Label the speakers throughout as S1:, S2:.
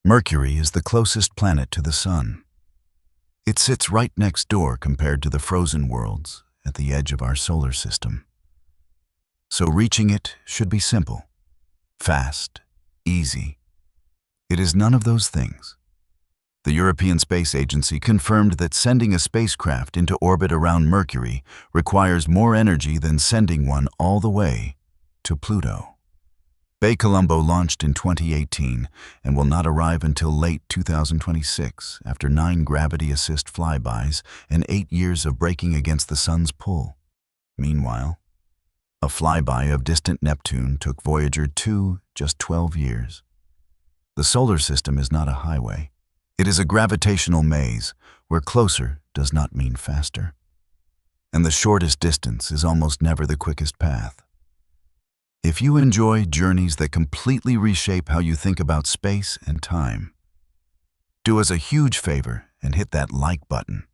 S1: Mercury is the closest planet to the Sun. It sits right next door compared to the frozen worlds at the edge of our solar system. So reaching it should be simple, fast, easy. It is none of those things. The European Space Agency confirmed that sending a spacecraft into orbit around Mercury requires more energy than sending one all the way to Pluto. BepiColombo launched in 2018 and will not arrive until late 2026 after 9 gravity-assist flybys and 8 years of braking against the Sun's pull. Meanwhile, a flyby of distant Neptune took Voyager 2 just 12 years. The solar system is not a highway. It is a gravitational maze where closer does not mean faster. And the shortest distance is almost never the quickest path. If you enjoy journeys that completely reshape how you think about space and time, do us a huge favor and hit that like button.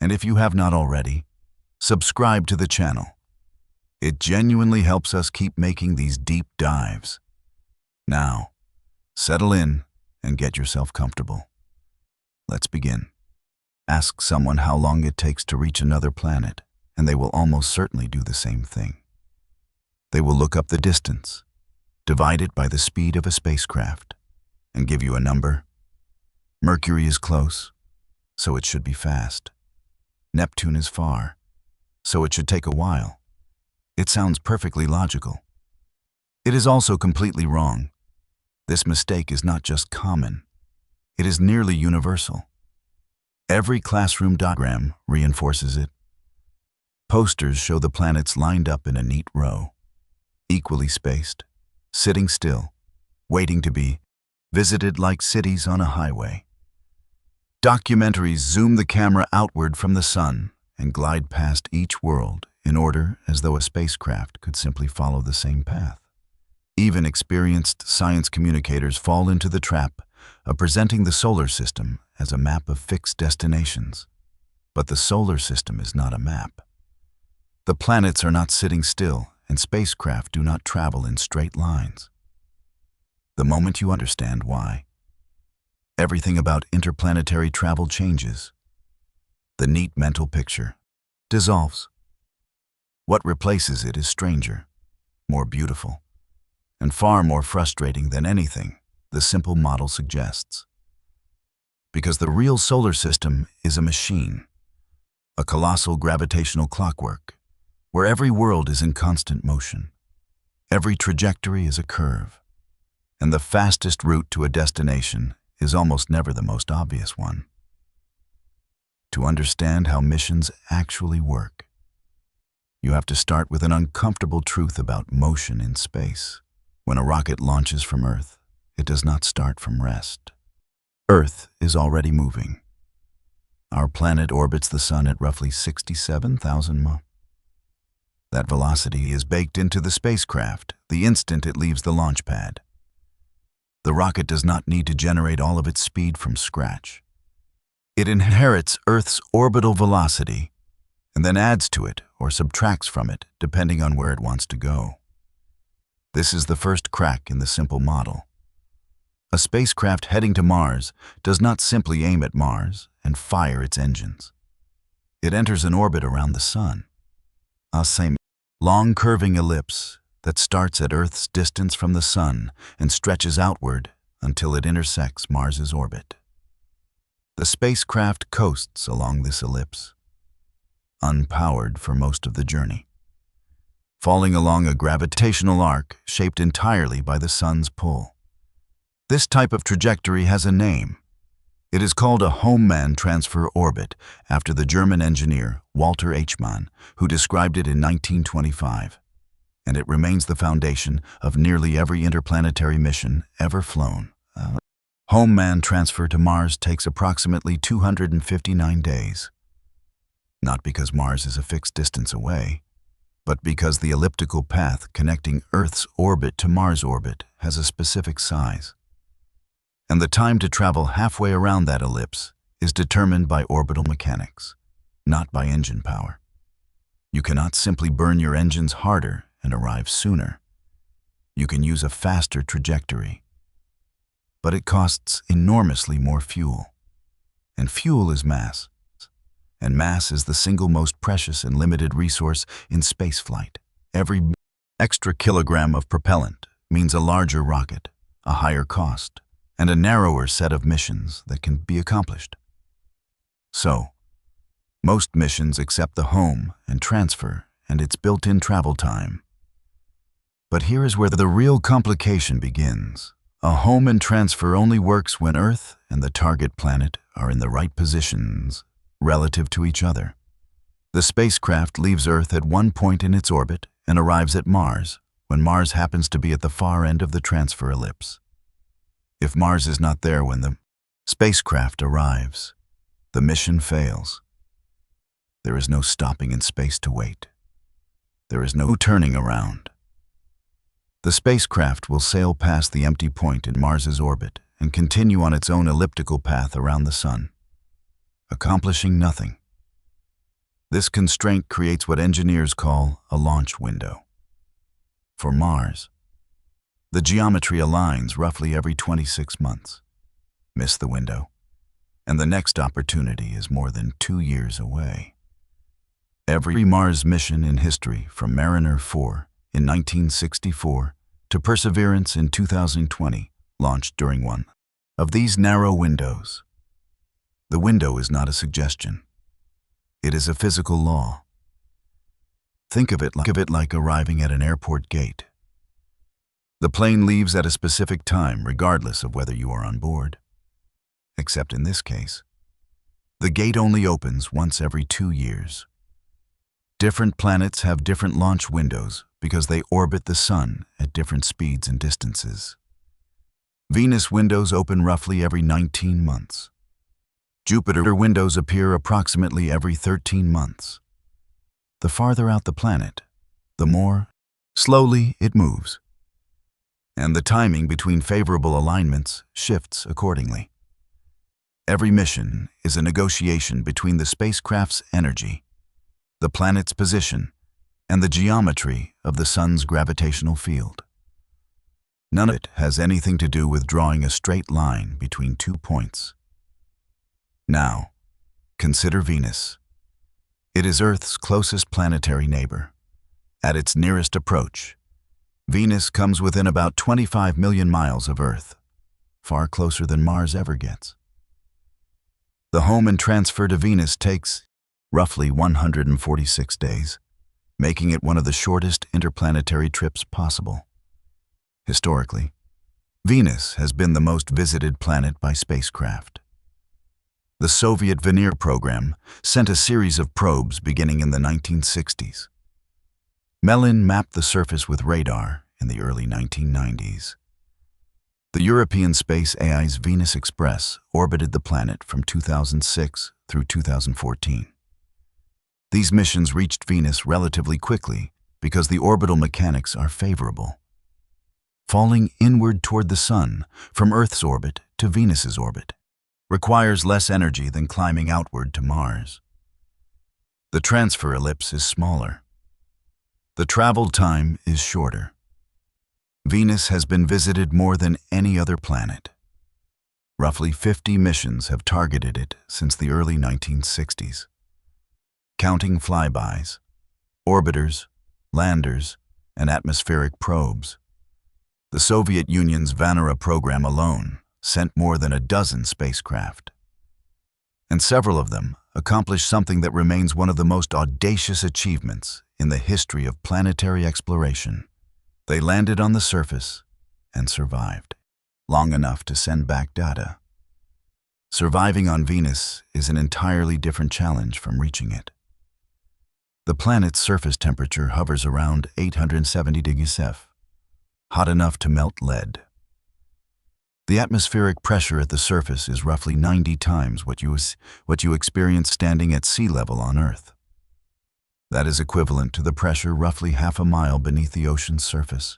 S1: And if you have not already, subscribe to the channel. It genuinely helps us keep making these deep dives. Now, settle in and get yourself comfortable. Let's begin. Ask someone how long it takes to reach another planet, and they will almost certainly do the same thing. They will look up the distance, divide it by the speed of a spacecraft, and give you a number. Mercury is close, so it should be fast. Neptune is far, so it should take a while. It sounds perfectly logical. It is also completely wrong. This mistake is not just common, it is nearly universal. Every classroom diagram reinforces it. Posters show the planets lined up in a neat row, equally spaced, sitting still, waiting to be visited like cities on a highway. Documentaries zoom the camera outward from the Sun and glide past each world in order as though a spacecraft could simply follow the same path. Even experienced science communicators fall into the trap of presenting the solar system as a map of fixed destinations. But the solar system is not a map. The planets are not sitting still, and spacecraft do not travel in straight lines. The moment you understand why, everything about interplanetary travel changes. The neat mental picture dissolves. What replaces it is stranger, more beautiful, and far more frustrating than anything the simple model suggests. Because the real solar system is a machine, a colossal gravitational clockwork, where every world is in constant motion. Every trajectory is a curve, and the fastest route to a destination is almost never the most obvious one. To understand how missions actually work, you have to start with an uncomfortable truth about motion in space. When a rocket launches from Earth, it does not start from rest. Earth is already moving. Our planet orbits the Sun at roughly 67,000 miles. That velocity is baked into the spacecraft the instant it leaves the launch pad. The rocket does not need to generate all of its speed from scratch. It inherits Earth's orbital velocity and then adds to it or subtracts from it depending on where it wants to go. This is the first crack in the simple model. A spacecraft heading to Mars does not simply aim at Mars and fire its engines. It enters an orbit around the Sun, a same long curving ellipse that starts at Earth's distance from the Sun and stretches outward until it intersects Mars's orbit. The spacecraft coasts along this ellipse, unpowered for most of the journey, falling along a gravitational arc shaped entirely by the Sun's pull. This type of trajectory has a name. It is called a Hohmann transfer orbit, after the German engineer Walter H. Mann, who described it in 1925, and it remains the foundation of nearly every interplanetary mission ever flown. Hohmann transfer to Mars takes approximately 259 days. Not because Mars is a fixed distance away, but because the elliptical path connecting Earth's orbit to Mars' orbit has a specific size. And the time to travel halfway around that ellipse is determined by orbital mechanics, not by engine power. You cannot simply burn your engines harder and arrive sooner. You can use a faster trajectory. but it costs enormously more fuel. And fuel is mass. And mass is the single most precious and limited resource in spaceflight. Every extra kilogram of propellant means a larger rocket, a higher cost, and a narrower set of missions that can be accomplished. So, most missions accept the home and transfer and its built-in travel time. But here is where the real complication begins. A home and transfer only works when Earth and the target planet are in the right positions relative to each other. The spacecraft leaves Earth at one point in its orbit and arrives at Mars when Mars happens to be at the far end of the transfer ellipse. If Mars is not there when the spacecraft arrives, the mission fails. There is no stopping in space to wait. There is no turning around. The spacecraft will sail past the empty point in Mars's orbit and continue on its own elliptical path around the Sun, accomplishing nothing. This constraint creates what engineers call a launch window. For Mars, the geometry aligns roughly every 26 months. Miss the window, and the next opportunity is more than 2 years away. Every Mars mission in history, from Mariner 4 in 1964 to Perseverance in 2020, launched during one of these narrow windows. The window is not a suggestion. It is a physical law. Think of it like arriving at an airport gate. The plane leaves at a specific time regardless of whether you are on board. Except in this case, the gate only opens once every 2 years. Different planets have different launch windows because they orbit the Sun at different speeds and distances. Venus windows open roughly every 19 months. Jupiter windows appear approximately every 13 months. The farther out the planet, the more slowly it moves. And the timing between favorable alignments shifts accordingly. Every mission is a negotiation between the spacecraft's energy, the planet's position, and the geometry of the Sun's gravitational field. None of it has anything to do with drawing a straight line between 2 points. Now, consider Venus. It is Earth's closest planetary neighbor. At its nearest approach, Venus comes within about 25 million miles of Earth, far closer than Mars ever gets. The home and transfer to Venus takes roughly 146 days, making it one of the shortest interplanetary trips possible. Historically, Venus has been the most visited planet by spacecraft. The Soviet Veneer program sent a series of probes beginning in the 1960s. Melin mapped the surface with radar in the early 1990s. The European Space AI's Venus Express orbited the planet from 2006 through 2014. These missions reached Venus relatively quickly because the orbital mechanics are favorable. Falling inward toward the Sun from Earth's orbit to Venus's orbit requires less energy than climbing outward to Mars. The transfer ellipse is smaller. The travel time is shorter. Venus has been visited more than any other planet. Roughly 50 missions have targeted it since the early 1960s. Counting flybys, orbiters, landers, and atmospheric probes, the Soviet Union's Venera program alone sent more than a dozen spacecraft. And several of them accomplished something that remains one of the most audacious achievements in the history of planetary exploration. They landed on the surface and survived long enough to send back data. Surviving on Venus is an entirely different challenge from reaching it. The planet's surface temperature hovers around 870 degrees Celsius, hot enough to melt lead. The atmospheric pressure at the surface is roughly 90 times what you experience standing at sea level on Earth. That is equivalent to the pressure roughly half a mile beneath the ocean's surface.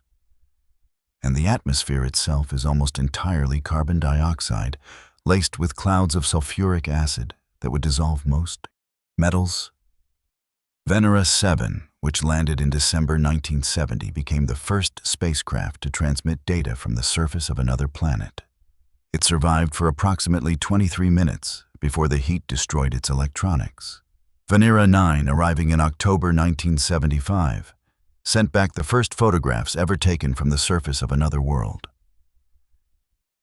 S1: And the atmosphere itself is almost entirely carbon dioxide, laced with clouds of sulfuric acid that would dissolve most metals. Venera 7, which landed in December 1970, became the first spacecraft to transmit data from the surface of another planet. It survived for approximately 23 minutes before the heat destroyed its electronics. Venera 9, arriving in October 1975, sent back the first photographs ever taken from the surface of another world.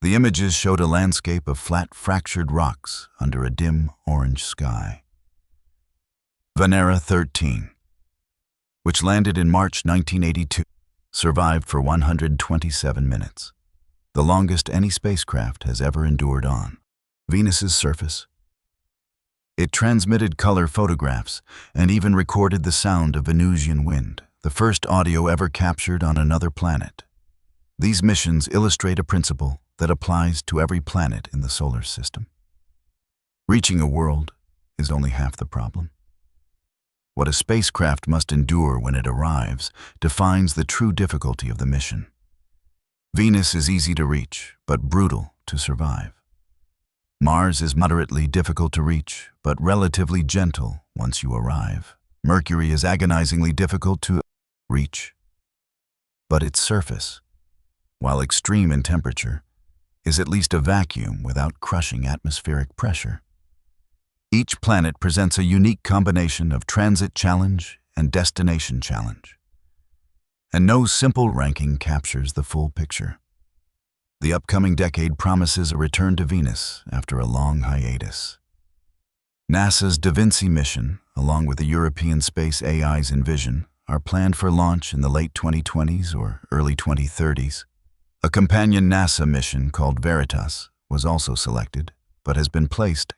S1: The images showed a landscape of flat, fractured rocks under a dim orange sky. Venera 13, which landed in March 1982, survived for 127 minutes, the longest any spacecraft has ever endured on Venus's surface. It transmitted color photographs and even recorded the sound of Venusian wind, the first audio ever captured on another planet. These missions illustrate a principle that applies to every planet in the solar system. Reaching a world is only half the problem. What a spacecraft must endure when it arrives defines the true difficulty of the mission. Venus is easy to reach, but brutal to survive. Mars is moderately difficult to reach, but relatively gentle once you arrive. Mercury is agonizingly difficult to reach, but its surface, while extreme in temperature, is at least a vacuum without crushing atmospheric pressure. Each planet presents a unique combination of transit challenge and destination challenge, and no simple ranking captures the full picture. The upcoming decade promises a return to Venus after a long hiatus. NASA's Da Vinci mission, along with the European Space AI's Envision, are planned for launch in the late 2020s or early 2030s. A companion NASA mission called Veritas was also selected, but has been placed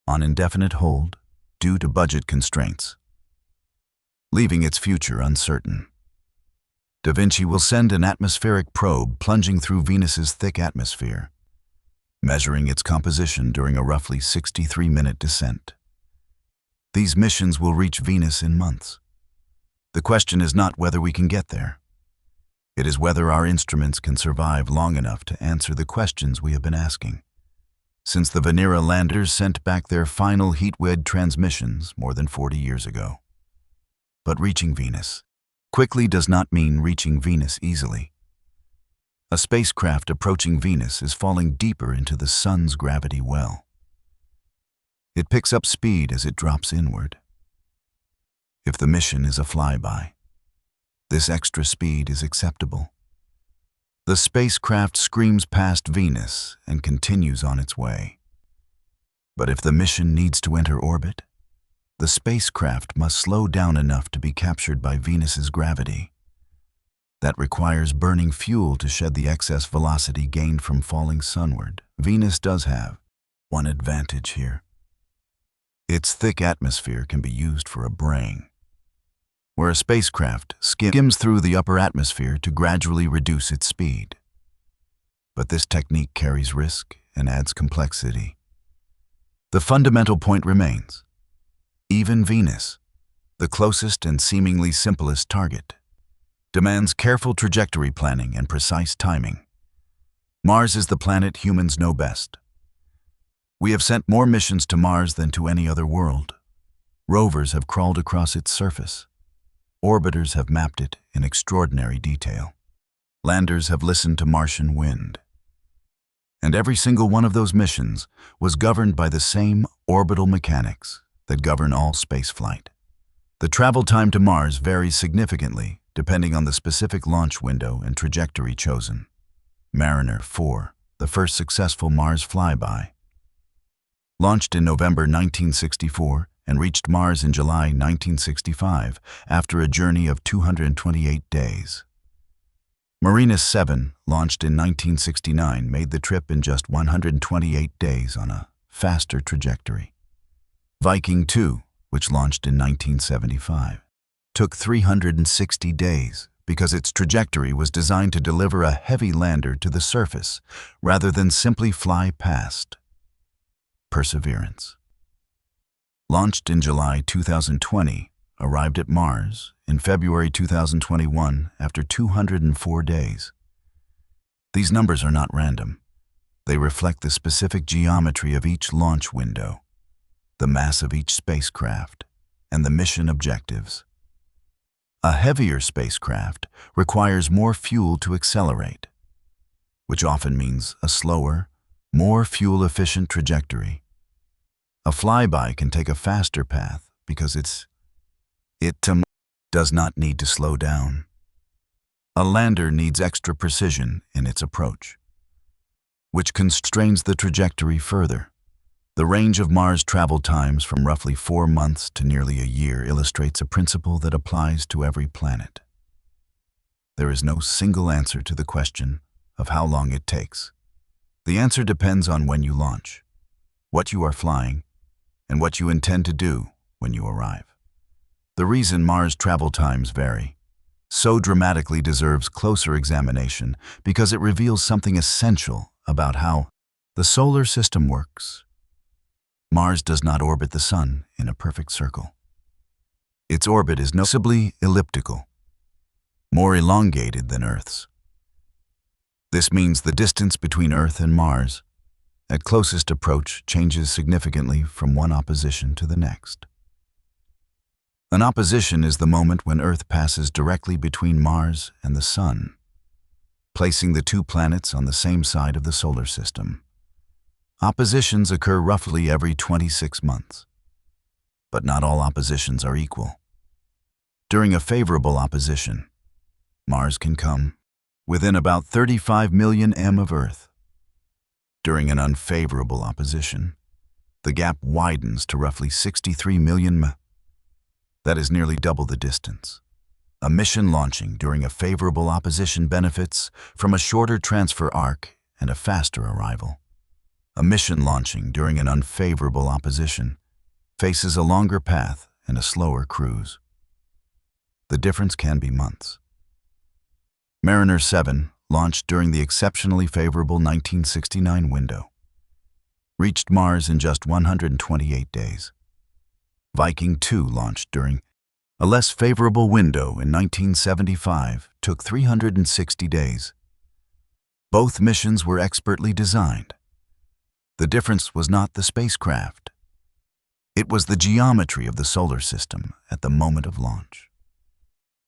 S1: on indefinite hold due to budget constraints, leaving its future uncertain. Da Vinci will send an atmospheric probe plunging through Venus's thick atmosphere, measuring its composition during a roughly 63-minute descent. These missions will reach Venus in months. The question is not whether we can get there. It is whether our instruments can survive long enough to answer the questions we have been asking since the Venera landers sent back their final heat-wed transmissions more than 40 years ago. But reaching Venus quickly does not mean reaching Venus easily. A spacecraft approaching Venus is falling deeper into the sun's gravity well. It picks up speed as it drops inward. If the mission is a flyby, this extra speed is acceptable. The spacecraft screams past Venus and continues on its way. But if the mission needs to enter orbit, the spacecraft must slow down enough to be captured by Venus's gravity. That requires burning fuel to shed the excess velocity gained from falling sunward. Venus does have one advantage here. Its thick atmosphere can be used for a braying, where a spacecraft skims through the upper atmosphere to gradually reduce its speed. But this technique carries risk and adds complexity. The fundamental point remains. Even Venus, the closest and seemingly simplest target, demands careful trajectory planning and precise timing. Mars is the planet humans know best. We have sent more missions to Mars than to any other world. Rovers have crawled across its surface. Orbiters have mapped it in extraordinary detail. Landers have listened to Martian wind. And every single one of those missions was governed by the same orbital mechanics that govern all spaceflight. The travel time to Mars varies significantly depending on the specific launch window and trajectory chosen. Mariner 4, the first successful Mars flyby, launched in November 1964 and reached Mars in July 1965 after a journey of 228 days. Marinus 7, launched in 1969, made the trip in just 128 days on a faster trajectory. Viking 2, which launched in 1975, took 360 days because its trajectory was designed to deliver a heavy lander to the surface rather than simply fly past. Perseverance, launched in July 2020, arrived at Mars in February 2021 after 204 days. These numbers are not random. They reflect the specific geometry of each launch window, the mass of each spacecraft, and the mission objectives. A heavier spacecraft requires more fuel to accelerate, which often means a slower, more fuel-efficient trajectory. A flyby can take a faster path because it does not need to slow down. A lander needs extra precision in its approach, which constrains the trajectory further. The range of Mars travel times from roughly 4 months to nearly a year illustrates a principle that applies to every planet. There is no single answer to the question of how long it takes. The answer depends on when you launch, what you are flying, and what you intend to do when you arrive. The reason Mars travel times vary so dramatically deserves closer examination because it reveals something essential about how the solar system works. Mars does not orbit the Sun in a perfect circle. Its orbit is noticeably elliptical, more elongated than Earth's. This means the distance between Earth and Mars at closest approach changes significantly from one opposition to the next. An opposition is the moment when Earth passes directly between Mars and the Sun, placing the two planets on the same side of the solar system. Oppositions occur roughly every 26 months, but not all oppositions are equal. During a favorable opposition, Mars can come within about 35 million m of Earth. During an unfavorable opposition, the gap widens to roughly 63 million m. That is nearly double the distance. A mission launching during a favorable opposition benefits from a shorter transfer arc and a faster arrival. A mission launching during an unfavorable opposition faces a longer path and a slower cruise. The difference can be months. Mariner 7, launched during the exceptionally favorable 1969 window, reached Mars in just 128 days. Viking 2, launched during a less favorable window in 1975, took 360 days. Both missions were expertly designed. The difference was not the spacecraft. It was the geometry of the solar system at the moment of launch.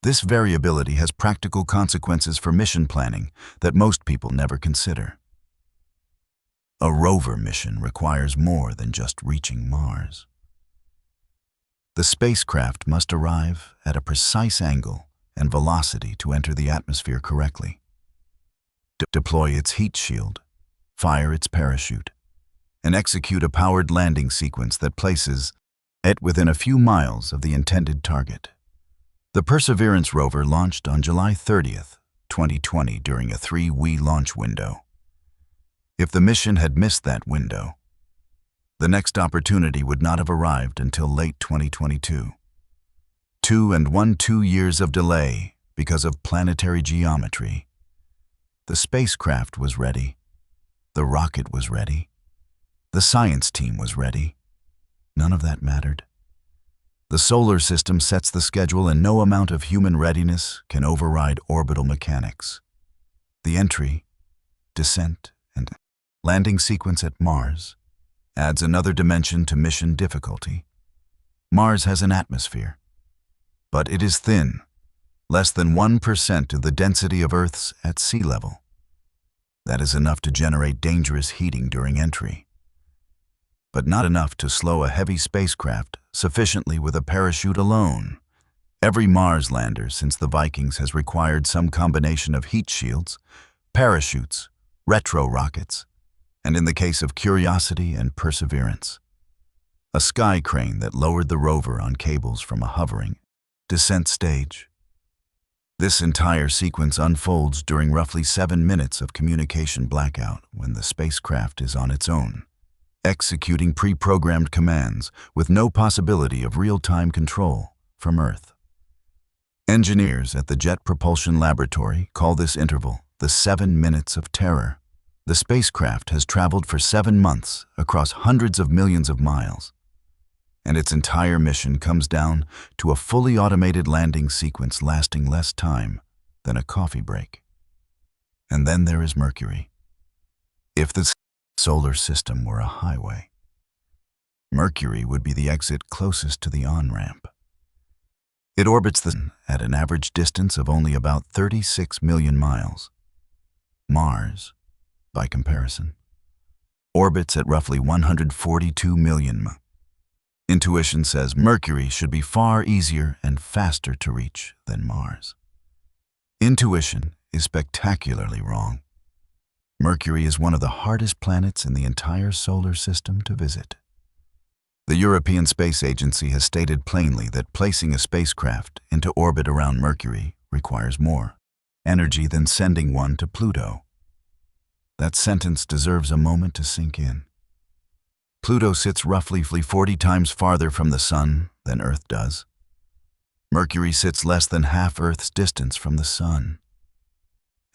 S1: This variability has practical consequences for mission planning that most people never consider. A rover mission requires more than just reaching Mars. The spacecraft must arrive at a precise angle and velocity to enter the atmosphere correctly, deploy its heat shield, fire its parachute, and execute a powered landing sequence that places it within a few miles of the intended target. The Perseverance rover launched on July 30th, 2020 during a 3-week launch window. If the mission had missed that window, the next opportunity would not have arrived until late 2022. 2 years of delay because of planetary geometry. The spacecraft was ready. The rocket was ready. The science team was ready. None of that mattered. The solar system sets the schedule, and no amount of human readiness can override orbital mechanics. The entry, descent, and landing sequence at Mars adds another dimension to mission difficulty. Mars has an atmosphere, but it is thin, less than 1% of the density of Earth's at sea level. That is enough to generate dangerous heating during entry, but not enough to slow a heavy spacecraft sufficiently with a parachute alone. Every Mars lander since the Vikings has required some combination of heat shields, parachutes, retro rockets, and in the case of Curiosity and Perseverance, a sky crane that lowered the rover on cables from a hovering descent stage. This entire sequence unfolds during roughly 7 minutes of communication blackout when the spacecraft is on its own, executing pre-programmed commands with no possibility of real-time control from Earth. Engineers at the Jet Propulsion Laboratory call this interval the 7 minutes of terror. The spacecraft has traveled for 7 months across hundreds of millions of miles, and its entire mission comes down to a fully automated landing sequence lasting less time than a coffee break. And then there is Mercury. If the solar system were a highway, Mercury would be the exit closest to the on-ramp. It orbits the Sun at an average distance of only about 36 million miles. Mars, by comparison, orbits at roughly 142 million mi. Intuition says Mercury should be far easier and faster to reach than Mars. Intuition is spectacularly wrong. Mercury is one of the hardest planets in the entire solar system to visit. The European Space Agency has stated plainly that placing a spacecraft into orbit around Mercury requires more energy than sending one to Pluto. That sentence deserves a moment to sink in. Pluto sits roughly 40 times farther from the Sun than Earth does. Mercury sits less than half Earth's distance from the Sun.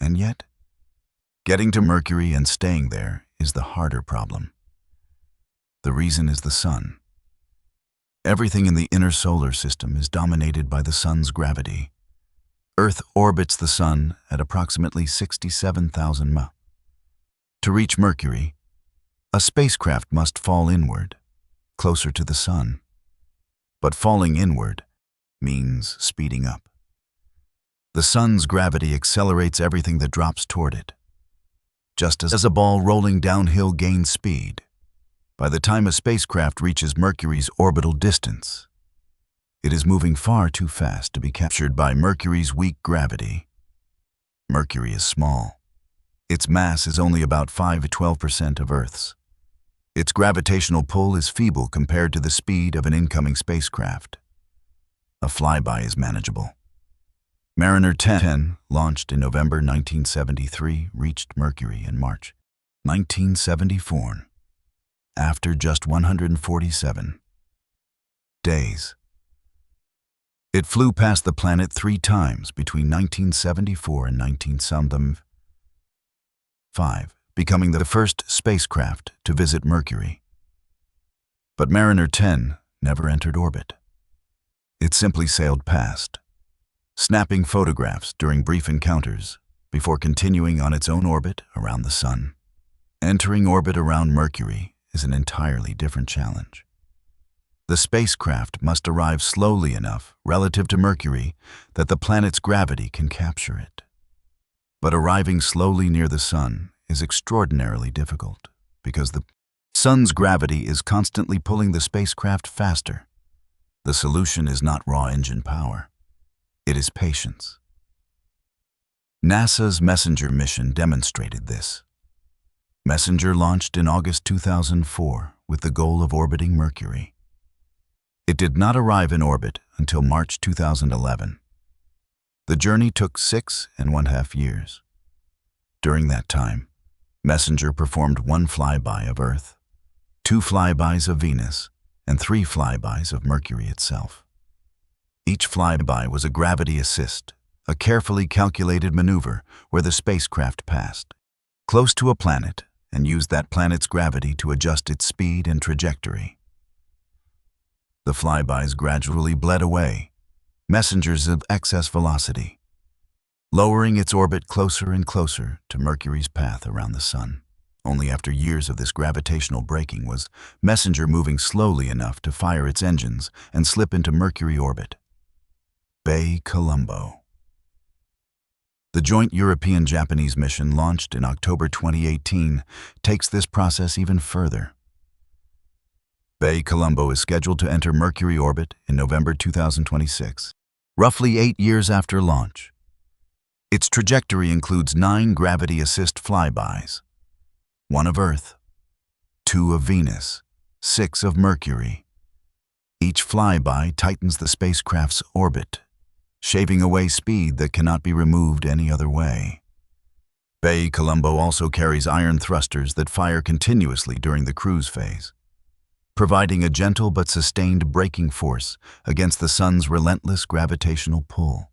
S1: And yet, getting to Mercury and staying there is the harder problem. The reason is the Sun. Everything in the inner solar system is dominated by the Sun's gravity. Earth orbits the Sun at approximately 67,000 mi. To reach Mercury, a spacecraft must fall inward, closer to the Sun. But falling inward means speeding up. The Sun's gravity accelerates everything that drops toward it. Just as a ball rolling downhill gains speed, by the time a spacecraft reaches Mercury's orbital distance, it is moving far too fast to be captured by Mercury's weak gravity. Mercury is small. Its mass is only about 5 to 12% of Earth's. Its gravitational pull is feeble compared to the speed of an incoming spacecraft. A flyby is manageable. Mariner 10, launched in November 1973, reached Mercury in March 1974, after just 147 days. It flew past the planet 3 times between 1974 and 1975, becoming the first spacecraft to visit Mercury. But Mariner 10 never entered orbit. It simply sailed past, snapping photographs during brief encounters before continuing on its own orbit around the Sun. Entering orbit around Mercury is an entirely different challenge. The spacecraft must arrive slowly enough relative to Mercury that the planet's gravity can capture it. But arriving slowly near the Sun is extraordinarily difficult because the Sun's gravity is constantly pulling the spacecraft faster. The solution is not raw engine power. It is patience. NASA's Messenger mission demonstrated this. Messenger launched in August 2004 with the goal of orbiting Mercury. It did not arrive in orbit until March 2011. The journey took 6.5 years. During that time, Messenger performed 1 flyby of Earth, 2 flybys of Venus, and 3 flybys of Mercury itself. Each flyby was a gravity assist, a carefully calculated maneuver where the spacecraft passed close to a planet and used that planet's gravity to adjust its speed and trajectory. The flybys gradually bled away, messengers of excess velocity, lowering its orbit closer and closer to Mercury's path around the Sun. Only after years of this gravitational braking was Messenger moving slowly enough to fire its engines and slip into Mercury orbit. BepiColombo. The joint European-Japanese mission launched in October 2018 takes this process even further. BepiColombo is scheduled to enter Mercury orbit in November 2026, roughly 8 years after launch. Its trajectory includes 9 gravity assist flybys, 1 of Earth, 2 of Venus, 6 of Mercury. Each flyby tightens the spacecraft's orbit, shaving away speed that cannot be removed any other way. BepiColombo also carries iron thrusters that fire continuously during the cruise phase, providing a gentle but sustained braking force against the Sun's relentless gravitational pull.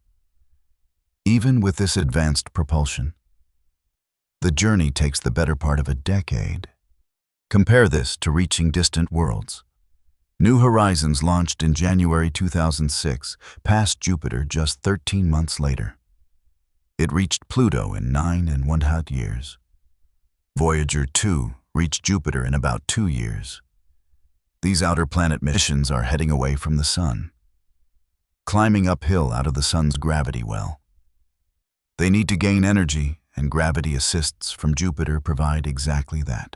S1: Even with this advanced propulsion, the journey takes the better part of a decade. Compare this to reaching distant worlds. New Horizons launched in January 2006, passed Jupiter just 13 months later. It reached Pluto in 9.5 years. Voyager 2 reached Jupiter in about 2 years. These outer planet missions are heading away from the Sun, climbing uphill out of the Sun's gravity well. They need to gain energy, and gravity assists from Jupiter provide exactly that.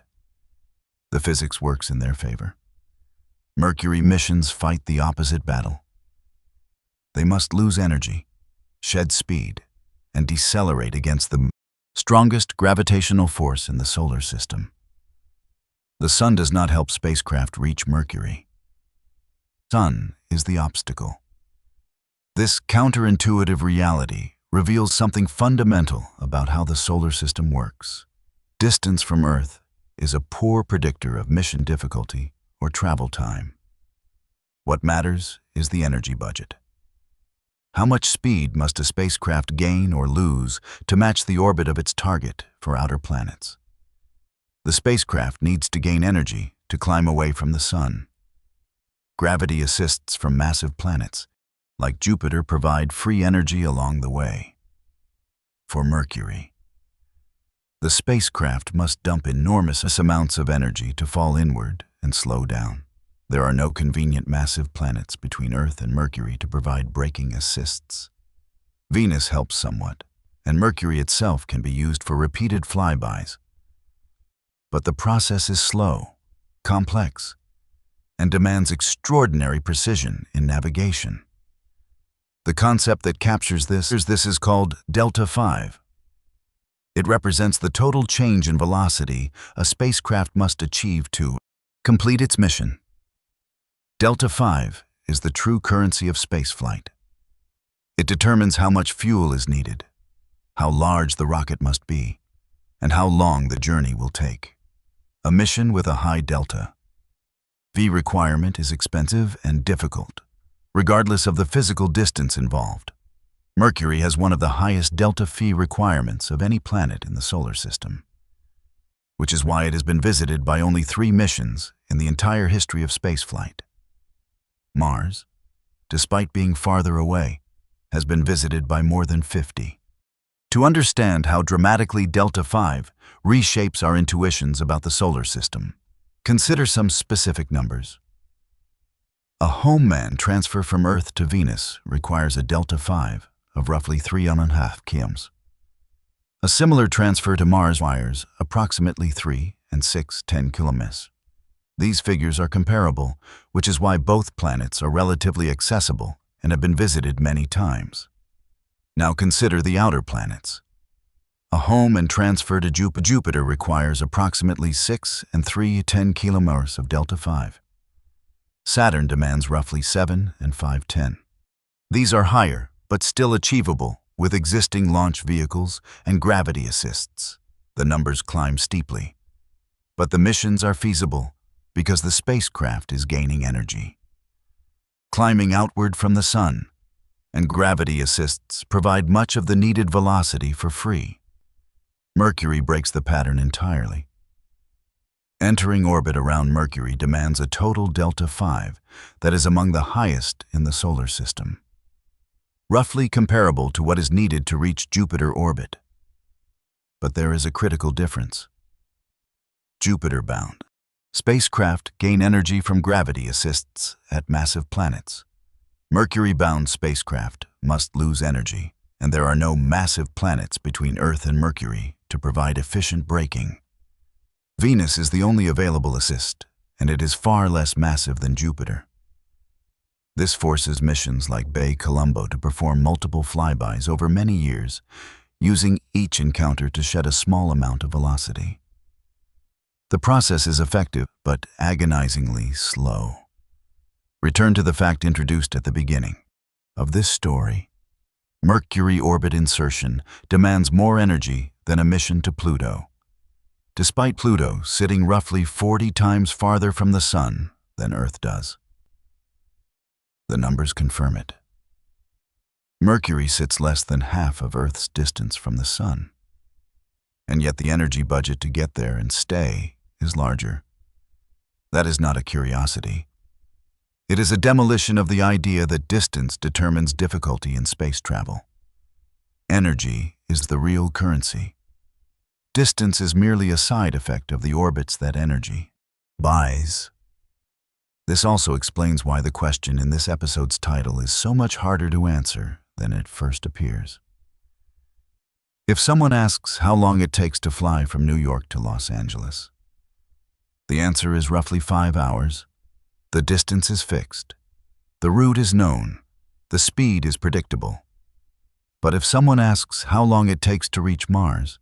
S1: The physics works in their favor. Mercury missions fight the opposite battle. They must lose energy, shed speed, and decelerate against the strongest gravitational force in the solar system. The Sun does not help spacecraft reach Mercury. The Sun is the obstacle. This counterintuitive reality reveals something fundamental about how the solar system works. Distance from Earth is a poor predictor of mission difficulty or travel time. What matters is the energy budget. How much speed must a spacecraft gain or lose to match the orbit of its target for outer planets? The spacecraft needs to gain energy to climb away from the Sun. Gravity assists from massive planets, like Jupiter, provide free energy along the way. For Mercury, the spacecraft must dump enormous amounts of energy to fall inward and slow down. There are no convenient massive planets between Earth and Mercury to provide braking assists. Venus helps somewhat, and Mercury itself can be used for repeated flybys. But the process is slow, complex, and demands extraordinary precision in navigation. The concept that captures this is called delta 5. It represents the total change in velocity a spacecraft must achieve to complete its mission. Delta 5 is the true currency of spaceflight. It determines how much fuel is needed, how large the rocket must be, and how long the journey will take. A mission with a high delta V requirement is expensive and difficult, regardless of the physical distance involved. Mercury has one of the highest delta V requirements of any planet in the solar system, which is why it has been visited by only 3 missions in the entire history of spaceflight. Mars, despite being farther away, has been visited by more than 50. To understand how dramatically delta 5 reshapes our intuitions about the solar system, consider some specific numbers. A homeman transfer from Earth to Venus requires a delta 5 of roughly 3.5 km. A similar transfer to Mars requires approximately 3 and 6/10 km. These figures are comparable, which is why both planets are relatively accessible and have been visited many times. Now consider the outer planets. A home and transfer to Jupiter requires approximately 6 and 3/10 km of delta 5. Saturn demands roughly 7 and 5/10. These are higher, but still achievable with existing launch vehicles and gravity assists. The numbers climb steeply, but the missions are feasible because the spacecraft is gaining energy. Climbing outward from the Sun, and gravity assists provide much of the needed velocity for free. Mercury breaks the pattern entirely. Entering orbit around Mercury demands a total delta 5 that is among the highest in the solar system, roughly comparable to what is needed to reach Jupiter orbit. But there is a critical difference. Jupiter-bound spacecraft gain energy from gravity assists at massive planets. Mercury-bound spacecraft must lose energy, and there are no massive planets between Earth and Mercury to provide efficient braking. Venus is the only available assist, and it is far less massive than Jupiter. This forces missions like BepiColombo to perform multiple flybys over many years, using each encounter to shed a small amount of velocity. The process is effective, but agonizingly slow. Return to the fact introduced at the beginning of this story. Mercury orbit insertion demands more energy than a mission to Pluto, despite Pluto sitting roughly 40 times farther from the Sun than Earth does. The numbers confirm it. Mercury sits less than half of Earth's distance from the Sun, and yet the energy budget to get there and stay is larger. That is not a curiosity. It is a demolition of the idea that distance determines difficulty in space travel. Energy is the real currency. Distance is merely a side effect of the orbits that energy buys. This also explains why the question in this episode's title is so much harder to answer than it first appears. If someone asks how long it takes to fly from New York to Los Angeles, The answer is roughly 5 hours. The distance is fixed. The route is known. The speed is predictable. But if someone asks how long it takes to reach Mars,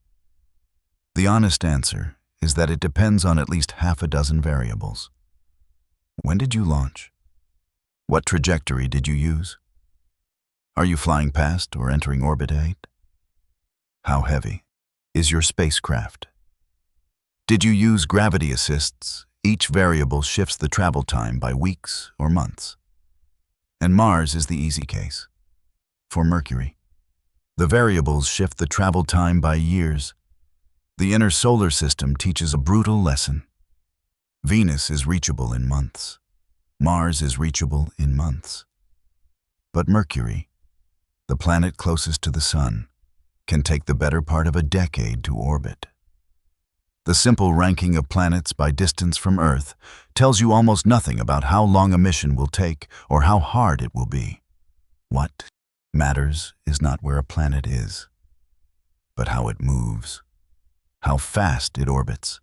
S1: the honest answer is that it depends on at least half a dozen variables. When did you launch? What trajectory did you use? Are you flying past or entering orbit 8? How heavy is your spacecraft? Did you use gravity assists? Each variable shifts the travel time by weeks or months. And Mars is the easy case. For Mercury, the variables shift the travel time by years. The inner solar system teaches a brutal lesson. Venus is reachable in months. Mars is reachable in months. But Mercury, the planet closest to the Sun, can take the better part of a decade to orbit. The simple ranking of planets by distance from Earth tells you almost nothing about how long a mission will take or how hard it will be. What matters is not where a planet is, but how it moves, how fast it orbits,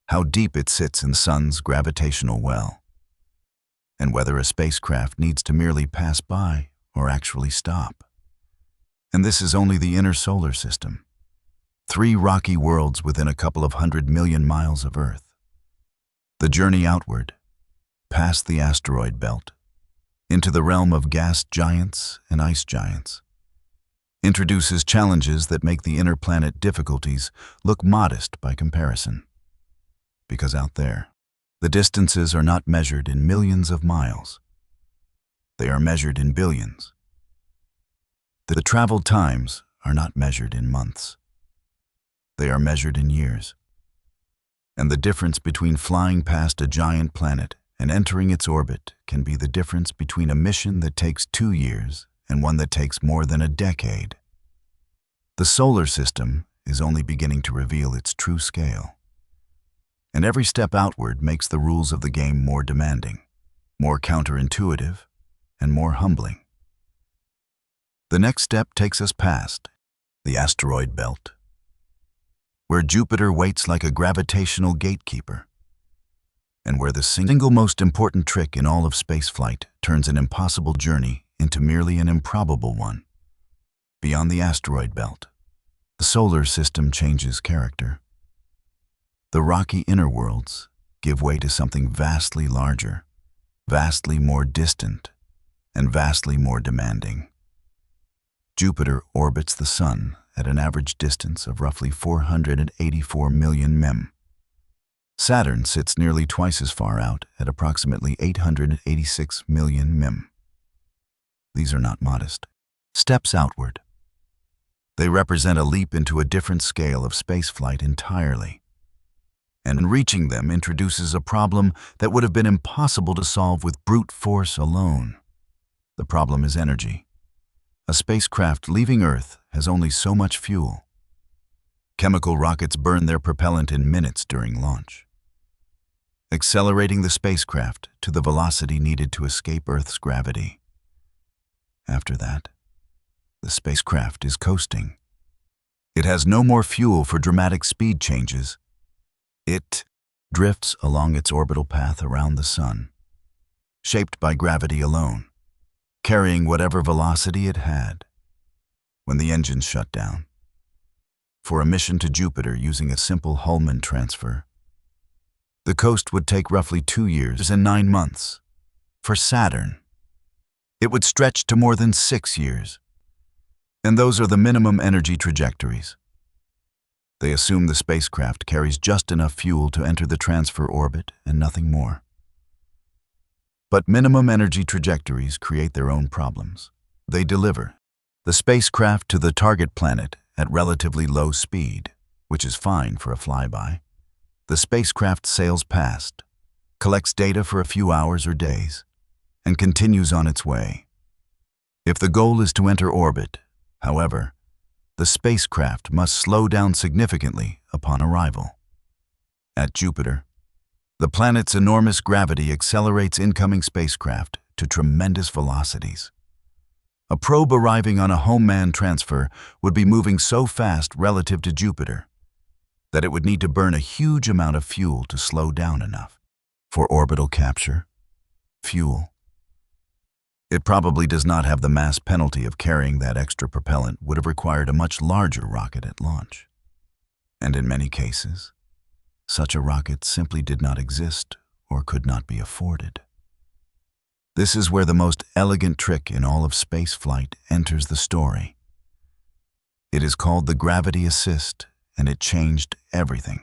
S1: how deep it sits in the Sun's gravitational well, and whether a spacecraft needs to merely pass by or actually stop. And this is only the inner solar system. 3 rocky worlds within a couple of 100 million miles of Earth. The journey outward, past the asteroid belt, into the realm of gas giants and ice giants, introduces challenges that make the inner planet difficulties look modest by comparison. Because out there, the distances are not measured in millions of miles. They are measured in billions. The travel times are not measured in months. They are measured in years. And the difference between flying past a giant planet and entering its orbit can be the difference between a mission that takes 2 years and one that takes more than a decade. The solar system is only beginning to reveal its true scale. And every step outward makes the rules of the game more demanding, more counterintuitive, and more humbling. The next step takes us past the asteroid belt, where Jupiter waits like a gravitational gatekeeper, and where the single most important trick in all of spaceflight turns an impossible journey into merely an improbable one. Beyond the asteroid belt, the solar system changes character. The rocky inner worlds give way to something vastly larger, vastly more distant, and vastly more demanding. Jupiter orbits the Sun at an average distance of roughly 484 million m. Saturn sits nearly twice as far out at approximately 886 million m. These are not modest steps outward. They represent a leap into a different scale of spaceflight entirely. And reaching them introduces a problem that would have been impossible to solve with brute force alone. The problem is energy. A spacecraft leaving Earth has only so much fuel. Chemical rockets burn their propellant in minutes during launch, accelerating the spacecraft to the velocity needed to escape Earth's gravity. After that, the spacecraft is coasting. It has no more fuel for dramatic speed changes. It drifts along its orbital path around the Sun, shaped by gravity alone, carrying whatever velocity it had. When the engines shut down, for a mission to Jupiter using a simple Hullman transfer, the coast would take roughly 2 years and 9 months. For Saturn, it would stretch to more than 6 years. And those are the minimum energy trajectories. They assume the spacecraft carries just enough fuel to enter the transfer orbit and nothing more. But minimum energy trajectories create their own problems. They deliver the spacecraft to the target planet at relatively low speed, which is fine for a flyby. The spacecraft sails past, collects data for a few hours or days, and continues on its way. If the goal is to enter orbit, however, the spacecraft must slow down significantly upon arrival. At Jupiter, the planet's enormous gravity accelerates incoming spacecraft to tremendous velocities. A probe arriving on a Hullman transfer would be moving so fast relative to Jupiter that it would need to burn a huge amount of fuel to slow down enough for orbital capture. Fuel. It probably does not have the mass penalty of carrying that extra propellant would have required a much larger rocket at launch. And in many cases, such a rocket simply did not exist or could not be afforded. This is where the most elegant trick in all of spaceflight enters the story. It is called the gravity assist, and it changed everything.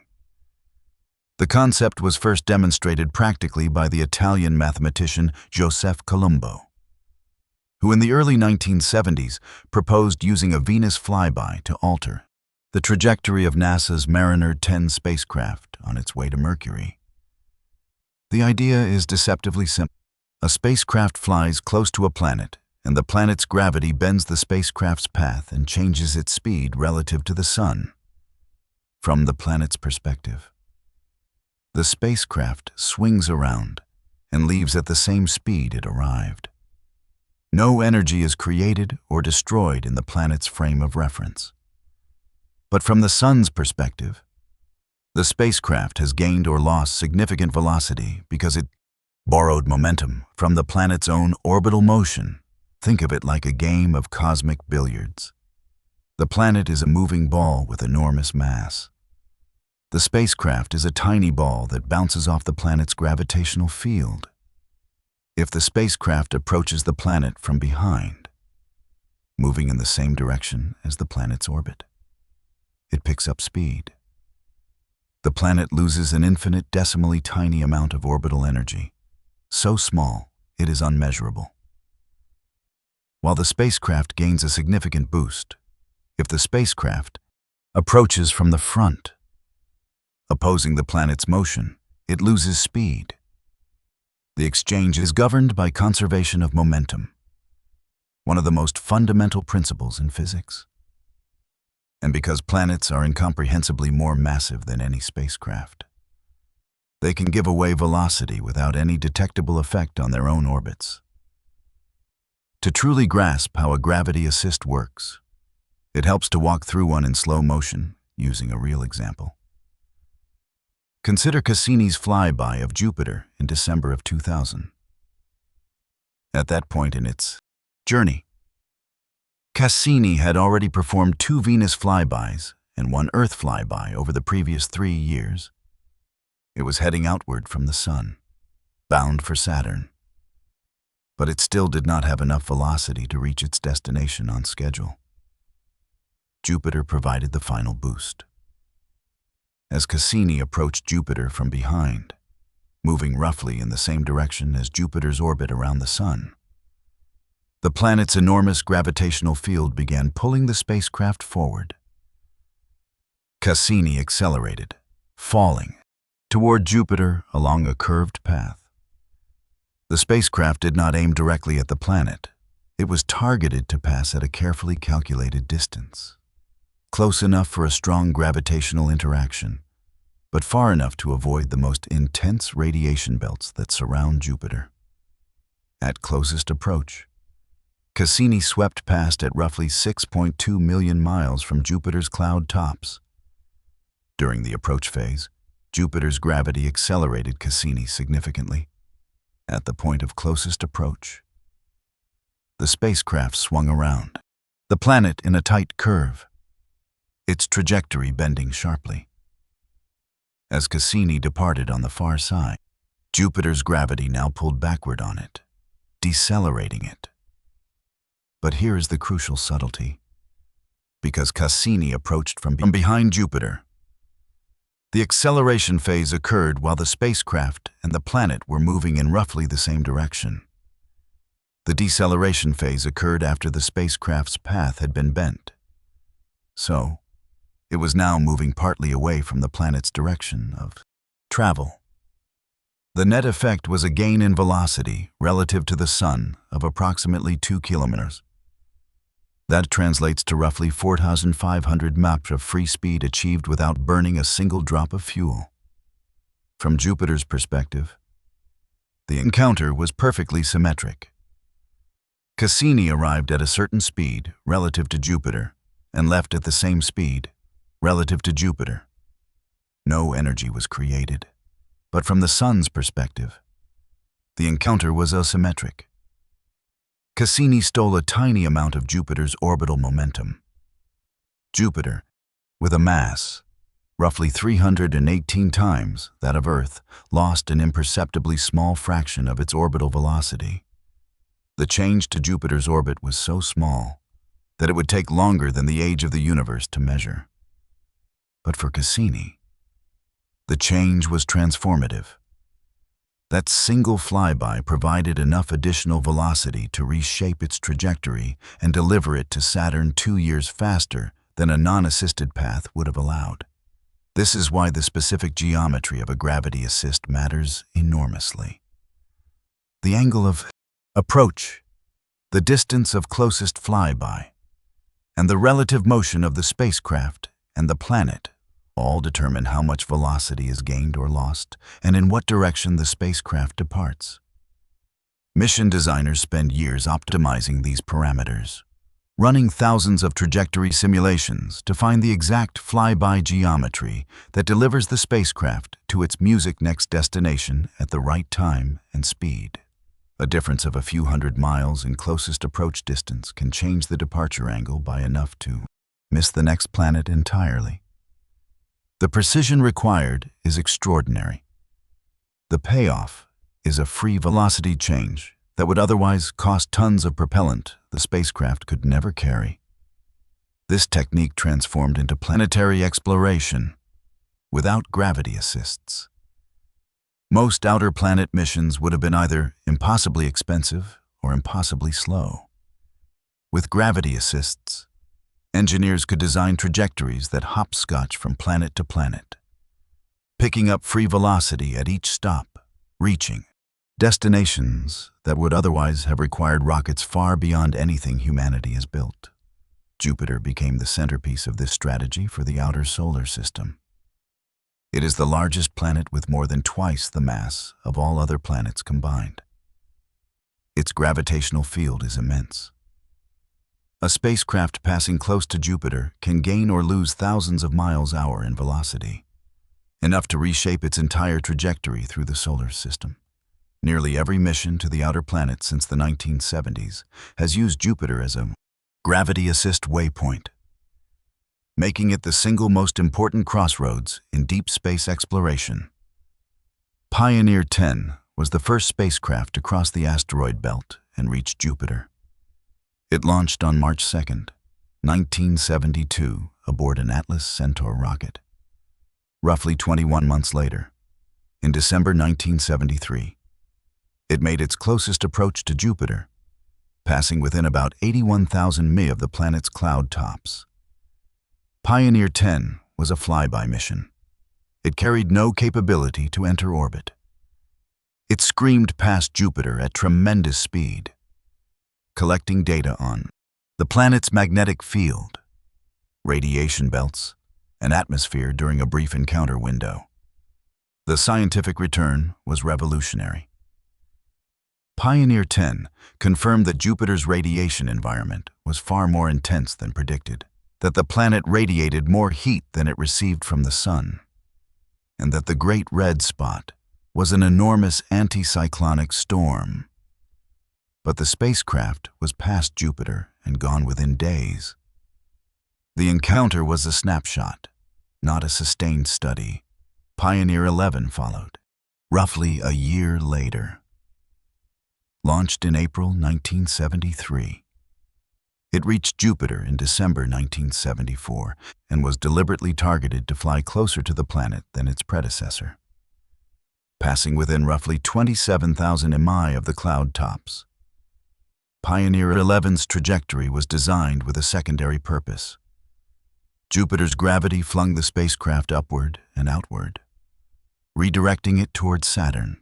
S1: The concept was first demonstrated practically by the Italian mathematician BepiColombo, who in the early 1970s proposed using a Venus flyby to alter the trajectory of NASA's Mariner 10 spacecraft on its way to Mercury. The idea is deceptively simple. A spacecraft flies close to a planet, and the planet's gravity bends the spacecraft's path and changes its speed relative to the Sun. From the planet's perspective, the spacecraft swings around and leaves at the same speed it arrived. No energy is created or destroyed in the planet's frame of reference. But from the Sun's perspective, the spacecraft has gained or lost significant velocity because it borrowed momentum from the planet's own orbital motion. Think of it like a game of cosmic billiards. The planet is a moving ball with enormous mass. The spacecraft is a tiny ball that bounces off the planet's gravitational field. If the spacecraft approaches the planet from behind, moving in the same direction as the planet's orbit, it picks up speed. The planet loses an infinitesimally tiny amount of orbital energy, so small it is unmeasurable, while the spacecraft gains a significant boost if the spacecraft approaches from the front. Opposing the planet's motion, it loses speed. The exchange is governed by conservation of momentum, one of the most fundamental principles in physics. And because planets are incomprehensibly more massive than any spacecraft, they can give away velocity without any detectable effect on their own orbits. To truly grasp how a gravity assist works, it helps to walk through one in slow motion using a real example. Consider Cassini's flyby of Jupiter in December of 2000. At that point in its journey, Cassini had already performed 2 Venus flybys and 1 Earth flyby over the previous 3 years. It was heading outward from the Sun, bound for Saturn. But it still did not have enough velocity to reach its destination on schedule. Jupiter provided the final boost. As Cassini approached Jupiter from behind, moving roughly in the same direction as Jupiter's orbit around the Sun, the planet's enormous gravitational field began pulling the spacecraft forward. Cassini accelerated, falling toward Jupiter along a curved path. The spacecraft did not aim directly at the planet. It was targeted to pass at a carefully calculated distance, close enough for a strong gravitational interaction, but far enough to avoid the most intense radiation belts that surround Jupiter. At closest approach, Cassini swept past at roughly 6.2 million miles from Jupiter's cloud tops. During the approach phase, Jupiter's gravity accelerated Cassini significantly. At the point of closest approach, the spacecraft swung around the planet in a tight curve, its trajectory bending sharply. As Cassini departed on the far side, Jupiter's gravity now pulled backward on it, decelerating it. But here is the crucial subtlety. Because Cassini approached from behind Jupiter, the acceleration phase occurred while the spacecraft and the planet were moving in roughly the same direction. The deceleration phase occurred after the spacecraft's path had been bent. So, it was now moving partly away from the planet's direction of travel. The net effect was a gain in velocity relative to the Sun of approximately 2 kilometers. That translates to roughly 4,500 mph of free speed achieved without burning a single drop of fuel. From Jupiter's perspective, the encounter was perfectly symmetric. Cassini arrived at a certain speed relative to Jupiter and left at the same speed relative to Jupiter. No energy was created. But from the sun's perspective, the encounter was asymmetric. Cassini stole a tiny amount of Jupiter's orbital momentum. Jupiter, with a mass roughly 318 times that of Earth, lost an imperceptibly small fraction of its orbital velocity. The change to Jupiter's orbit was so small that it would take longer than the age of the universe to measure. But for Cassini, the change was transformative. That single flyby provided enough additional velocity to reshape its trajectory and deliver it to Saturn 2 years faster than a non-assisted path would have allowed. This is why the specific geometry of a gravity assist matters enormously. The angle of approach, the distance of closest flyby, and the relative motion of the spacecraft and the planet all determine how much velocity is gained or lost and in what direction the spacecraft departs. Mission designers spend years optimizing these parameters, running thousands of trajectory simulations to find the exact flyby geometry that delivers the spacecraft to its music next destination at the right time and speed. A difference of a few hundred miles in closest approach distance can change the departure angle by enough to miss the next planet entirely. The precision required is extraordinary. The payoff is a free velocity change that would otherwise cost tons of propellant the spacecraft could never carry. This technique transformed into planetary exploration without gravity assists. Most outer planet missions would have been either impossibly expensive or impossibly slow. With gravity assists, engineers could design trajectories that hopscotch from planet to planet, picking up free velocity at each stop, reaching destinations that would otherwise have required rockets far beyond anything humanity has built. Jupiter became the centerpiece of this strategy for the outer solar system. It is the largest planet with more than twice the mass of all other planets combined. Its gravitational field is immense. A spacecraft passing close to Jupiter can gain or lose thousands of miles an hour in velocity, enough to reshape its entire trajectory through the solar system. Nearly every mission to the outer planets since the 1970s has used Jupiter as a gravity assist waypoint, making it the single most important crossroads in deep space exploration. Pioneer 10 was the first spacecraft to cross the asteroid belt and reach Jupiter. It launched on March 2, 1972, aboard an Atlas Centaur rocket. Roughly 21 months later, in December 1973, it made its closest approach to Jupiter, passing within about 81,000 mi of the planet's cloud tops. Pioneer 10 was a flyby mission. It carried no capability to enter orbit. It screamed past Jupiter at tremendous speed, collecting data on the planet's magnetic field, radiation belts, and atmosphere during a brief encounter window. The scientific return was revolutionary. Pioneer 10 confirmed that Jupiter's radiation environment was far more intense than predicted, that the planet radiated more heat than it received from the sun, and that the Great Red Spot was an enormous anticyclonic storm. But the spacecraft was past Jupiter and gone within days. The encounter was a snapshot, not a sustained study. Pioneer 11 followed, roughly a year later. Launched in April 1973. It reached Jupiter in December 1974 and was deliberately targeted to fly closer to the planet than its predecessor, passing within roughly 27,000 mi of the cloud tops. Pioneer 11's trajectory was designed with a secondary purpose. Jupiter's gravity flung the spacecraft upward and outward, redirecting it towards Saturn.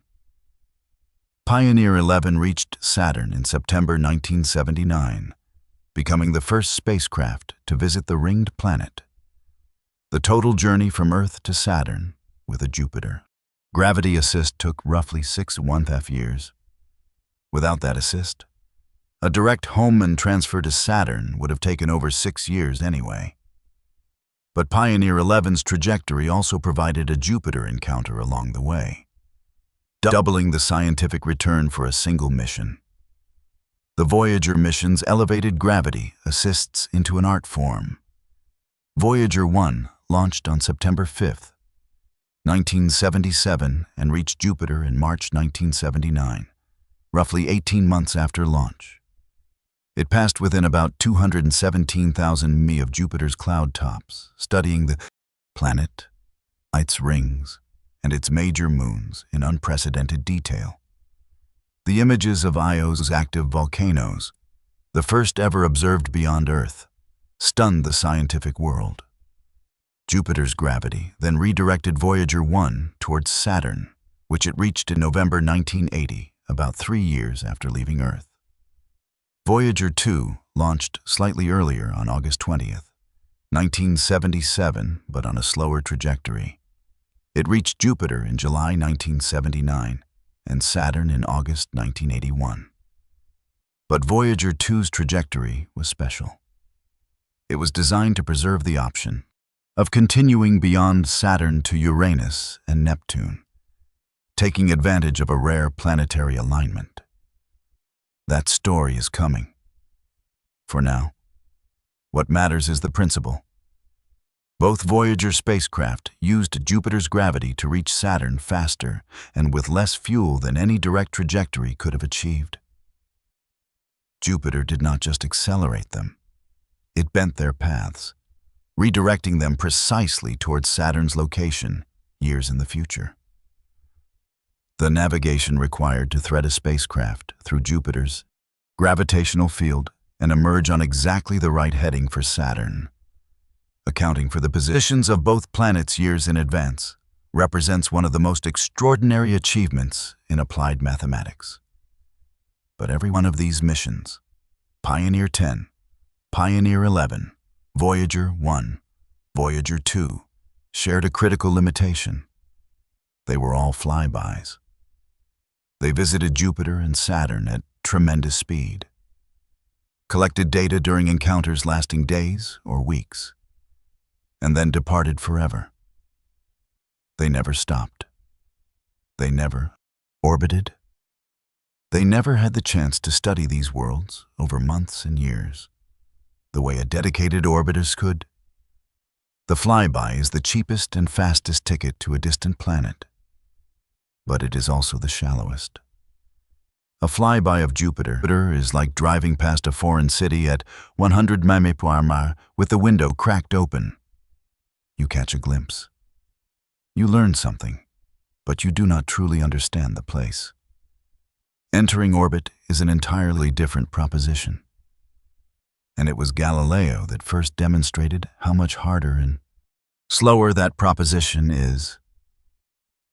S1: Pioneer 11 reached Saturn in September 1979, becoming the first spacecraft to visit the ringed planet. The total journey from Earth to Saturn with a Jupiter gravity assist took roughly 6.5 years. Without that assist, a direct home and transfer to Saturn would have taken over 6 years anyway. But Pioneer 11's trajectory also provided a Jupiter encounter along the way, doubling the scientific return for a single mission. The Voyager mission's elevated gravity assists into an art form. Voyager 1 launched on September 5, 1977 and reached Jupiter in March 1979, roughly 18 months after launch. It passed within about 217,000 mi of Jupiter's cloud tops, studying the planet, its rings, and its major moons in unprecedented detail. The images of Io's active volcanoes, the first ever observed beyond Earth, stunned the scientific world. Jupiter's gravity then redirected Voyager 1 towards Saturn, which it reached in November 1980, about 3 years after leaving Earth. Voyager 2 launched slightly earlier on August 20th, 1977, but on a slower trajectory. It reached Jupiter in July 1979 and Saturn in August 1981. But Voyager 2's trajectory was special. It was designed to preserve the option of continuing beyond Saturn to Uranus and Neptune, taking advantage of a rare planetary alignment. That story is coming. For now, what matters is the principle. Both Voyager spacecraft used Jupiter's gravity to reach Saturn faster and with less fuel than any direct trajectory could have achieved. Jupiter did not just accelerate them, it bent their paths, redirecting them precisely towards Saturn's location years in the future. The navigation required to thread a spacecraft through Jupiter's gravitational field and emerge on exactly the right heading for Saturn, accounting for the positions of both planets years in advance, represents one of the most extraordinary achievements in applied mathematics. But every one of these missions, Pioneer 10, Pioneer 11, Voyager 1, Voyager 2, shared a critical limitation. They were all flybys. They visited Jupiter and Saturn at tremendous speed, collected data during encounters lasting days or weeks, and then departed forever. They never stopped. They never orbited. They never had the chance to study these worlds over months and years, the way a dedicated orbiter could. The flyby is the cheapest and fastest ticket to a distant planet, but it is also the shallowest. A flyby of Jupiter is like driving past a foreign city at 100 mph with the window cracked open. You catch a glimpse. You learn something, but you do not truly understand the place. Entering orbit is an entirely different proposition. And it was Galileo that first demonstrated how much harder and slower that proposition is.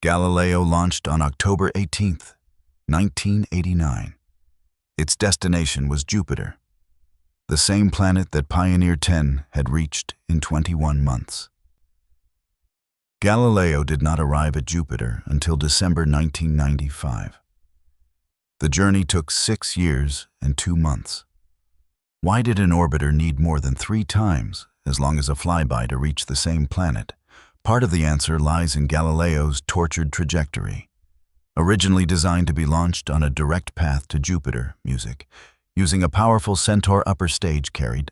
S1: Galileo launched on October 18th, 1989. Its destination was Jupiter, the same planet that Pioneer 10 had reached in 21 months. Galileo did not arrive at Jupiter until December 1995. The journey took 6 years and 2 months. Why did an orbiter need more than 3 times as long as a flyby to reach the same planet? Part of the answer lies in Galileo's tortured trajectory. Originally designed to be launched on a direct path to Jupiter, using a powerful Centaur upper stage carried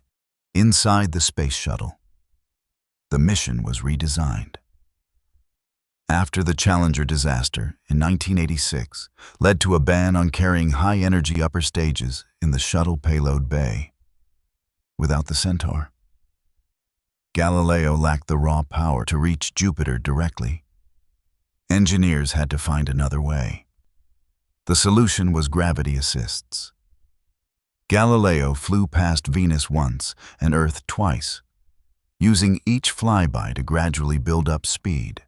S1: inside the space shuttle. The mission was redesigned. After the Challenger disaster in 1986 led to a ban on carrying high-energy upper stages in the shuttle payload bay. Without the Centaur, Galileo lacked the raw power to reach Jupiter directly. Engineers had to find another way. The solution was gravity assists. Galileo flew past Venus once and Earth twice, using each flyby to gradually build up speed.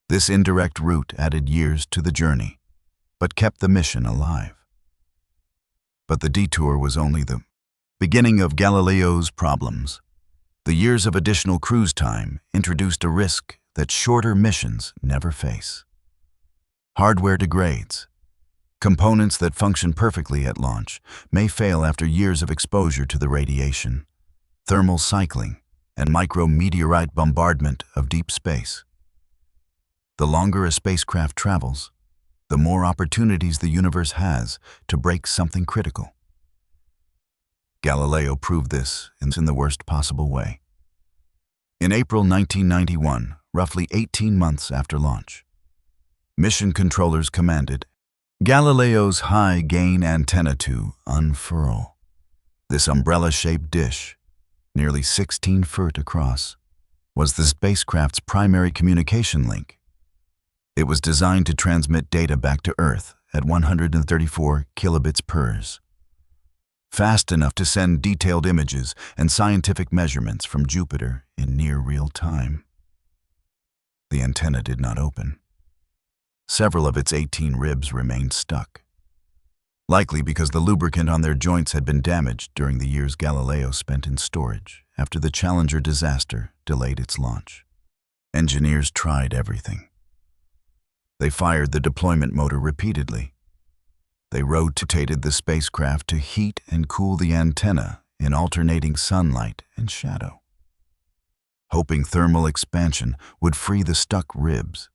S1: This indirect route added years to the journey, but kept the mission alive. But the detour was only the beginning of Galileo's problems. The years of additional cruise time introduced a risk that shorter missions never face. Hardware degrades. Components that function perfectly at launch may fail after years of exposure to the radiation. Thermal cycling, and micrometeorite bombardment of deep space. The longer a spacecraft travels, the more opportunities the universe has to break something critical. Galileo proved this in the worst possible way. In April 1991, roughly 18 months after launch, mission controllers commanded Galileo's high-gain antenna to unfurl. This umbrella-shaped dish, nearly 16 feet across, was the spacecraft's primary communication link. It was designed to transmit data back to Earth at 134 kilobits per s, fast enough to send detailed images and scientific measurements from Jupiter in near real time. The antenna did not open. Several of its 18 ribs remained stuck, likely because the lubricant on their joints had been damaged during the years Galileo spent in storage after the Challenger disaster delayed its launch. Engineers tried everything. They fired the deployment motor repeatedly. They rotated the spacecraft to heat and cool the antenna in alternating sunlight and shadow, hoping thermal expansion would free the stuck ribs.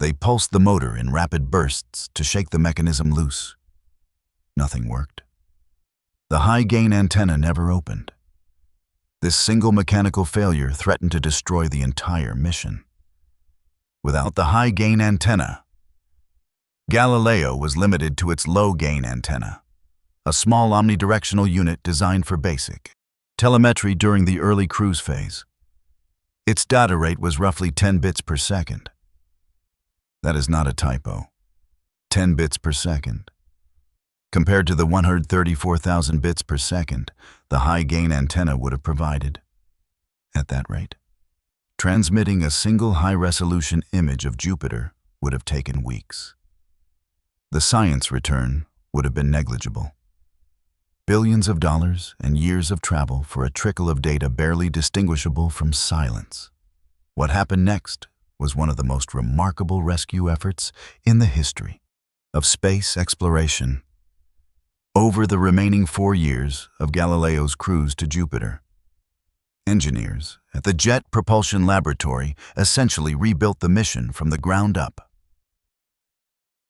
S1: They pulsed the motor in rapid bursts to shake the mechanism loose. Nothing worked. The high-gain antenna never opened. This single mechanical failure threatened to destroy the entire mission. Without the high-gain antenna, Galileo was limited to its low-gain antenna, a small omnidirectional unit designed for basic telemetry during the early cruise phase. Its data rate was roughly 10 bits per second. That is not a typo. 10 bits per second. Compared to the 134,000 bits per second the high-gain antenna would have provided. At that rate, transmitting a single high-resolution image of Jupiter would have taken weeks. The science return would have been negligible. Billions of dollars and years of travel for a trickle of data barely distinguishable from silence. What happened next was one of the most remarkable rescue efforts in the history of space exploration. Over the remaining 4 years of Galileo's cruise to Jupiter, engineers at the Jet Propulsion Laboratory essentially rebuilt the mission from the ground up.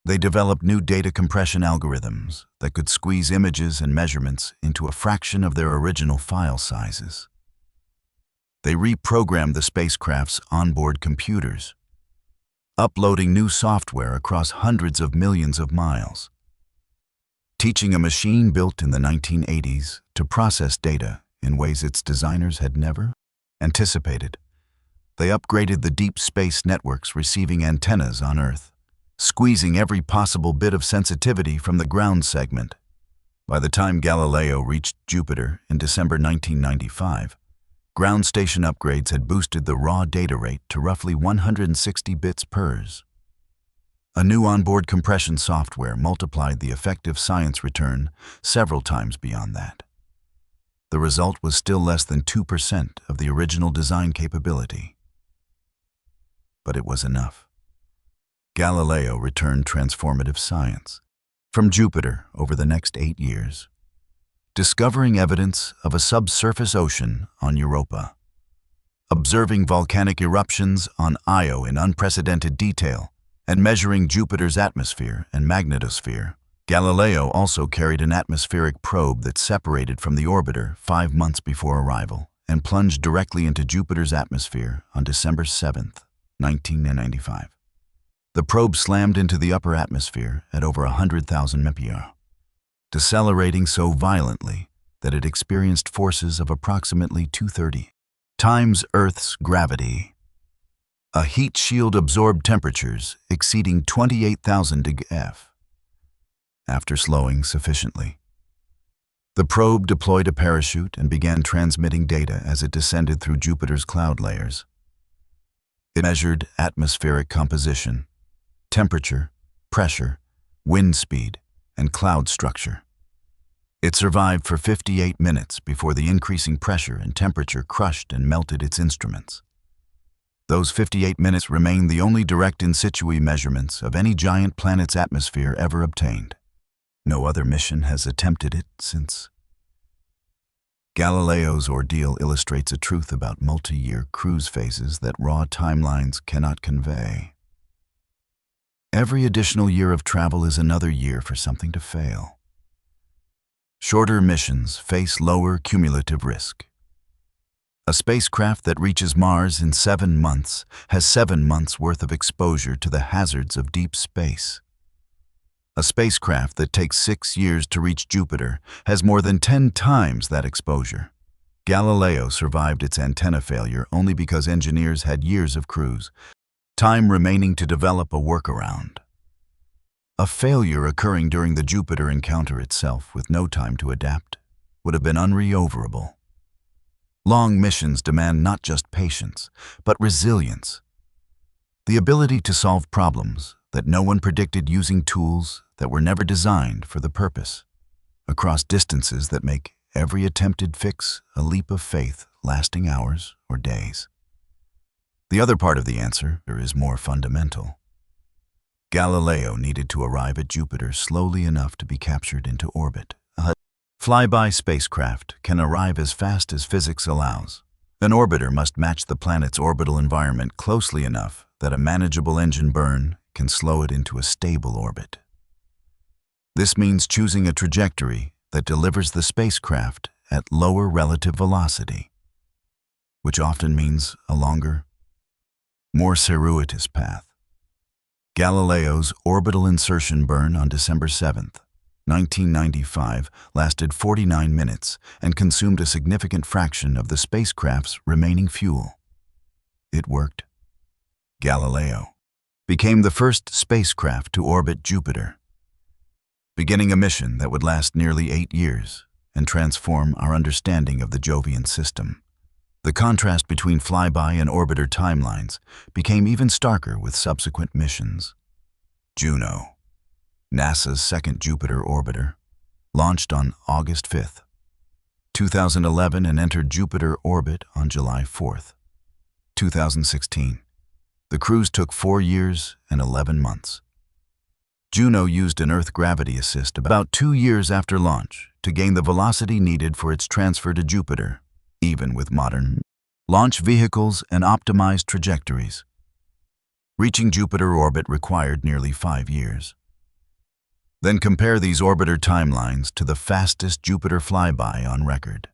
S1: They developed new data compression algorithms that could squeeze images and measurements into a fraction of their original file sizes. They reprogrammed the spacecraft's onboard computers, uploading new software across hundreds of millions of miles, teaching a machine built in the 1980s to process data in ways its designers had never anticipated. They upgraded the deep space network's receiving antennas on Earth, squeezing every possible bit of sensitivity from the ground segment. By the time Galileo reached Jupiter in December 1995, ground station upgrades had boosted the raw data rate to roughly 160 bits per s. A new onboard compression software multiplied the effective science return several times beyond that. The result was still less than 2% of the original design capability. But it was enough. Galileo returned transformative science from Jupiter over the next 8 years, discovering evidence of a subsurface ocean on Europa, observing volcanic eruptions on Io in unprecedented detail, and measuring Jupiter's atmosphere and magnetosphere. Galileo also carried an atmospheric probe that separated from the orbiter 5 months before arrival and plunged directly into Jupiter's atmosphere on December 7, 1995. The probe slammed into the upper atmosphere at over 100,000 mph, decelerating so violently that it experienced forces of approximately 230 times Earth's gravity. A heat shield absorbed temperatures exceeding 28,000 degrees. After slowing sufficiently, the probe deployed a parachute and began transmitting data as it descended through Jupiter's cloud layers. It measured atmospheric composition, temperature, pressure, wind speed, and cloud structure. It survived for 58 minutes before the increasing pressure and temperature crushed and melted its instruments. Those 58 minutes remain the only direct in situ measurements of any giant planet's atmosphere ever obtained. No other mission has attempted it since. Galileo's ordeal illustrates a truth about multi-year cruise phases that raw timelines cannot convey. Every additional year of travel is another year for something to fail. Shorter missions face lower cumulative risk. A spacecraft that reaches Mars in 7 months has 7 months' worth of exposure to the hazards of deep space. A spacecraft that takes 6 years to reach Jupiter has more than 10 times that exposure. Galileo survived its antenna failure only because engineers had years of cruise time remaining to develop a workaround. A failure occurring during the Jupiter encounter itself with no time to adapt would have been unrecoverable. Long missions demand not just patience, but resilience. The ability to solve problems that no one predicted using tools that were never designed for the purpose, across distances that make every attempted fix a leap of faith lasting hours or days. The other part of the answer is more fundamental. Galileo needed to arrive at Jupiter slowly enough to be captured into orbit. A flyby spacecraft can arrive as fast as physics allows. An orbiter must match the planet's orbital environment closely enough that a manageable engine burn can slow it into a stable orbit. This means choosing a trajectory that delivers the spacecraft at lower relative velocity, which often means a longer, more circuitous path. Galileo's orbital insertion burn on December 7, 1995, lasted 49 minutes and consumed a significant fraction of the spacecraft's remaining fuel. It worked. Galileo became the first spacecraft to orbit Jupiter, beginning a mission that would last nearly 8 years and transform our understanding of the Jovian system. The contrast between flyby and orbiter timelines became even starker with subsequent missions. Juno, NASA's second Jupiter orbiter, launched on August 5, 2011 and entered Jupiter orbit on July 4, 2016. The cruise took 4 years and 11 months. Juno used an Earth gravity assist about 2 years after launch to gain the velocity needed for its transfer to Jupiter, even with modern launch vehicles and optimized trajectories. Reaching Jupiter orbit required nearly 5 years. Then compare these orbiter timelines to the fastest Jupiter flyby on record.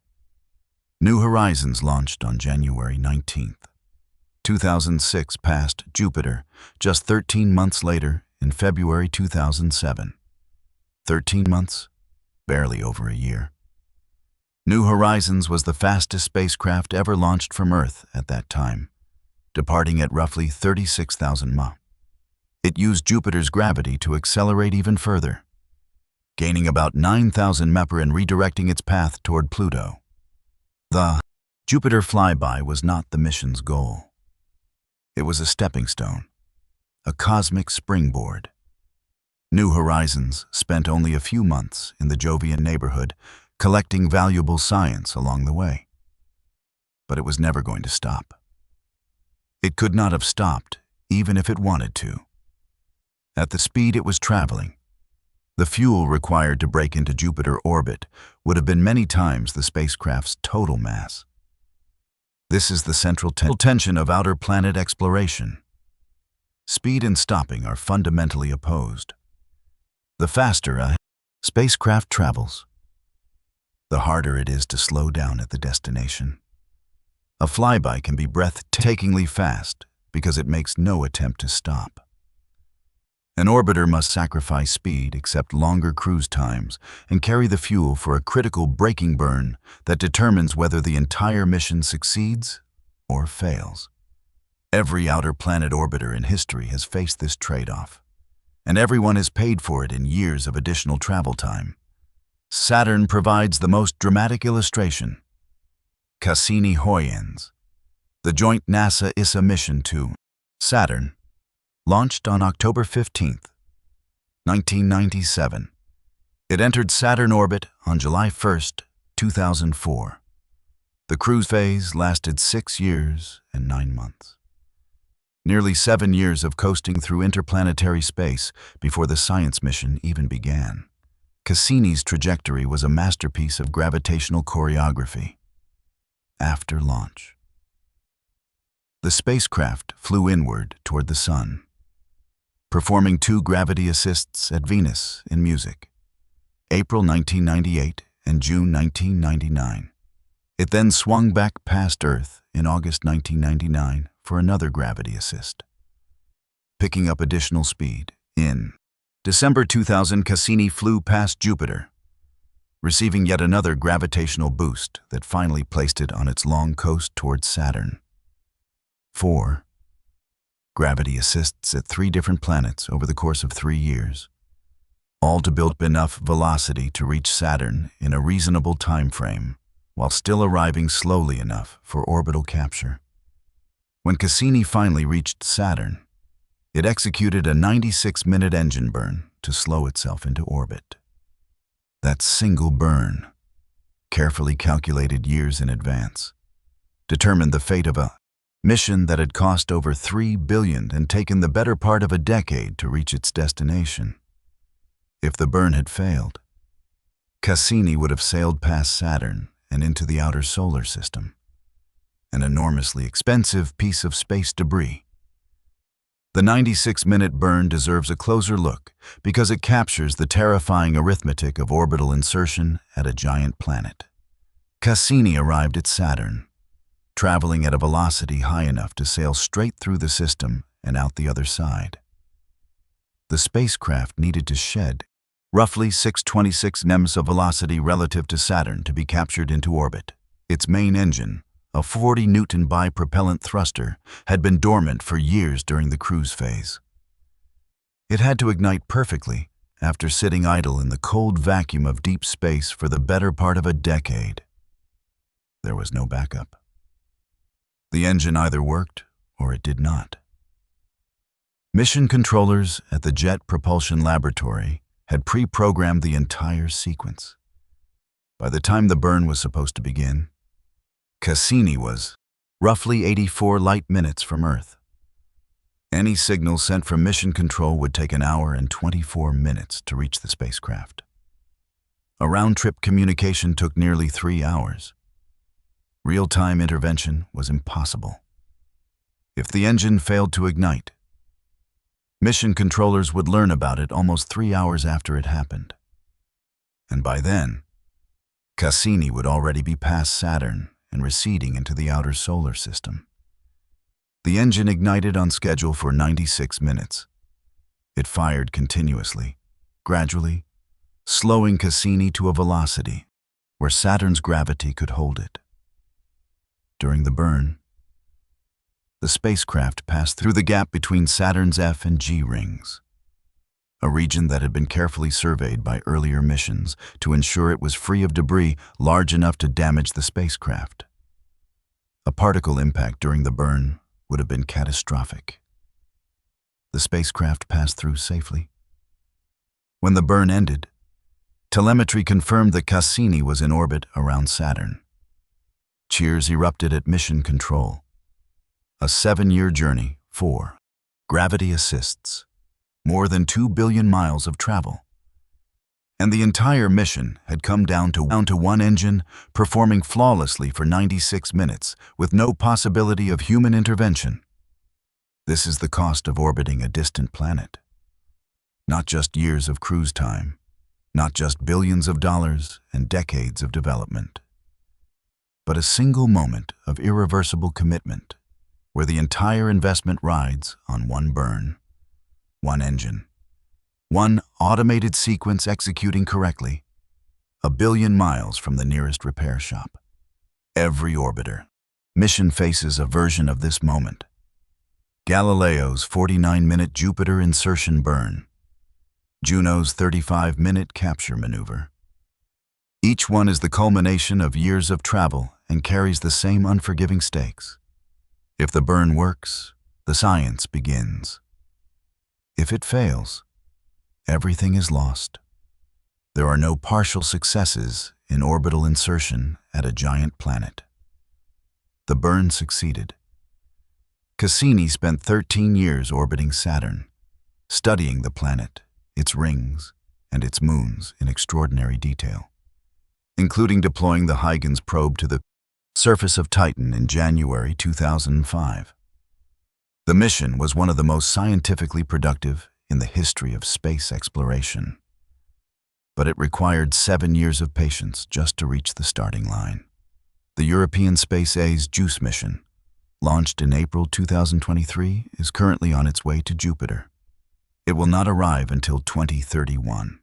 S1: New Horizons launched on January 19, 2006, passed Jupiter just 13 months later in February 2007. 13 months? Barely over a year. New Horizons was the fastest spacecraft ever launched from Earth at that time, departing at roughly 36,000 miles. It used Jupiter's gravity to accelerate even further, gaining about 9,000 mph and redirecting its path toward Pluto. The Jupiter flyby was not the mission's goal. It was a stepping stone, a cosmic springboard. New Horizons spent only a few months in the Jovian neighborhood, collecting valuable science along the way. But it was never going to stop. It could not have stopped, even if it wanted to. At the speed it was traveling, the fuel required to break into Jupiter orbit would have been many times the spacecraft's total mass. This is the central tension of outer planet exploration. Speed and stopping are fundamentally opposed. The faster a spacecraft travels, the harder it is to slow down at the destination. A flyby can be breathtakingly fast because it makes no attempt to stop. An orbiter must sacrifice speed, accept longer cruise times, and carry the fuel for a critical braking burn that determines whether the entire mission succeeds or fails. Every outer planet orbiter in history has faced this trade-off, and everyone has paid for it in years of additional travel time. Saturn provides the most dramatic illustration. Cassini-Huygens, the joint NASA-ISA mission to Saturn, launched on October 15, 1997. It entered Saturn orbit on July 1, 2004. The cruise phase lasted 6 years and 9 months. Nearly 7 years of coasting through interplanetary space before the science mission even began. Cassini's trajectory was a masterpiece of gravitational choreography. After launch, the spacecraft flew inward toward the Sun, performing 2 gravity assists at Venus in music, April 1998 and June 1999. It then swung back past Earth in August 1999 for another gravity assist, picking up additional speed. In December 2000, Cassini flew past Jupiter, receiving yet another gravitational boost that finally placed it on its long coast towards Saturn. 4 gravity assists at 3 different planets over the course of 3 years, all to build up enough velocity to reach Saturn in a reasonable time frame, while still arriving slowly enough for orbital capture. When Cassini finally reached Saturn, it executed a 96-minute engine burn to slow itself into orbit. That single burn, carefully calculated years in advance, determined the fate of a mission that had cost over $3 billion and taken the better part of a decade to reach its destination. If the burn had failed, Cassini would have sailed past Saturn and into the outer solar system, an enormously expensive piece of space debris. The 96-minute burn deserves a closer look because it captures the terrifying arithmetic of orbital insertion at a giant planet. Cassini arrived at Saturn, traveling at a velocity high enough to sail straight through the system and out the other side. The spacecraft needed to shed roughly 626 nms of velocity relative to Saturn to be captured into orbit. Its main engine, a 40-Newton bipropellant thruster, had been dormant for years during the cruise phase. It had to ignite perfectly after sitting idle in the cold vacuum of deep space for the better part of a decade. There was no backup. The engine either worked or it did not. Mission controllers at the Jet Propulsion Laboratory had pre-programmed the entire sequence. By the time the burn was supposed to begin, Cassini was roughly 84 light minutes from Earth. Any signal sent from mission control would take an hour and 24 minutes to reach the spacecraft. A round-trip communication took nearly 3 hours. Real-time intervention was impossible. If the engine failed to ignite, mission controllers would learn about it almost 3 hours after it happened. And by then, Cassini would already be past Saturn and receding into the outer solar system. The engine ignited on schedule for 96 minutes. It fired continuously, gradually, slowing Cassini to a velocity where Saturn's gravity could hold it. During the burn, the spacecraft passed through the gap between Saturn's F and G rings, a region that had been carefully surveyed by earlier missions to ensure it was free of debris large enough to damage the spacecraft. A particle impact during the burn would have been catastrophic. The spacecraft passed through safely. When the burn ended, telemetry confirmed that Cassini was in orbit around Saturn. Cheers erupted at mission control. A 7-year journey, 4 gravity assists, more than 2 billion miles of travel. And the entire mission had come down to one engine performing flawlessly for 96 minutes with no possibility of human intervention. This is the cost of orbiting a distant planet. Not just years of cruise time, not just billions of dollars and decades of development, but a single moment of irreversible commitment where the entire investment rides on one burn, one engine, one automated sequence executing correctly, a billion miles from the nearest repair shop. Every orbiter mission faces a version of this moment. Galileo's 49-minute Jupiter insertion burn, Juno's 35-minute capture maneuver. Each one is the culmination of years of travel and carries the same unforgiving stakes. If the burn works, the science begins. If it fails, everything is lost. There are no partial successes in orbital insertion at a giant planet. The burn succeeded. Cassini spent 13 years orbiting Saturn, studying the planet, its rings, and its moons in extraordinary detail, including deploying the Huygens probe to the surface of Titan in January 2005. The mission was one of the most scientifically productive in the history of space exploration, but it required 7 years of patience just to reach the starting line. The European Space A's JUICE mission, launched in April 2023, is currently on its way to Jupiter. It will not arrive until 2031.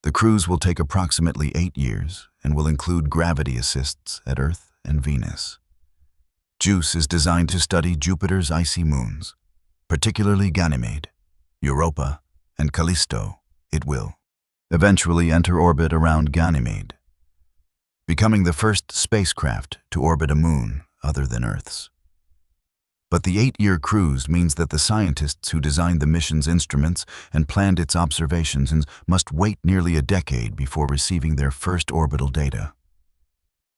S1: The cruise will take approximately 8 years and will include gravity assists at Earth and Venus. JUICE is designed to study Jupiter's icy moons, particularly Ganymede, Europa, and Callisto. It will eventually enter orbit around Ganymede, becoming the first spacecraft to orbit a moon other than Earth's. But the 8-year cruise means that the scientists who designed the mission's instruments and planned its observations must wait nearly a decade before receiving their first orbital data.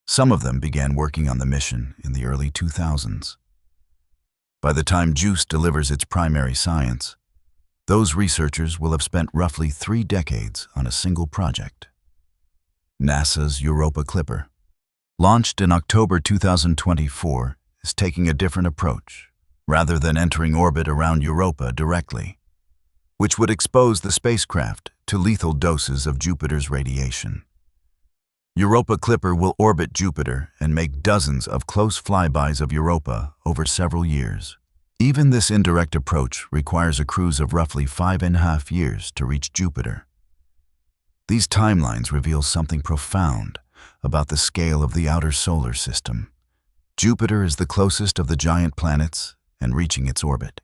S1: Some of them began working on the mission in the early 2000s. By the time JUICE delivers its primary science, those researchers will have spent roughly 3 decades on a single project. NASA's Europa Clipper, launched in October 2024, is taking a different approach, rather than entering orbit around Europa directly, which would expose the spacecraft to lethal doses of Jupiter's radiation. Europa Clipper will orbit Jupiter and make dozens of close flybys of Europa over several years. Even this indirect approach requires a cruise of roughly 5.5 years to reach Jupiter. These timelines reveal something profound about the scale of the outer solar system. Jupiter is the closest of the giant planets, and reaching its orbit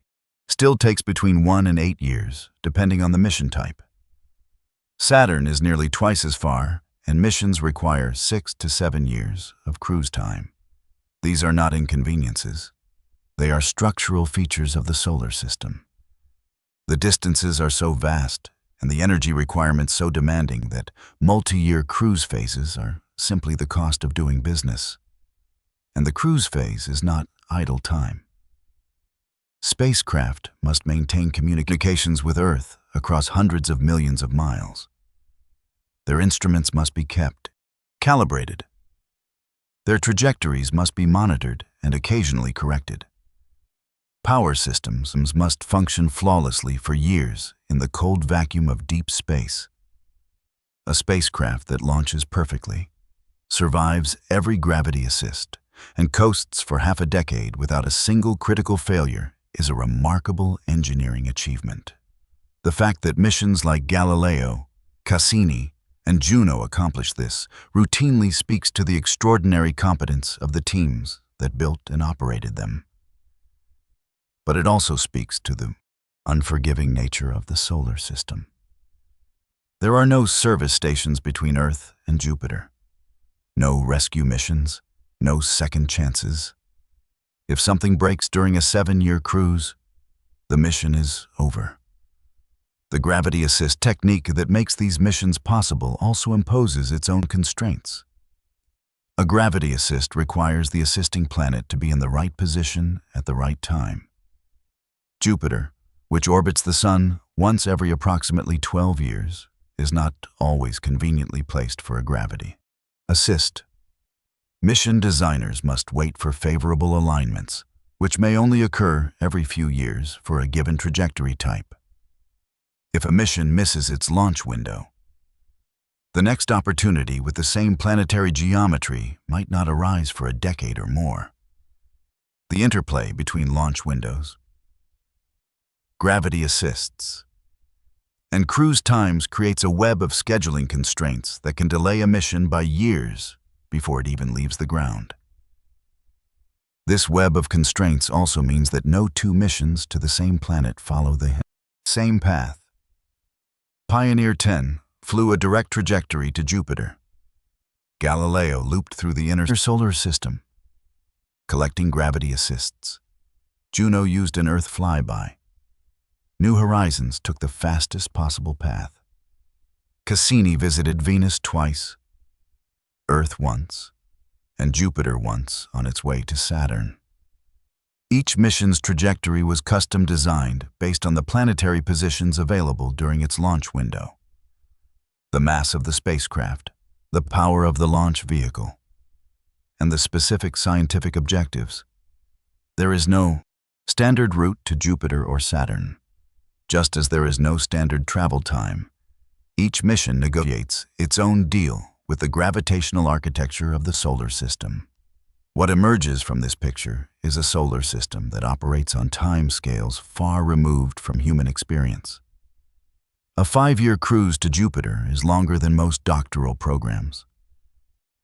S1: still takes between 1 and 8 years, depending on the mission type. Saturn is nearly twice as far, and missions require 6 to 7 years of cruise time. These are not inconveniences. They are structural features of the solar system. The distances are so vast, and the energy requirements so demanding that multi-year cruise phases are simply the cost of doing business. And the cruise phase is not idle time. Spacecraft must maintain communications with Earth across hundreds of millions of miles. Their instruments must be kept, calibrated. Their trajectories must be monitored and occasionally corrected. Power systems must function flawlessly for years in the cold vacuum of deep space. A spacecraft that launches perfectly, survives every gravity assist, and coasts for half a decade without a single critical failure is a remarkable engineering achievement. The fact that missions like Galileo, Cassini, and Juno accomplished this routinely speaks to the extraordinary competence of the teams that built and operated them. But it also speaks to the unforgiving nature of the solar system. There are no service stations between Earth and Jupiter, no rescue missions, no second chances. If something breaks during a 7-year cruise, the mission is over. The gravity assist technique that makes these missions possible also imposes its own constraints. A gravity assist requires the assisting planet to be in the right position at the right time. Jupiter, which orbits the Sun once every approximately 12 years, is not always conveniently placed for a gravity assist. Mission designers must wait for favorable alignments, which may only occur every few years for a given trajectory type. If a mission misses its launch window, the next opportunity with the same planetary geometry might not arise for a decade or more. The interplay between launch windows, gravity assists, and cruise times creates a web of scheduling constraints that can delay a mission by years before it even leaves the ground. This web of constraints also means that no 2 missions to the same planet follow the same path. Pioneer 10 flew a direct trajectory to Jupiter. Galileo looped through the inner solar system, collecting gravity assists. Juno used an Earth flyby. New Horizons took the fastest possible path. Cassini visited Venus twice, Earth once, and Jupiter once on its way to Saturn. Each mission's trajectory was custom designed based on the planetary positions available during its launch window. the mass of the spacecraft, the power of the launch vehicle, and the specific scientific objectives. There is no standard route to Jupiter or Saturn, just as there is no standard travel time. Each mission negotiates its own deal with the gravitational architecture of the solar system. What emerges from this picture is a solar system that operates on time scales far removed from human experience. A 5-year cruise to Jupiter is longer than most doctoral programs.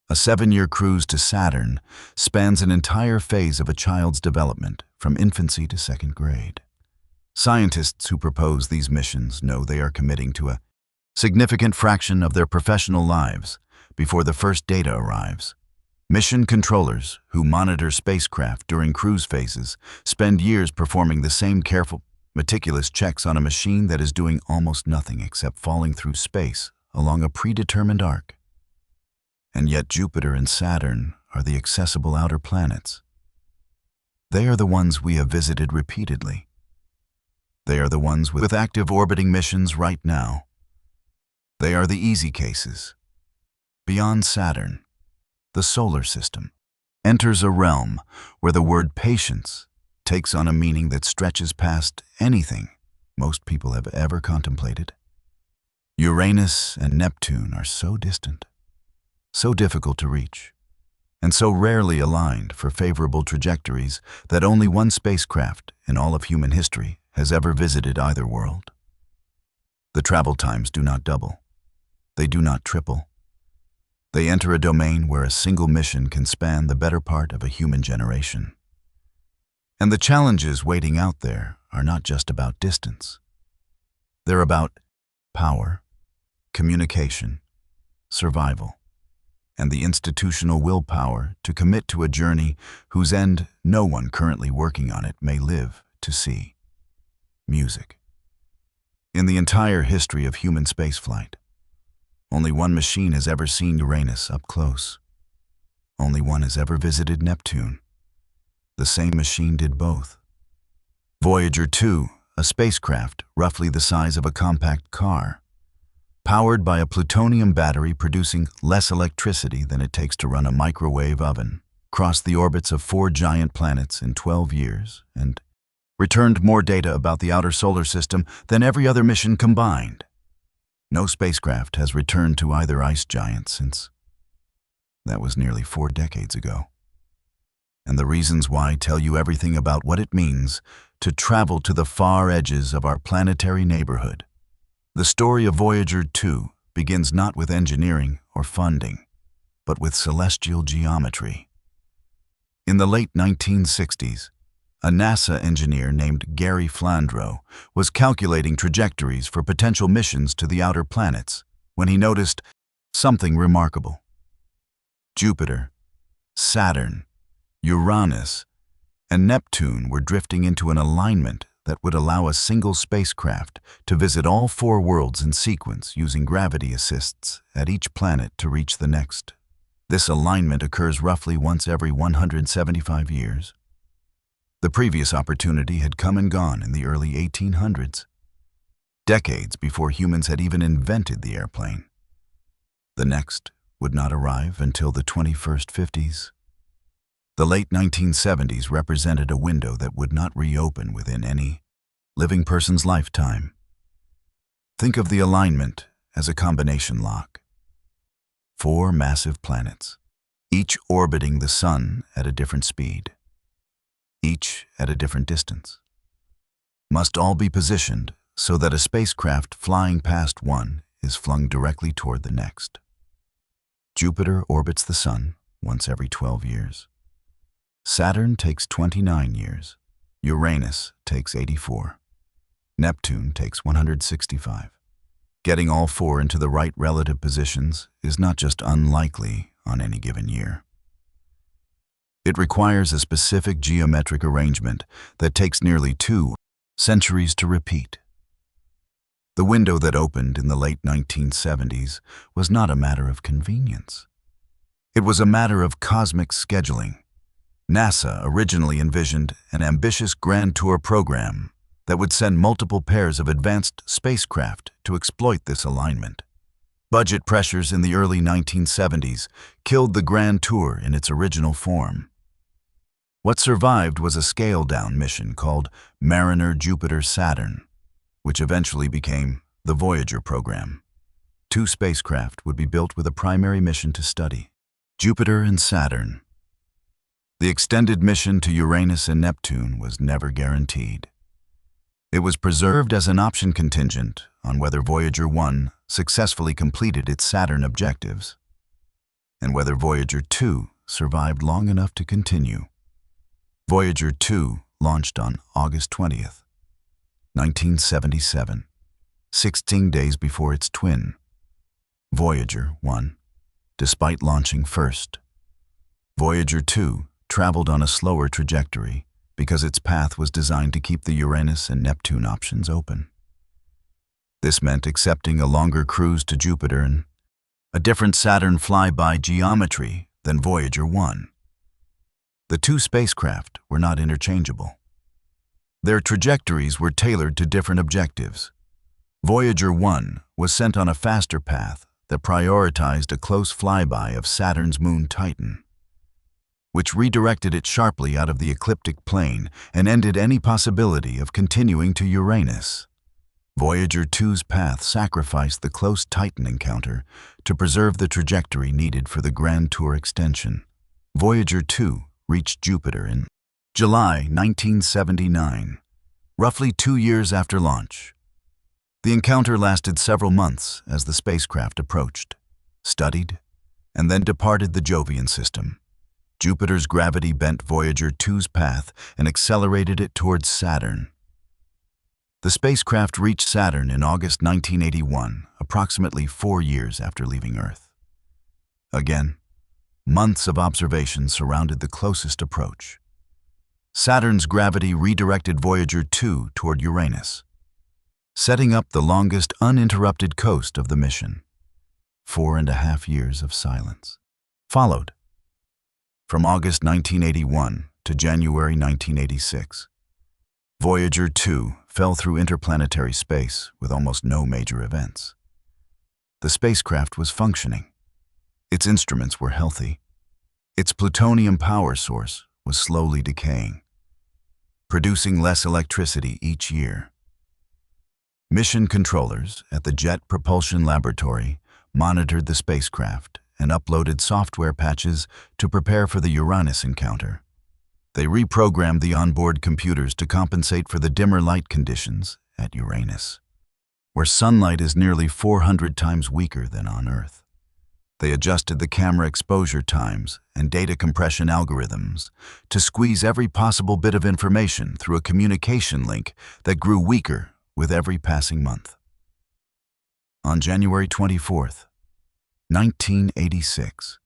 S1: A 7-year cruise to Saturn spans an entire phase of a child's development from infancy to 2nd grade. Scientists who propose these missions know they are committing to a significant fraction of their professional lives before the first data arrives. Mission controllers who monitor spacecraft during cruise phases spend years performing the same careful, meticulous checks on a machine that is doing almost nothing except falling through space along a predetermined arc. And yet Jupiter and Saturn are the accessible outer planets. They are the ones we have visited repeatedly. They are the ones with active orbiting missions right now. They are the easy cases. Beyond Saturn, the solar system enters a realm where the word patience takes on a meaning that stretches past anything most people have ever contemplated. Uranus and Neptune are so distant, so difficult to reach, and so rarely aligned for favorable trajectories that only one spacecraft in all of human history has ever visited either world. The travel times do not double. They do not triple. They enter a domain where a single mission can span the better part of a human generation. And the challenges waiting out there are not just about distance. They're about power, communication, survival, and the institutional willpower to commit to a journey whose end no one currently working on it may live to see. Music. In the entire history of human spaceflight, only one machine has ever seen Uranus up close. Only one has ever visited Neptune. The same machine did both. Voyager 2, a spacecraft roughly the size of a compact car, powered by a plutonium battery producing less electricity than it takes to run a microwave oven, crossed the orbits of 4 giant planets in 12 years and returned more data about the outer solar system than every other mission combined. No spacecraft has returned to either ice giant since that was nearly 4 decades ago. And the reasons why tell you everything about what it means to travel to the far edges of our planetary neighborhood. The story of Voyager 2 begins not with engineering or funding, but with celestial geometry. In the late 1960s, a NASA engineer named Gary Flandreau was calculating trajectories for potential missions to the outer planets when he noticed something remarkable. Jupiter, Saturn, Uranus, and Neptune were drifting into an alignment that would allow a single spacecraft to visit all 4 worlds in sequence using gravity assists at each planet to reach the next. This alignment occurs roughly once every 175 years. The previous opportunity had come and gone in the early 1800s, decades before humans had even invented the airplane. The next would not arrive until the 2150s. The late 1970s represented a window that would not reopen within any living person's lifetime. Think of the alignment as a combination lock. 4 massive planets, each orbiting the sun at a different speed, each at a different distance, must all be positioned so that a spacecraft flying past one is flung directly toward the next. Jupiter orbits the sun once every 12 years. Saturn takes 29 years. Uranus takes 84. Neptune takes 165. Getting all 4 into the right relative positions is not just unlikely on any given year. It requires a specific geometric arrangement that takes nearly 2 centuries to repeat. The window that opened in the late 1970s was not a matter of convenience. It was a matter of cosmic scheduling. NASA originally envisioned an ambitious Grand Tour program that would send multiple pairs of advanced spacecraft to exploit this alignment. Budget pressures in the early 1970s killed the Grand Tour in its original form. What survived was a scaled-down mission called Mariner Jupiter-Saturn, which eventually became the Voyager program. 2 spacecraft would be built with a primary mission to study Jupiter and Saturn. The extended mission to Uranus and Neptune was never guaranteed. It was preserved as an option contingent on whether Voyager 1 successfully completed its Saturn objectives, and whether Voyager 2 survived long enough to continue. Voyager 2 launched on August 20th, 1977, 16 days before its twin, Voyager 1, despite launching first. Voyager 2 traveled on a slower trajectory because its path was designed to keep the Uranus and Neptune options open. This meant accepting a longer cruise to Jupiter and a different Saturn flyby geometry than Voyager 1. The 2 spacecraft were not interchangeable. Their trajectories were tailored to different objectives. Voyager 1 was sent on a faster path that prioritized a close flyby of Saturn's moon Titan, which redirected it sharply out of the ecliptic plane and ended any possibility of continuing to Uranus. Voyager 2's path sacrificed the close Titan encounter to preserve the trajectory needed for the Grand Tour extension. Voyager 2 reached Jupiter in July 1979, roughly 2 years after launch. The encounter lasted several months as the spacecraft approached, studied, and then departed the Jovian system. Jupiter's gravity bent Voyager 2's path and accelerated it towards Saturn. The spacecraft reached Saturn in August 1981, approximately 4 years after leaving Earth. Again, months of observation surrounded the closest approach. Saturn's gravity redirected Voyager 2 toward Uranus, setting up the longest uninterrupted coast of the mission. 4.5 years of silence followed. From August 1981 to January 1986, Voyager 2 fell through interplanetary space with almost no major events. The spacecraft was functioning. Its instruments were healthy. Its plutonium power source was slowly decaying, producing less electricity each year. Mission controllers at the Jet Propulsion Laboratory monitored the spacecraft and uploaded software patches to prepare for the Uranus encounter. They reprogrammed the onboard computers to compensate for the dimmer light conditions at Uranus, where sunlight is nearly 400 times weaker than on Earth. They adjusted the camera exposure times and data compression algorithms to squeeze every possible bit of information through a communication link that grew weaker with every passing month. On January 24th, 1986,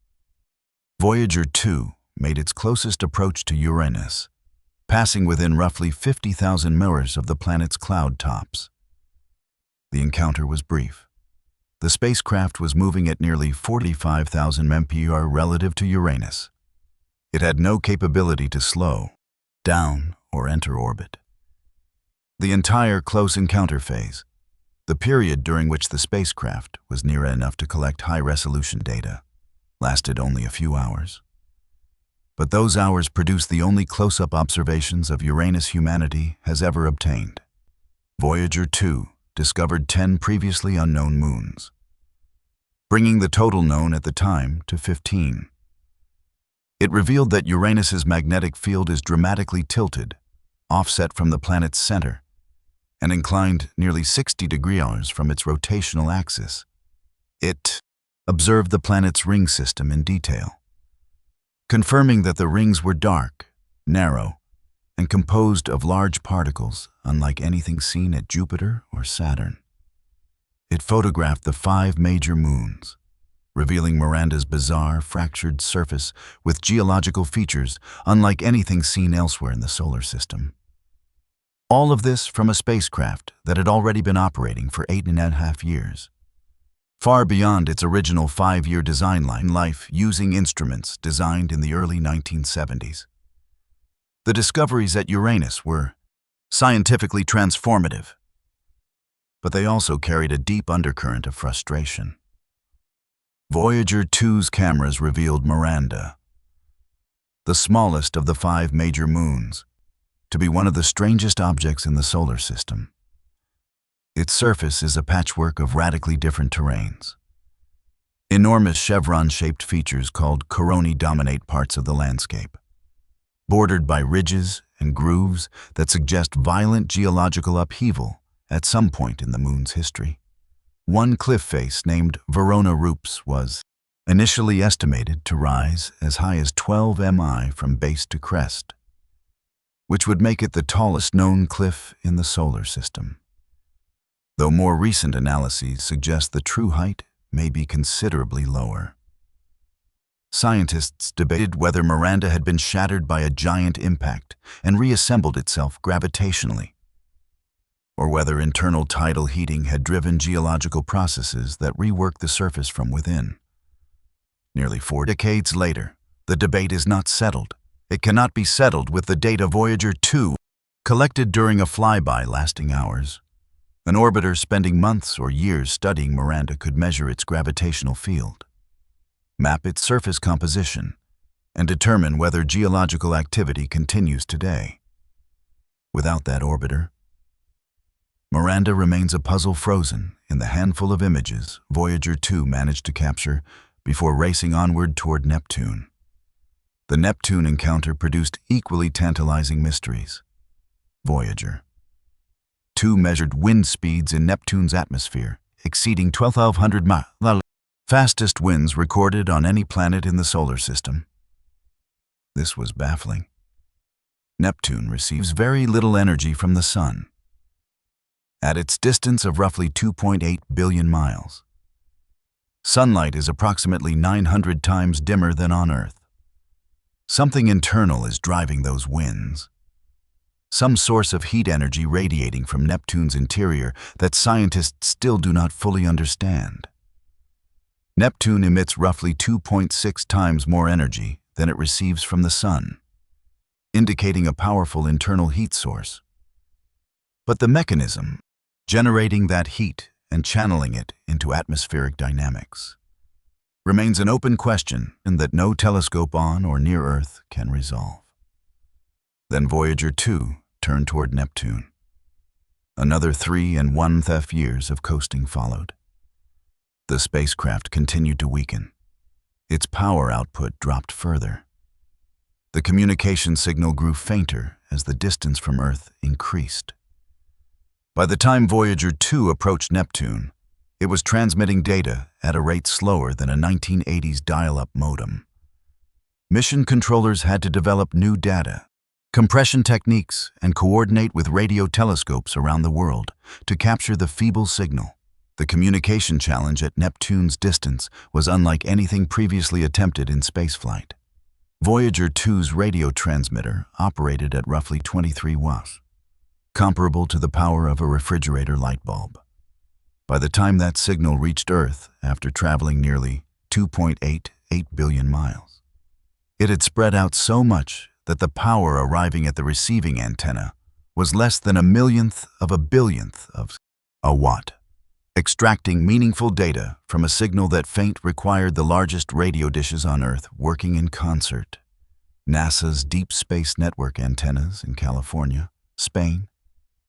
S1: Voyager 2 made its closest approach to Uranus, passing within roughly 50,000 mirrors of the planet's cloud tops. The encounter was brief. The spacecraft was moving at nearly 45,000 mph relative to Uranus. It had no capability to slow down or enter orbit. The entire close encounter phase, the period during which the spacecraft was near enough to collect high-resolution data, lasted only a few hours. But those hours produced the only close-up observations of Uranus humanity has ever obtained. Voyager 2 discovered 10 previously unknown moons, bringing the total known at the time to 15. It revealed that Uranus's magnetic field is dramatically tilted, offset from the planet's center, and inclined nearly 60 degrees from its rotational axis. It observed the planet's ring system in detail, confirming that the rings were dark, narrow, and composed of large particles unlike anything seen at Jupiter or Saturn. It photographed the 5 major moons, revealing Miranda's bizarre, fractured surface with geological features unlike anything seen elsewhere in the solar system. All of this from a spacecraft that had already been operating for 8.5 years, far beyond its original 5-year design life using instruments designed in the early 1970s. The discoveries at Uranus were scientifically transformative, but they also carried a deep undercurrent of frustration. Voyager 2's cameras revealed Miranda, the smallest of the 5 major moons, to be one of the strangest objects in the solar system. Its surface is a patchwork of radically different terrains. Enormous chevron-shaped features called coronae dominate parts of the landscape, bordered by ridges and grooves that suggest violent geological upheaval at some point in the moon's history. One cliff face, named Verona Rupes, was initially estimated to rise as high as 12 mi from base to crest, which would make it the tallest known cliff in the solar system. Though more recent analyses suggest the true height may be considerably lower. Scientists debated whether Miranda had been shattered by a giant impact and reassembled itself gravitationally, or whether internal tidal heating had driven geological processes that reworked the surface from within. Nearly 4 decades later, the debate is not settled. It cannot be settled with the data Voyager 2 collected during a flyby lasting hours. An orbiter spending months or years studying Miranda could measure its gravitational field, map its surface composition, and determine whether geological activity continues today. Without that orbiter, Miranda remains a puzzle frozen in the handful of images Voyager 2 managed to capture before racing onward toward Neptune. The Neptune encounter produced equally tantalizing mysteries. Voyager 2 measured wind speeds in Neptune's atmosphere, exceeding 1,200 miles, the fastest winds recorded on any planet in the solar system. This was baffling. Neptune receives very little energy from the Sun, at its distance of roughly 2.8 billion miles. Sunlight is approximately 900 times dimmer than on Earth. Something internal is driving those winds. Some source of heat energy radiating from Neptune's interior that scientists still do not fully understand. Neptune emits roughly 2.6 times more energy than it receives from the Sun, indicating a powerful internal heat source. But the mechanism generating that heat and channeling it into atmospheric dynamics remains an open question that no telescope on or near Earth can resolve. Then Voyager 2 turned toward Neptune. Another 3 1/2 years of coasting followed. The spacecraft continued to weaken. Its power output dropped further. The communication signal grew fainter as the distance from Earth increased. By the time Voyager 2 approached Neptune, it was transmitting data at a rate slower than a 1980s dial-up modem. Mission controllers had to develop new data, compression techniques, and coordinate with radio telescopes around the world to capture the feeble signal. The communication challenge at Neptune's distance was unlike anything previously attempted in spaceflight. Voyager 2's radio transmitter operated at roughly 23 watts, comparable to the power of a refrigerator light bulb. By the time that signal reached Earth, after traveling nearly 2.88 billion miles, it had spread out so much that the power arriving at the receiving antenna was less than a millionth of a billionth of a watt. Extracting meaningful data from a signal that faint required the largest radio dishes on Earth working in concert. NASA's Deep Space Network antennas in California, Spain,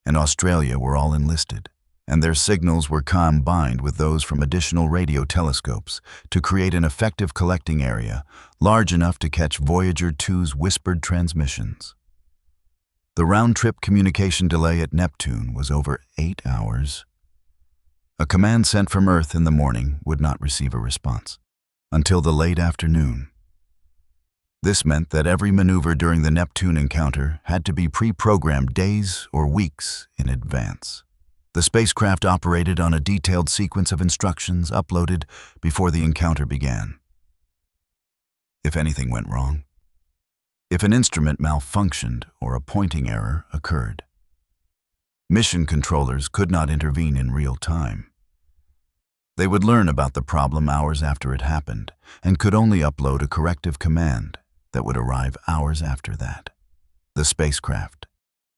S1: and Australia were all enlisted, and their signals were combined with those from additional radio telescopes to create an effective collecting area large enough to catch Voyager 2's whispered transmissions. The round-trip communication delay at Neptune was over 8 hours. A command sent from Earth in the morning would not receive a response until the late afternoon. This meant that every maneuver during the Neptune encounter had to be pre-programmed days or weeks in advance. The spacecraft operated on a detailed sequence of instructions uploaded before the encounter began. If anything went wrong, if an instrument malfunctioned or a pointing error occurred, mission controllers could not intervene in real time. They would learn about the problem hours after it happened and could only upload a corrective command that would arrive hours after that. The spacecraft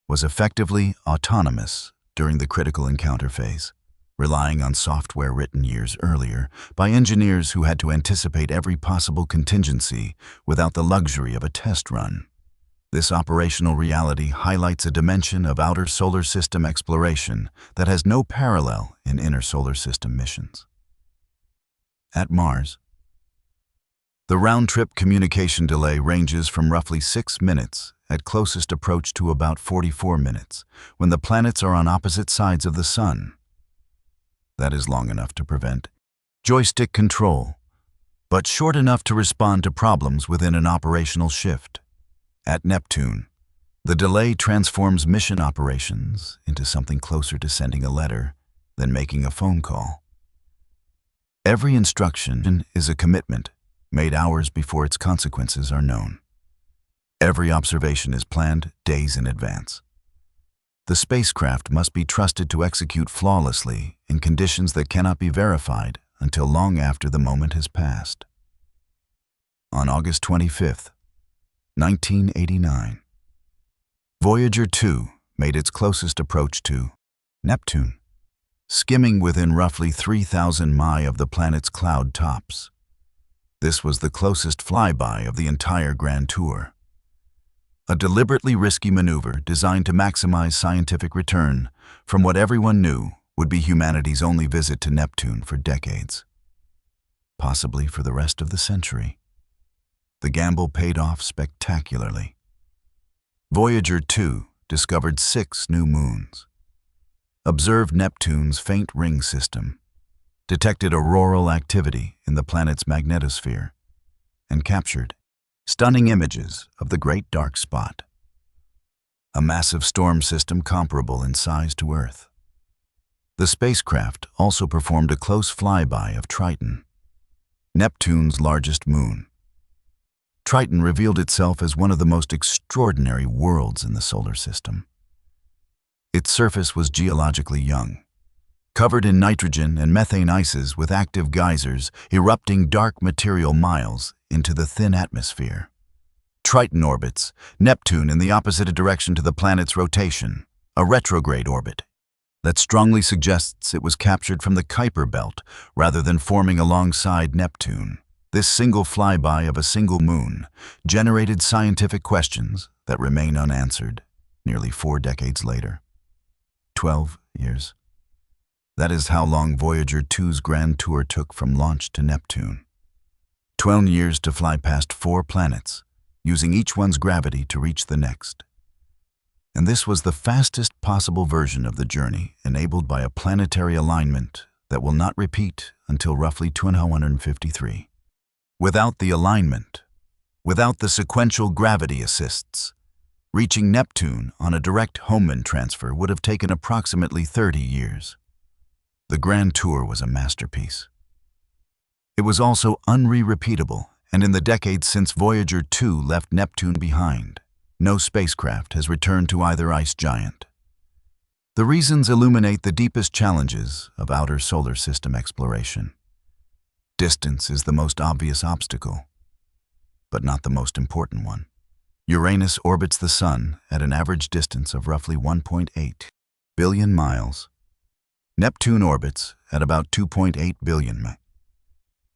S1: was effectively autonomous during the critical encounter phase, relying on software written years earlier by engineers who had to anticipate every possible contingency without the luxury of a test run. This operational reality highlights a dimension of outer solar system exploration that has no parallel in inner solar system missions. At Mars, the round-trip communication delay ranges from roughly 6 minutes at closest approach to about 44 minutes when the planets are on opposite sides of the Sun. That is long enough to prevent joystick control, but short enough to respond to problems within an operational shift. At Neptune, the delay transforms mission operations into something closer to sending a letter than making a phone call. Every instruction is a commitment made hours before its consequences are known. Every observation is planned days in advance. The spacecraft must be trusted to execute flawlessly in conditions that cannot be verified until long after the moment has passed. On August 25th, 1989, Voyager 2 made its closest approach to Neptune, skimming within roughly 3,000 mi of the planet's cloud tops. This was the closest flyby of the entire Grand Tour. A deliberately risky maneuver designed to maximize scientific return from what everyone knew would be humanity's only visit to Neptune for decades, possibly for the rest of the century. The gamble paid off spectacularly. Voyager 2 discovered 6 new moons, observed Neptune's faint ring system, detected auroral activity in the planet's magnetosphere, and captured stunning images of the Great Dark Spot, a massive storm system comparable in size to Earth. The spacecraft also performed a close flyby of Triton, Neptune's largest moon. Triton revealed itself as one of the most extraordinary worlds in the solar system. Its surface was geologically young, covered in nitrogen and methane ices with active geysers erupting dark material miles into the thin atmosphere. Triton orbits Neptune in the opposite direction to the planet's rotation, a retrograde orbit that strongly suggests it was captured from the Kuiper belt rather than forming alongside Neptune. This single flyby of a single moon generated scientific questions that remain unanswered nearly 4 decades later. 12 years. That is how long Voyager 2's Grand Tour took from launch to Neptune. 12 years to fly past 4 planets, using each one's gravity to reach the next. And this was the fastest possible version of the journey, enabled by a planetary alignment that will not repeat until roughly 2153. Without the alignment, without the sequential gravity assists, reaching Neptune on a direct Hohmann transfer would have taken approximately 30 years. The Grand Tour was a masterpiece. It was also unrepeatable, and in the decades since Voyager 2 left Neptune behind, no spacecraft has returned to either ice giant. The reasons illuminate the deepest challenges of outer solar system exploration. Distance is the most obvious obstacle, but not the most important one. Uranus orbits the Sun at an average distance of roughly 1.8 billion miles. Neptune orbits at about 2.8 billion miles.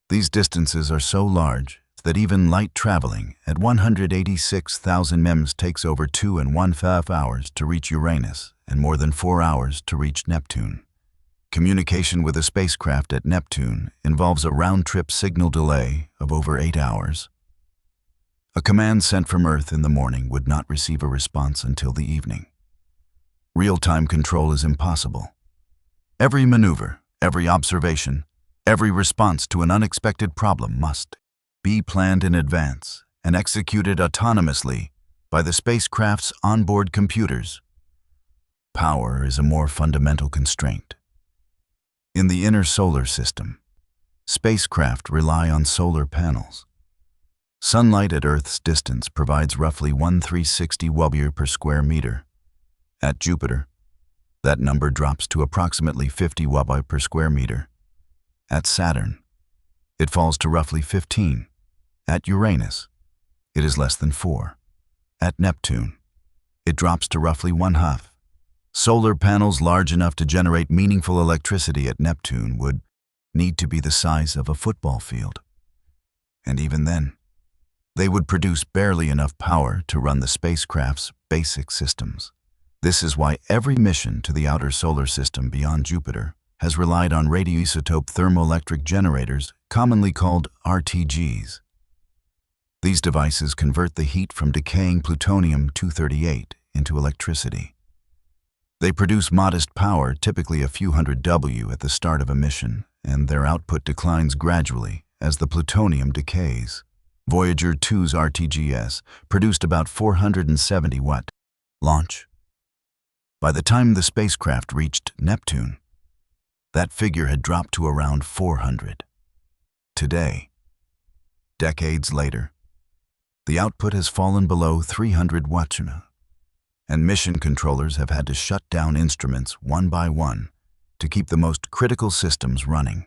S1: These distances are so large that even light traveling at 186,000 miles takes over 2.5 hours to reach Uranus and more than 4 hours to reach Neptune. Communication with a spacecraft at Neptune involves a round-trip signal delay of over 8 hours. A command sent from Earth in the morning would not receive a response until the evening. Real-time control is impossible. Every maneuver, every observation, every response to an unexpected problem must be planned in advance and executed autonomously by the spacecraft's onboard computers. Power is a more fundamental constraint. In the inner solar system, spacecraft rely on solar panels. Sunlight at Earth's distance provides roughly 1,360 Wb per square meter. At Jupiter, that number drops to approximately 50 Wb per square meter. At Saturn, it falls to roughly 15. At Uranus, it is less than 4. At Neptune, it drops to roughly 1/2. Solar panels large enough to generate meaningful electricity at Neptune would need to be the size of a football field. And even then, they would produce barely enough power to run the spacecraft's basic systems. This is why every mission to the outer solar system beyond Jupiter has relied on radioisotope thermoelectric generators, commonly called RTGs. These devices convert the heat from decaying plutonium-238 into electricity. They produce modest power, typically a few hundred W at the start of a mission, and their output declines gradually as the plutonium decays. Voyager 2's RTGS produced about 470 watt launch. By the time the spacecraft reached Neptune, that figure had dropped to around 400. Today, decades later, the output has fallen below 300 watts, and mission controllers have had to shut down instruments one by one to keep the most critical systems running.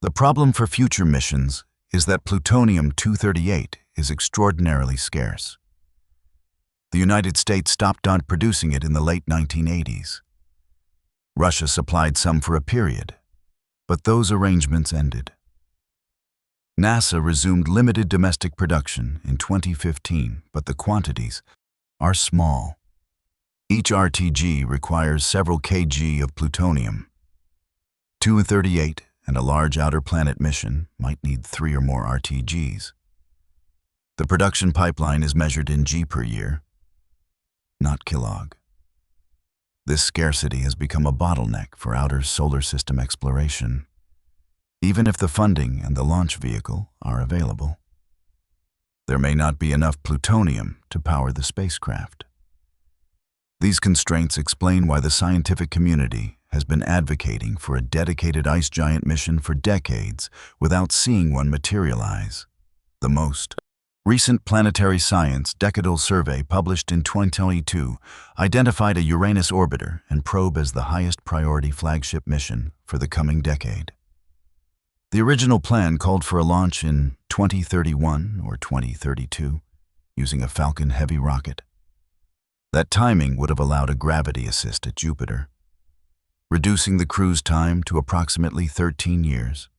S1: The problem for future missions is that plutonium-238 is extraordinarily scarce. The United States stopped producing it in the late 1980s. Russia supplied some for a period, but those arrangements ended. NASA resumed limited domestic production in 2015, but the quantities are small. Each RTG requires several kg of plutonium. 238 and a large outer planet mission might need 3 or more RTGs. The production pipeline is measured in G per year, not kilog. This scarcity has become a bottleneck for outer solar system exploration, even if the funding and the launch vehicle are available. There may not be enough plutonium to power the spacecraft. These constraints explain why the scientific community has been advocating for a dedicated ice giant mission for decades without seeing one materialize. The most recent planetary science decadal survey published in 2022 identified a Uranus orbiter and probe as the highest priority flagship mission for the coming decade. The original plan called for a launch in 2031 or 2032 using a Falcon Heavy rocket. That timing would have allowed a gravity assist at Jupiter, reducing the cruise time to approximately 13 years.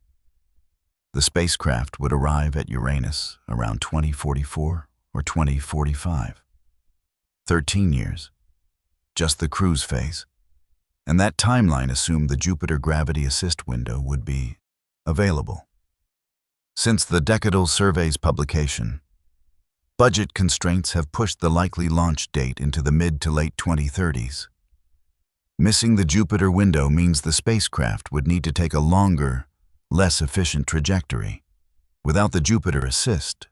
S1: The spacecraft would arrive at Uranus around 2044 or 2045. 13 years, just the cruise phase, and that timeline assumed the Jupiter gravity assist window would be available. Since the decadal survey's publication, budget constraints have pushed the likely launch date into the mid to late 2030s. Missing the Jupiter window means the spacecraft would need to take a longer, less efficient trajectory. Without the Jupiter assist,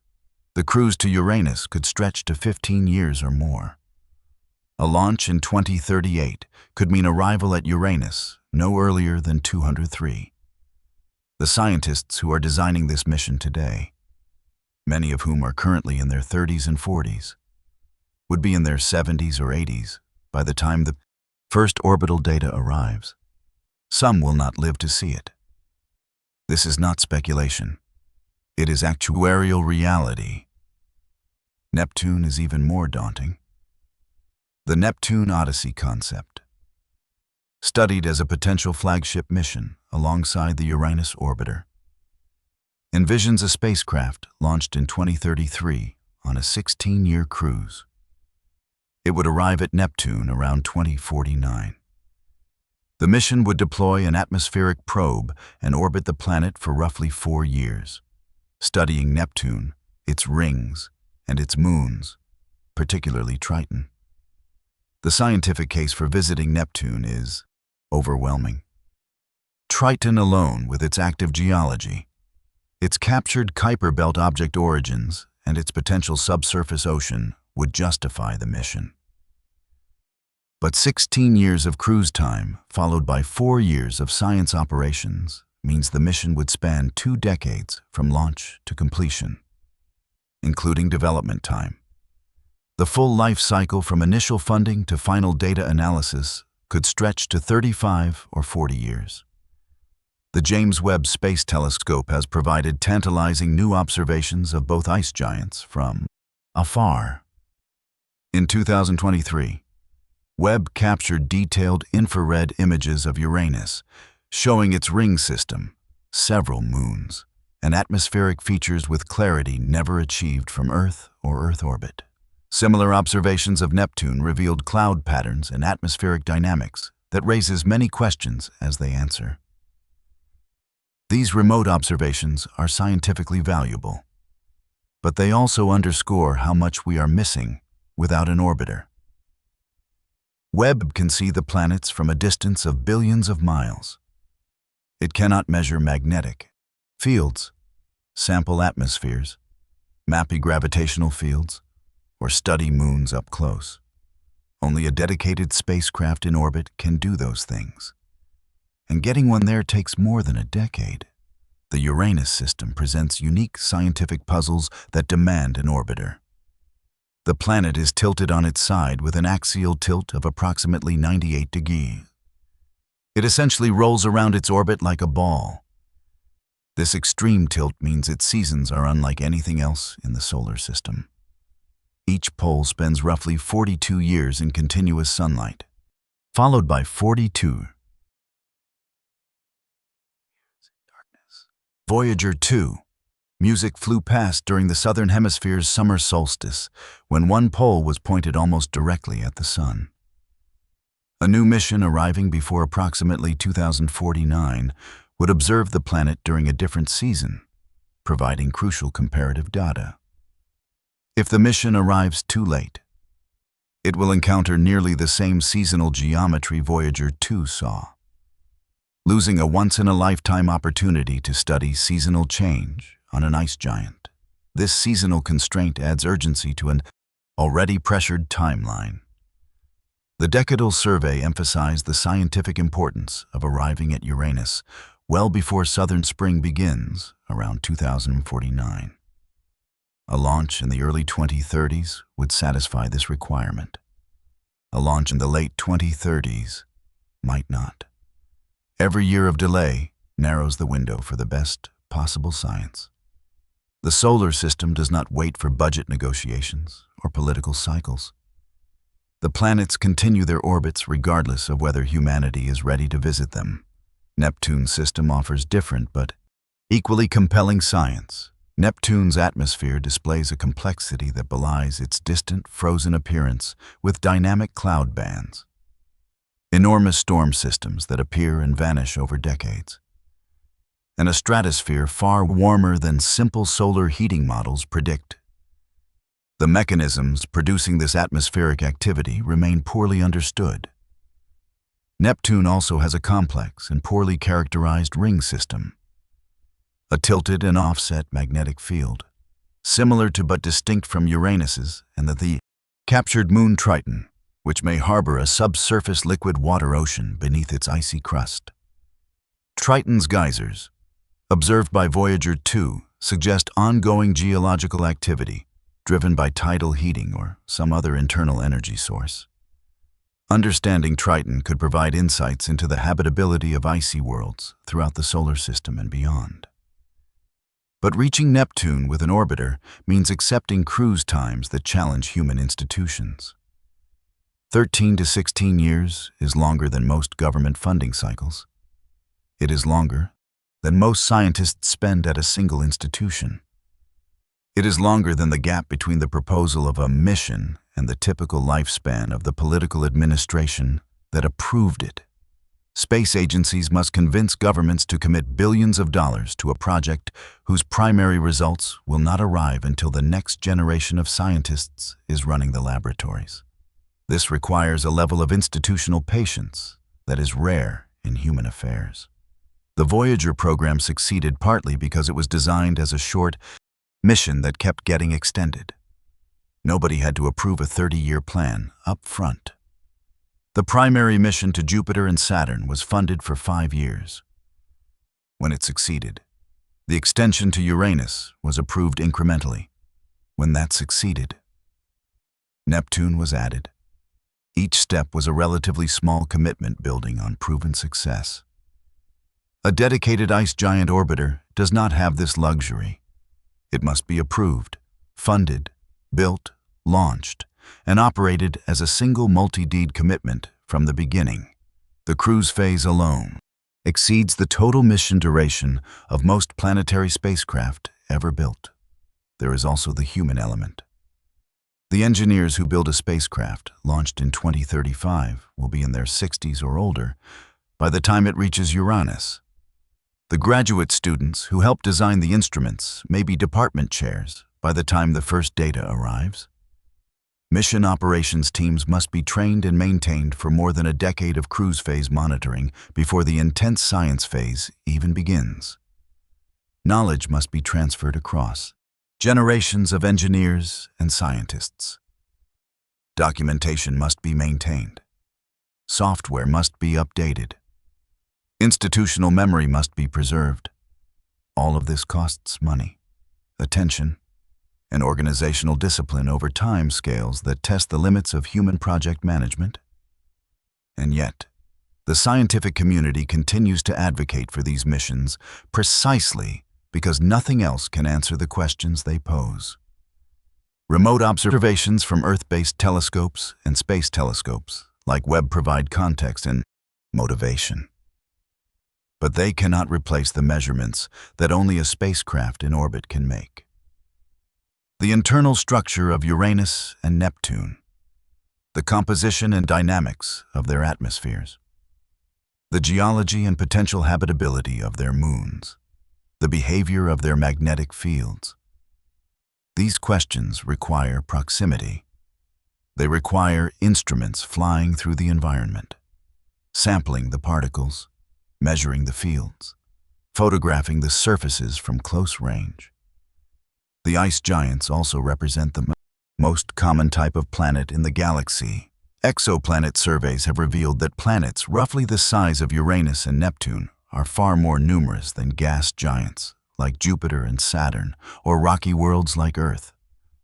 S1: the cruise to Uranus could stretch to 15 years or more. A launch in 2038 could mean arrival at Uranus no earlier than 203. The scientists who are designing this mission today, many of whom are currently in their 30s and 40s, would be in their 70s or 80s by the time the first orbital data arrives. Some will not live to see it. This is not speculation. It is actuarial reality. Neptune is even more daunting. The Neptune Odyssey concept, studied as a potential flagship mission alongside the Uranus orbiter, envisions a spacecraft launched in 2033 on a 16-year cruise. It would arrive at Neptune around 2049. The mission would deploy an atmospheric probe and orbit the planet for roughly 4 years, studying Neptune, its rings, and its moons, particularly Triton. The scientific case for visiting Neptune is overwhelming. Triton alone, with its active geology, its captured Kuiper Belt object origins, and its potential subsurface ocean, would justify the mission. But 16 years of cruise time, followed by 4 years of science operations, means the mission would span 2 decades from launch to completion, including development time. The full life cycle from initial funding to final data analysis could stretch to 35 or 40 years. The James Webb Space Telescope has provided tantalizing new observations of both ice giants from afar. In 2023, Webb captured detailed infrared images of Uranus, showing its ring system, several moons, and atmospheric features with clarity never achieved from Earth or Earth orbit. Similar observations of Neptune revealed cloud patterns and atmospheric dynamics that raises many questions as they answer. These remote observations are scientifically valuable, but they also underscore how much we are missing without an orbiter. Webb can see the planets from a distance of billions of miles. It cannot measure magnetic fields, sample atmospheres, map gravitational fields, or study moons up close. Only a dedicated spacecraft in orbit can do those things. And getting one there takes more than a decade. The Uranus system presents unique scientific puzzles that demand an orbiter. The planet is tilted on its side with an axial tilt of approximately 98 degrees. It essentially rolls around its orbit like a ball. This extreme tilt means its seasons are unlike anything else in the solar system. Each pole spends roughly 42 years in continuous sunlight, followed by 42 years in darkness. Voyager 2. Music flew past during the southern hemisphere's summer solstice, when one pole was pointed almost directly at the sun. A new mission arriving before approximately 2049 would observe the planet during a different season, providing crucial comparative data. If the mission arrives too late, it will encounter nearly the same seasonal geometry Voyager 2 saw, losing a once-in-a-lifetime opportunity to study seasonal change on an ice giant. This seasonal constraint adds urgency to an already pressured timeline. The decadal survey emphasized the scientific importance of arriving at Uranus well before southern spring begins around 2049. A launch in the early 2030s would satisfy this requirement. A launch in the late 2030s might not. Every year of delay narrows the window for the best possible science. The solar system does not wait for budget negotiations or political cycles. The planets continue their orbits regardless of whether humanity is ready to visit them. Neptune's system offers different but equally compelling science. Neptune's atmosphere displays a complexity that belies its distant, frozen appearance with dynamic cloud bands, enormous storm systems that appear and vanish over decades, and a stratosphere far warmer than simple solar heating models predict. The mechanisms producing this atmospheric activity remain poorly understood. Neptune also has a complex and poorly characterized ring system, a tilted and offset magnetic field, similar to but distinct from Uranus's and the captured moon Triton, which may harbor a subsurface liquid water ocean beneath its icy crust. Triton's geysers, observed by Voyager 2, suggest ongoing geological activity driven by tidal heating or some other internal energy source. Understanding Triton could provide insights into the habitability of icy worlds throughout the solar system and beyond. But reaching Neptune with an orbiter means accepting cruise times that challenge human institutions. 13 to 16 years is longer than most government funding cycles. It is longer than most scientists spend at a single institution. It is longer than the gap between the proposal of a mission and the typical lifespan of the political administration that approved it. Space agencies must convince governments to commit billions of dollars to a project whose primary results will not arrive until the next generation of scientists is running the laboratories. This requires a level of institutional patience that is rare in human affairs. The Voyager program succeeded partly because it was designed as a short mission that kept getting extended. Nobody had to approve a 30-year plan up front. The primary mission to Jupiter and Saturn was funded for 5 years. When it succeeded, the extension to Uranus was approved incrementally. When that succeeded, Neptune was added. Each step was a relatively small commitment building on proven success. A dedicated ice giant orbiter does not have this luxury. It must be approved, funded, built, launched, and operated as a single multi-deed commitment from the beginning. The cruise phase alone exceeds the total mission duration of most planetary spacecraft ever built. There is also the human element. The engineers who build a spacecraft launched in 2035 will be in their 60s or older by the time it reaches Uranus. The graduate students who help design the instruments may be department chairs by the time the first data arrives. Mission operations teams must be trained and maintained for more than a decade of cruise phase monitoring before the intense science phase even begins. Knowledge must be transferred across generations of engineers and scientists. Documentation must be maintained. Software must be updated. Institutional memory must be preserved. All of this costs money, attention, and organizational discipline over time scales that test the limits of human project management. And yet, the scientific community continues to advocate for these missions precisely because nothing else can answer the questions they pose. Remote observations from Earth-based telescopes and space telescopes, like Webb, provide context and motivation. But they cannot replace the measurements that only a spacecraft in orbit can make. The internal structure of Uranus and Neptune, the composition and dynamics of their atmospheres, the geology and potential habitability of their moons, the behavior of their magnetic fields. These questions require proximity. They require instruments flying through the environment, sampling the particles, measuring the fields, photographing the surfaces from close range. The ice giants also represent the most common type of planet in the galaxy. Exoplanet surveys have revealed that planets roughly the size of Uranus and Neptune are far more numerous than gas giants like Jupiter and Saturn, or rocky worlds like Earth.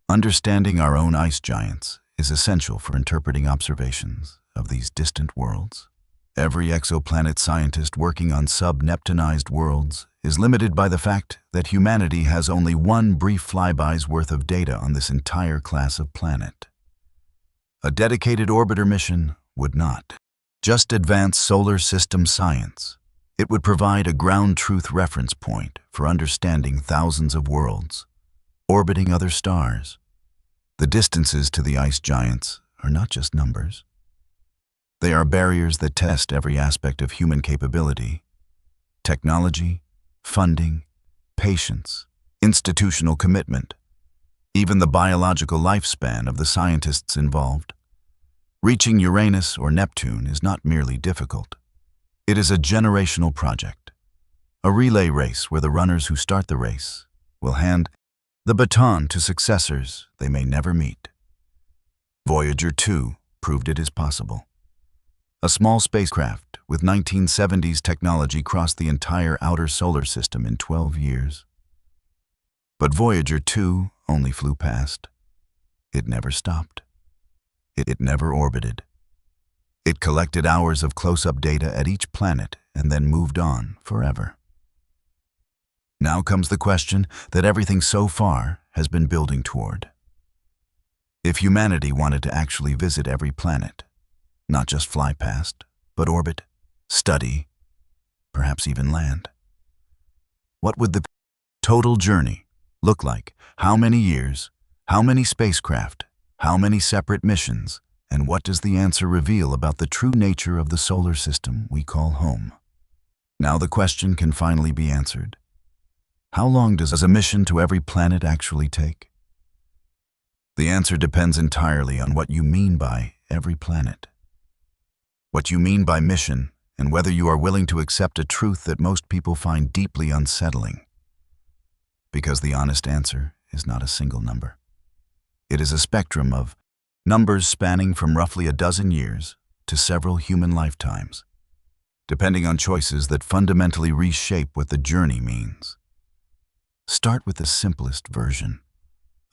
S1: Understanding our own ice giants is essential for interpreting observations of these distant worlds. Every exoplanet scientist working on sub-Neptunized worlds is limited by the fact that humanity has only one brief flyby's worth of data on this entire class of planet. A dedicated orbiter mission would not just advance solar system science. It would provide a ground truth reference point for understanding thousands of worlds, orbiting other stars. The distances to the ice giants are not just numbers. They are barriers that test every aspect of human capability: technology, funding, patience, institutional commitment, even the biological lifespan of the scientists involved. Reaching Uranus or Neptune is not merely difficult. It is a generational project, a relay race where the runners who start the race will hand the baton to successors they may never meet. Voyager 2 proved it is possible. A small spacecraft with 1970s technology crossed the entire outer solar system in 12 years. But Voyager 2 only flew past. It never stopped. It never orbited. It collected hours of close-up data at each planet and then moved on forever. Now comes the question that everything so far has been building toward. If humanity wanted to actually visit every planet, not just fly past, but orbit, study, perhaps even land, what would the total journey look like? How many years? How many spacecraft? How many separate missions? And what does the answer reveal about the true nature of the solar system we call home? Now the question can finally be answered. How long does a mission to every planet actually take? The answer depends entirely on what you mean by every planet, what you mean by mission, and whether you are willing to accept a truth that most people find deeply unsettling. Because the honest answer is not a single number. It is a spectrum of numbers spanning from roughly a dozen years to several human lifetimes, depending on choices that fundamentally reshape what the journey means. Start with the simplest version,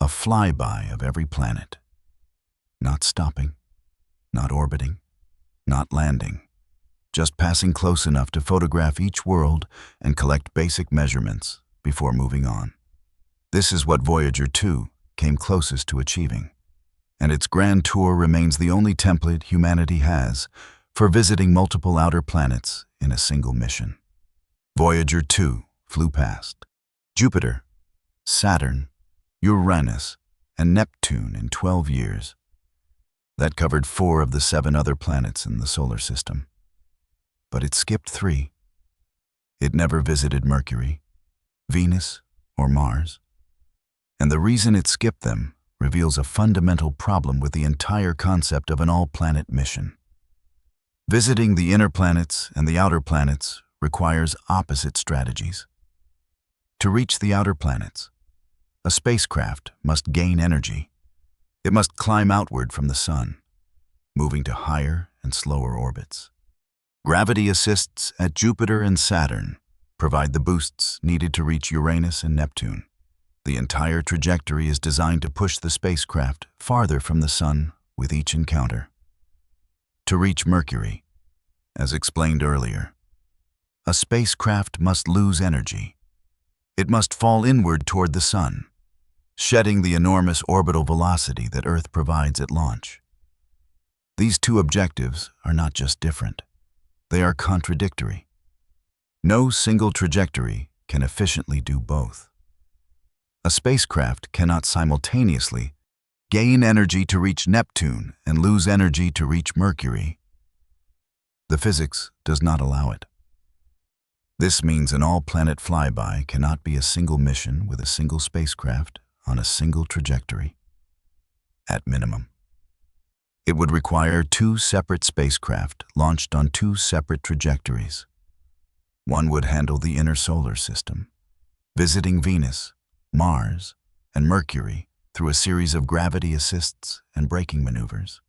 S1: a flyby of every planet. Not stopping, not orbiting, not landing, just passing close enough to photograph each world and collect basic measurements before moving on. This is what Voyager 2 came closest to achieving. and its grand tour remains the only template humanity has for visiting multiple outer planets in a single mission. Voyager 2 flew past Jupiter, Saturn, Uranus, and Neptune in 12 years. That covered 4 of the 7 other planets in the solar system. But it skipped 3. It never visited Mercury, Venus, or Mars. And the reason it skipped them reveals a fundamental problem with the entire concept of an all-planet mission. Visiting the inner planets and the outer planets requires opposite strategies. To reach the outer planets, a spacecraft must gain energy. It must climb outward from the Sun, moving to higher and slower orbits. Gravity assists at Jupiter and Saturn provide the boosts needed to reach Uranus and Neptune. The entire trajectory is designed to push the spacecraft farther from the Sun with each encounter. To reach Mercury, as explained earlier, a spacecraft must lose energy. It must fall inward toward the Sun, shedding the enormous orbital velocity that Earth provides at launch. These two objectives are not just different, they are contradictory. No single trajectory can efficiently do both. A spacecraft cannot simultaneously gain energy to reach Neptune and lose energy to reach Mercury. The physics does not allow it. This means an all-planet flyby cannot be a single mission with a single spacecraft on a single trajectory. At minimum, it would require 2 separate spacecraft launched on 2 separate trajectories. One would handle the inner solar system, visiting Venus, Mars, and Mercury through a series of gravity assists and braking maneuvers.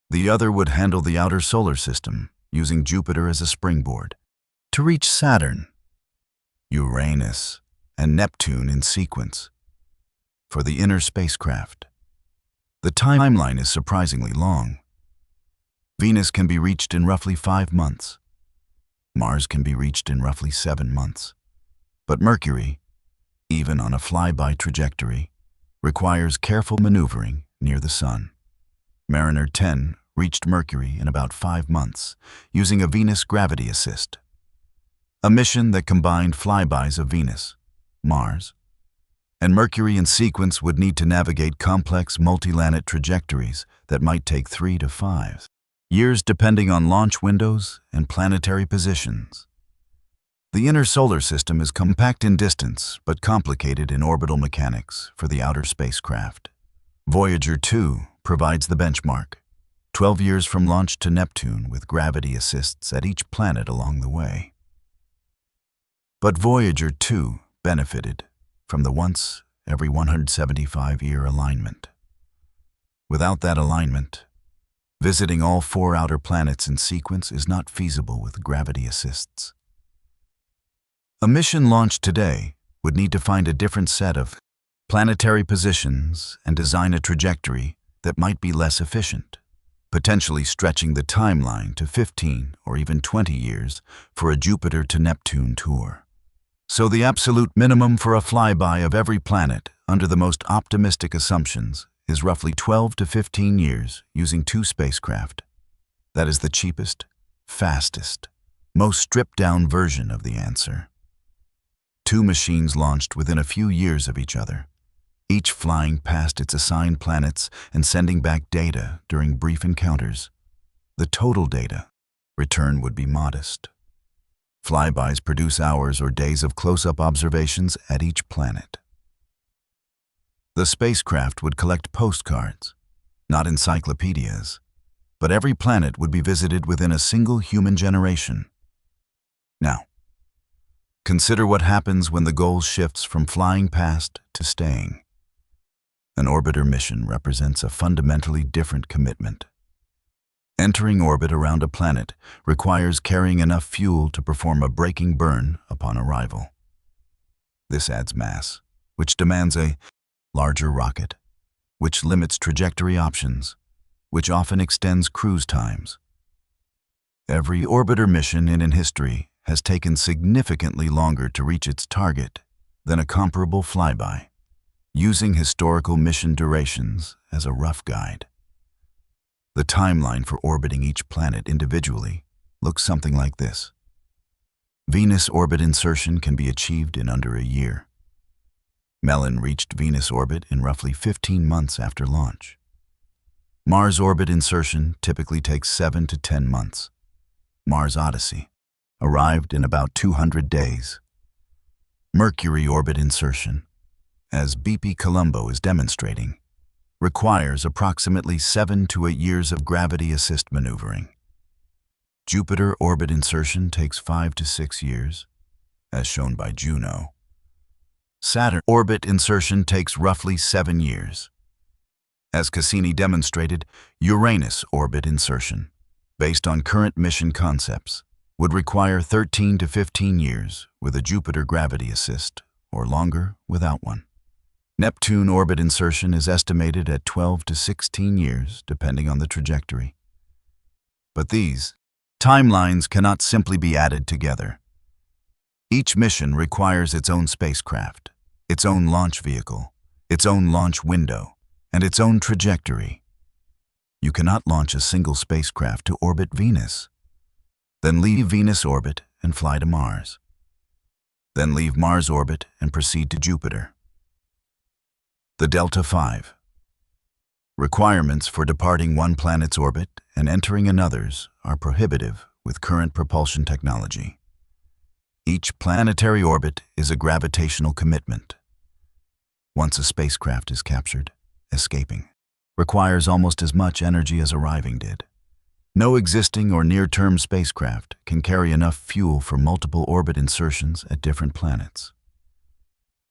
S1: The other would handle the outer solar system, using Jupiter as a springboard, to reach Saturn, Uranus, and Neptune in sequence. For the inner spacecraft, the timeline is surprisingly long. Venus can be reached in roughly 5 months. Mars can be reached in roughly 7 months. But Mercury, even on a flyby trajectory, requires careful maneuvering near the Sun. Mariner 10 reached Mercury in about 5 months, using a Venus gravity assist. A mission that combined flybys of Venus, Mars, and Mercury in sequence would need to navigate complex multi-planet trajectories that might take 3 to 5 years depending on launch windows and planetary positions. The inner solar system is compact in distance but complicated in orbital mechanics for the outer spacecraft. Voyager 2 provides the benchmark, 12 years from launch to Neptune with gravity assists at each planet along the way. But Voyager 2 benefited from the once every 175-year alignment. Without that alignment, visiting all 4 outer planets in sequence is not feasible with gravity assists. A mission launched today would need to find a different set of planetary positions and design a trajectory that might be less efficient, potentially stretching the timeline to 15 or even 20 years for a Jupiter to Neptune tour. So the absolute minimum for a flyby of every planet under the most optimistic assumptions is roughly 12 to 15 years using 2 spacecraft. That is the cheapest, fastest, most stripped-down version of the answer. 2 machines launched within a few years of each other, each flying past its assigned planets and sending back data during brief encounters. The total data return would be modest. Flybys produce hours or days of close-up observations at each planet. The spacecraft would collect postcards, not encyclopedias, but every planet would be visited within a single human generation. Now, consider what happens when the goal shifts from flying past to staying. An orbiter mission represents a fundamentally different commitment. Entering orbit around a planet requires carrying enough fuel to perform a braking burn upon arrival. This adds mass, which demands a larger rocket, which limits trajectory options, which often extends cruise times. Every orbiter mission in history has taken significantly longer to reach its target than a comparable flyby. using historical mission durations as a rough guide. The timeline for orbiting each planet individually looks something like this. Venus orbit insertion can be achieved in under a year. Melon reached Venus orbit in roughly 15 months after launch. Mars orbit insertion typically takes 7 to 10 months. Mars Odyssey arrived in about 200 days. Mercury orbit insertion, as BepiColombo is demonstrating, requires approximately 7 to 8 years of gravity assist maneuvering. Jupiter orbit insertion takes 5 to 6 years, as shown by Juno. Saturn orbit insertion takes roughly 7 years. As Cassini demonstrated, Uranus orbit insertion, based on current mission concepts, would require 13 to 15 years with a Jupiter gravity assist, or longer without one. Neptune orbit insertion is estimated at 12 to 16 years, depending on the trajectory. But these timelines cannot simply be added together. Each mission requires its own spacecraft, its own launch vehicle, its own launch window, and its own trajectory. You cannot launch a single spacecraft to orbit Venus, then leave Venus orbit and fly to Mars, then leave Mars orbit and proceed to Jupiter. The Delta 5. Requirements for departing one planet's orbit and entering another's are prohibitive with current propulsion technology. Each planetary orbit is a gravitational commitment. Once a spacecraft is captured, escaping requires almost as much energy as arriving did. No existing or near-term spacecraft can carry enough fuel for multiple orbit insertions at different planets.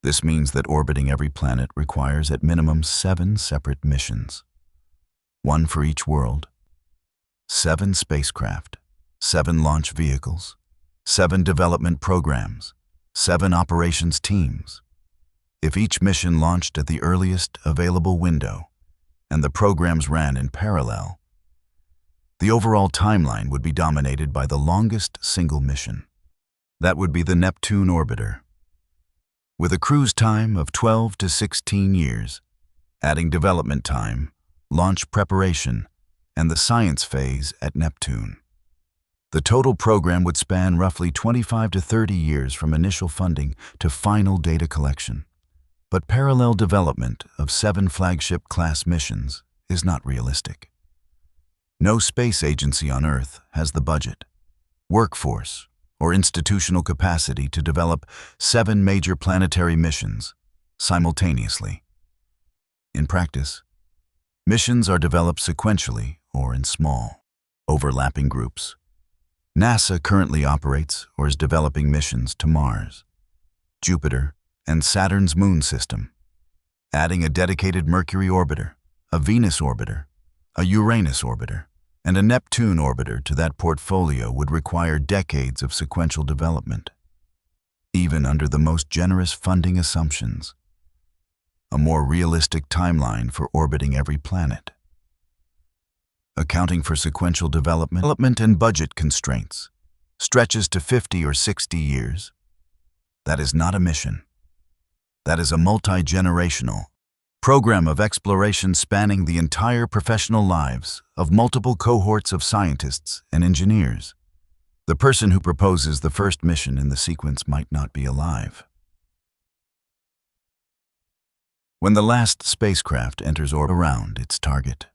S1: This means that orbiting every planet requires at minimum 7 separate missions, 1 for each world, 7 spacecraft, 7 launch vehicles, 7 development programs, 7 operations teams. If each mission launched at the earliest available window and the programs ran in parallel, the overall timeline would be dominated by the longest single mission. That would be the Neptune orbiter, with a cruise time of 12 to 16 years, adding development time, launch preparation, and the science phase at Neptune. The total program would span roughly 25 to 30 years from initial funding to final data collection. But parallel development of 7 flagship-class missions is not realistic. No space agency on Earth has the budget, workforce, or institutional capacity to develop 7 major planetary missions simultaneously. In practice, missions are developed sequentially or in small, overlapping groups. NASA currently operates or is developing missions to Mars, Jupiter, and Saturn's moon system, adding a dedicated Mercury orbiter, a Venus orbiter, a Uranus orbiter, and a Neptune orbiter to that portfolio would require decades of sequential development, even under the most generous funding assumptions. A more realistic timeline for orbiting every planet. Accounting for sequential development and budget constraints, stretches to 50 or 60 years. That is not a mission. That is a multi-generational program of exploration spanning the entire professional lives of multiple cohorts of scientists and engineers. The person who proposes the first mission in the sequence might not be alive when the last spacecraft enters orbit around its target.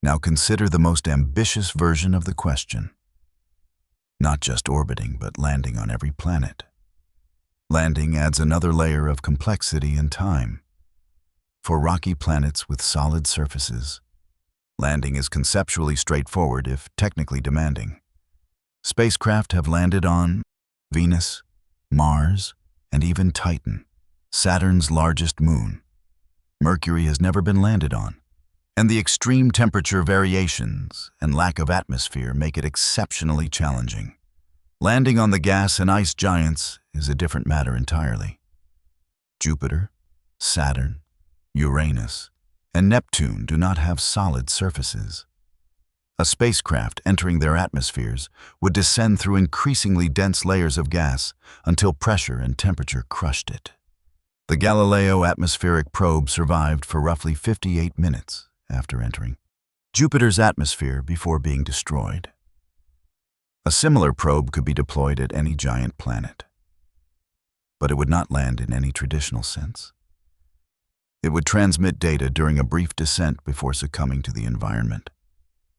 S1: Now consider the most ambitious version of the question. Not just orbiting, but landing on every planet. Landing adds another layer of complexity and time. For rocky planets with solid surfaces, landing is conceptually straightforward if technically demanding. Spacecraft have landed on Venus, Mars, and even Titan, Saturn's largest moon. Mercury has never been landed on, and the extreme temperature variations and lack of atmosphere make it exceptionally challenging. Landing on the gas and ice giants is a different matter entirely. Jupiter, Saturn, Uranus, and Neptune do not have solid surfaces. A spacecraft entering their atmospheres would descend through increasingly dense layers of gas until pressure and temperature crushed it. The Galileo atmospheric probe survived for roughly 58 minutes after entering Jupiter's atmosphere before being destroyed. A similar probe could be deployed at any giant planet, but it would not land in any traditional sense. It would transmit data during a brief descent before succumbing to the environment.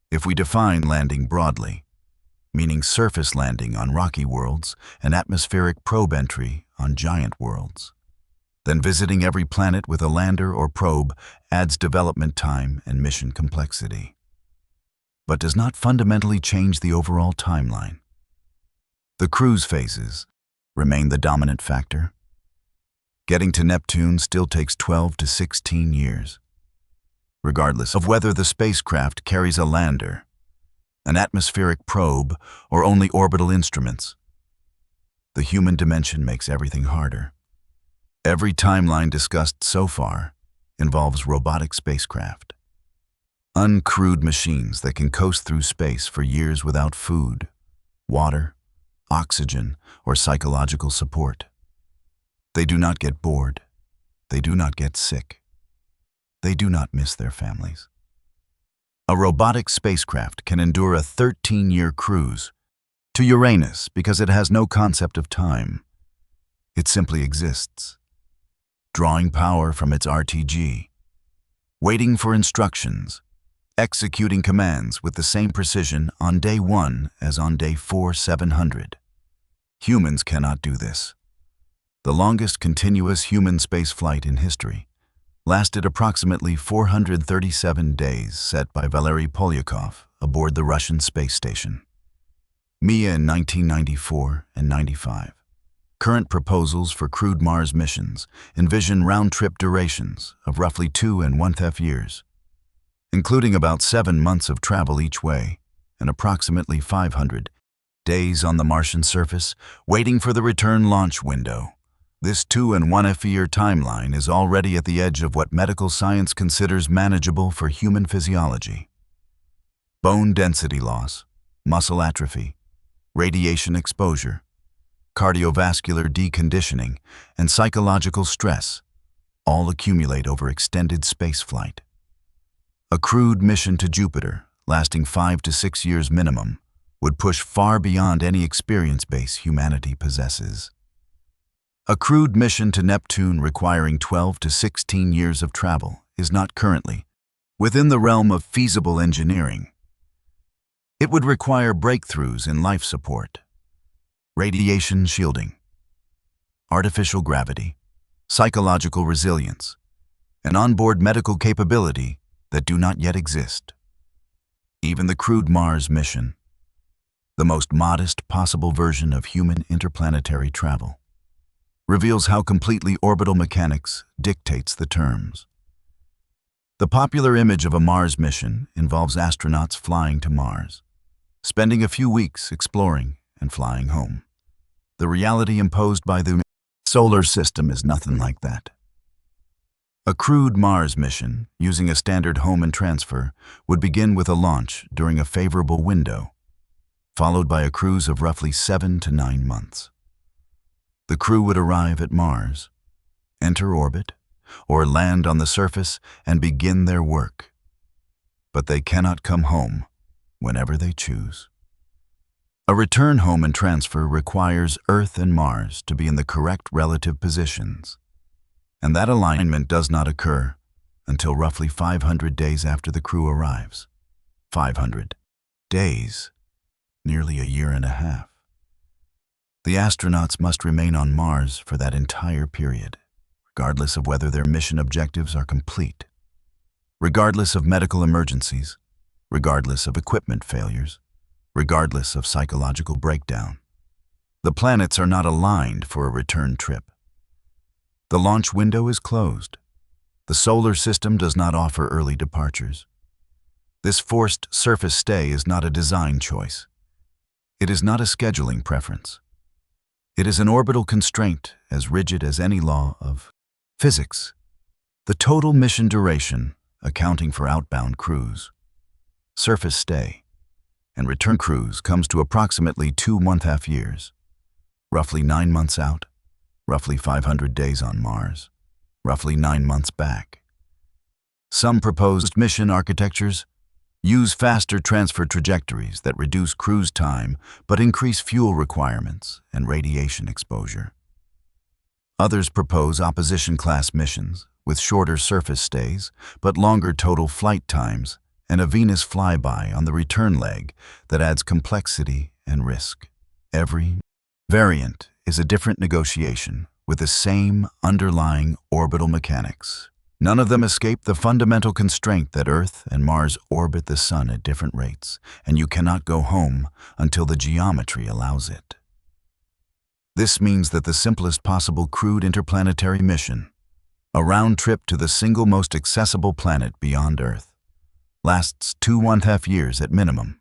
S1: If we define landing broadly, meaning surface landing on rocky worlds and atmospheric probe entry on giant worlds, then visiting every planet with a lander or probe adds development time and mission complexity, but does not fundamentally change the overall timeline. The cruise phases remain the dominant factor. Getting to Neptune still takes 12 to 16 years, regardless of whether the spacecraft carries a lander, an atmospheric probe, or only orbital instruments. The human dimension makes everything harder. Every timeline discussed so far involves robotic spacecraft, uncrewed machines that can coast through space for years without food, water, oxygen, or psychological support. They do not get bored. They do not get sick. They do not miss their families. A robotic spacecraft can endure a 13-year cruise to Uranus because it has no concept of time. It simply exists, drawing power from its RTG, waiting for instructions, executing commands with the same precision on day 1 as on day 4700. Humans cannot do this. The longest continuous human spaceflight in history lasted approximately 437 days, set by Valery Polyakov aboard the Russian space station Mir in 1994 and 95. Current proposals for crewed Mars missions envision round-trip durations of roughly 2.5 years, including about 7 months of travel each way and approximately 500 days on the Martian surface, waiting for the return launch window. This 2.5 year timeline is already at the edge of what medical science considers manageable for human physiology. Bone density loss, muscle atrophy, radiation exposure, cardiovascular deconditioning, and psychological stress all accumulate over extended spaceflight. A crewed mission to Jupiter, lasting 5 to 6 years minimum, would push far beyond any experience base humanity possesses. A crewed mission to Neptune requiring 12 to 16 years of travel is not currently within the realm of feasible engineering. It would require breakthroughs in life support, radiation shielding, artificial gravity, psychological resilience, and onboard medical capability that do not yet exist. Even the crewed Mars mission, the most modest possible version of human interplanetary travel, reveals how completely orbital mechanics dictates the terms. The popular image of a Mars mission involves astronauts flying to Mars, spending a few weeks exploring and flying home. The reality imposed by the solar system is nothing like that. A crewed Mars mission, using a standard home and transfer, would begin with a launch during a favorable window, followed by a cruise of roughly 7 to 9 months. The crew would arrive at Mars, enter orbit, or land on the surface and begin their work. But they cannot come home whenever they choose. A return home and transfer requires Earth and Mars to be in the correct relative positions, and that alignment does not occur until roughly 500 days after the crew arrives. 500 days, nearly a year and a half. The astronauts must remain on Mars for that entire period, regardless of whether their mission objectives are complete, regardless of medical emergencies, regardless of equipment failures, regardless of psychological breakdown. The planets are not aligned for a return trip. The launch window is closed. The solar system does not offer early departures. This forced surface stay is not a design choice. It is not a scheduling preference. It is an orbital constraint as rigid as any law of physics. The total mission duration, accounting for outbound cruise, surface stay, and return cruise, comes to approximately 2.5 years, roughly 9 months out, roughly 500 days on Mars, roughly 9 months back. Some proposed mission architectures use faster transfer trajectories that reduce cruise time but increase fuel requirements and radiation exposure. Others propose opposition-class missions with shorter surface stays but longer total flight times and a Venus flyby on the return leg that adds complexity and risk. Every variant is a different negotiation with the same underlying orbital mechanics. None of them escape the fundamental constraint that Earth and Mars orbit the Sun at different rates, and you cannot go home until the geometry allows it. This means that the simplest possible crewed interplanetary mission, a round trip to the single most accessible planet beyond Earth, lasts 2.5 years at minimum.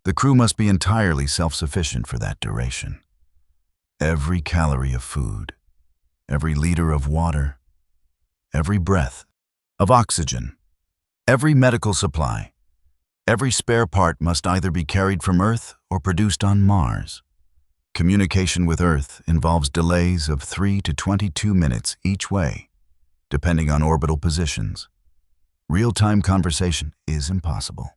S1: The crew must be entirely self-sufficient for that duration. Every calorie of food, every liter of water, every breath of oxygen, every medical supply, every spare part must either be carried from Earth or produced on Mars. Communication with Earth involves delays of 3 to 22 minutes each way, depending on orbital positions. Real-time conversation is impossible.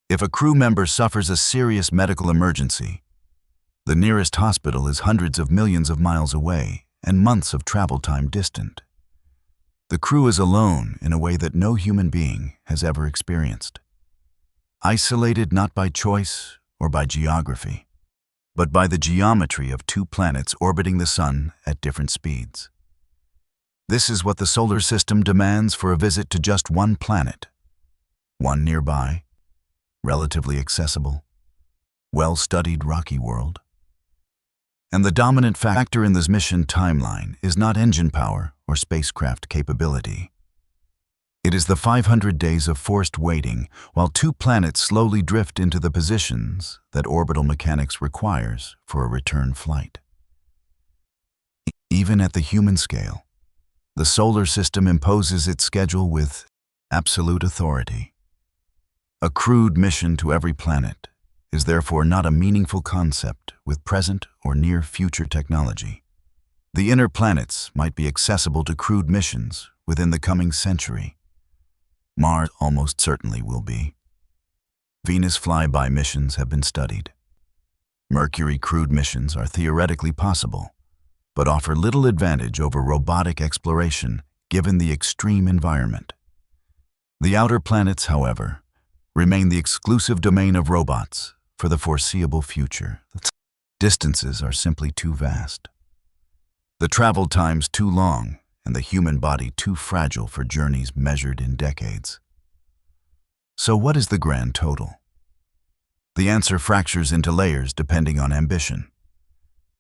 S1: If a crew member suffers a serious medical emergency, the nearest hospital is hundreds of millions of miles away and months of travel time distant. The crew is alone in a way that no human being has ever experienced. Isolated not by choice or by geography, but by the geometry of two planets orbiting the Sun at different speeds. This is what the solar system demands for a visit to just one planet, one nearby, relatively accessible, well-studied rocky world. And the dominant factor in this mission timeline is not engine power or spacecraft capability. It is the 500 days of forced waiting while two planets slowly drift into the positions that orbital mechanics requires for a return flight. Even at the human scale, the solar system imposes its schedule with absolute authority. A crewed mission to every planet is therefore not a meaningful concept with present or near future technology. The inner planets might be accessible to crewed missions within the coming century. Mars almost certainly will be. Venus flyby missions have been studied. Mercury crewed missions are theoretically possible, but offer little advantage over robotic exploration given the extreme environment. The outer planets, however, remain the exclusive domain of robots for the foreseeable future. Distances are simply too vast. The travel times too long, and the human body too fragile for journeys measured in decades. So what is the grand total? The answer fractures into layers depending on ambition.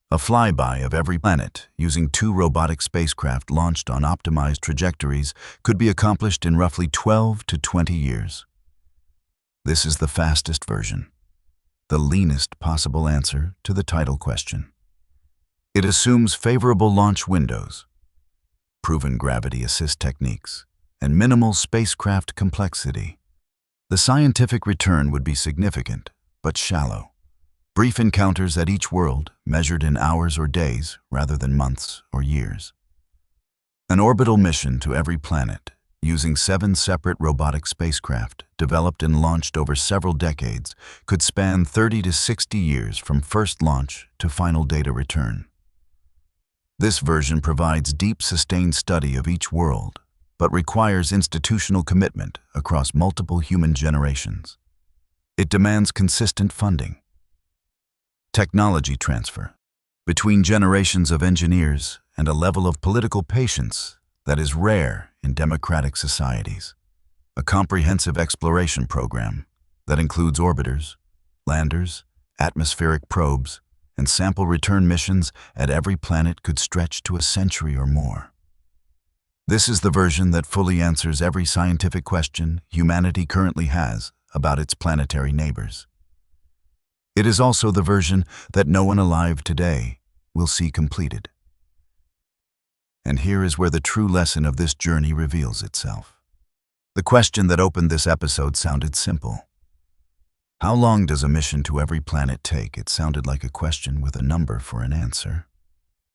S1: A flyby of every planet using 2 robotic spacecraft launched on optimized trajectories could be accomplished in roughly 12 to 20 years. This is the fastest version, the leanest possible answer to the title question. It assumes favorable launch windows, proven gravity assist techniques, and minimal spacecraft complexity. The scientific return would be significant, but shallow. Brief encounters at each world, measured in hours or days rather than months or years. An orbital mission to every planet, using 7 separate robotic spacecraft developed and launched over several decades, could span 30 to 60 years from first launch to final data return. This version provides deep, sustained study of each world, but requires institutional commitment across multiple human generations. It demands consistent funding, technology transfer between generations of engineers, and a level of political patience that is rare in democratic societies. A comprehensive exploration program that includes orbiters, landers, atmospheric probes, and sample return missions at every planet could stretch to a century or more. This is the version that fully answers every scientific question humanity currently has about its planetary neighbors. It is also the version that no one alive today will see completed. And here is where the true lesson of this journey reveals itself. The question that opened this episode sounded simple. How long does a mission to every planet take? It sounded like a question with a number for an answer.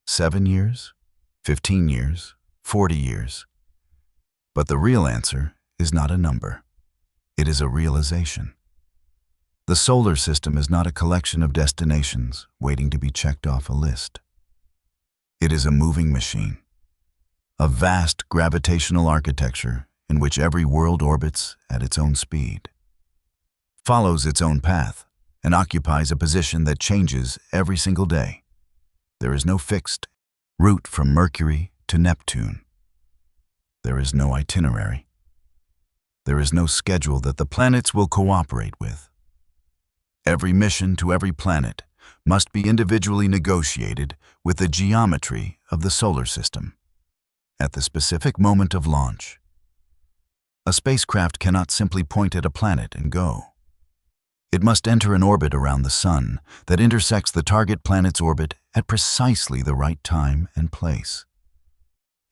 S1: 7 years? 15 years? 40 years. But the real answer is not a number. It is a realization. The solar system is not a collection of destinations waiting to be checked off a list. It is a moving machine, a vast gravitational architecture in which every world orbits at its own speed, follows its own path, and occupies a position that changes every single day. There is no fixed route from Mercury to Neptune. There is no itinerary. There is no schedule that the planets will cooperate with. Every mission to every planet must be individually negotiated with the geometry of the solar system. At the specific moment of launch, a spacecraft cannot simply point at a planet and go. It must enter an orbit around the Sun that intersects the target planet's orbit at precisely the right time and place.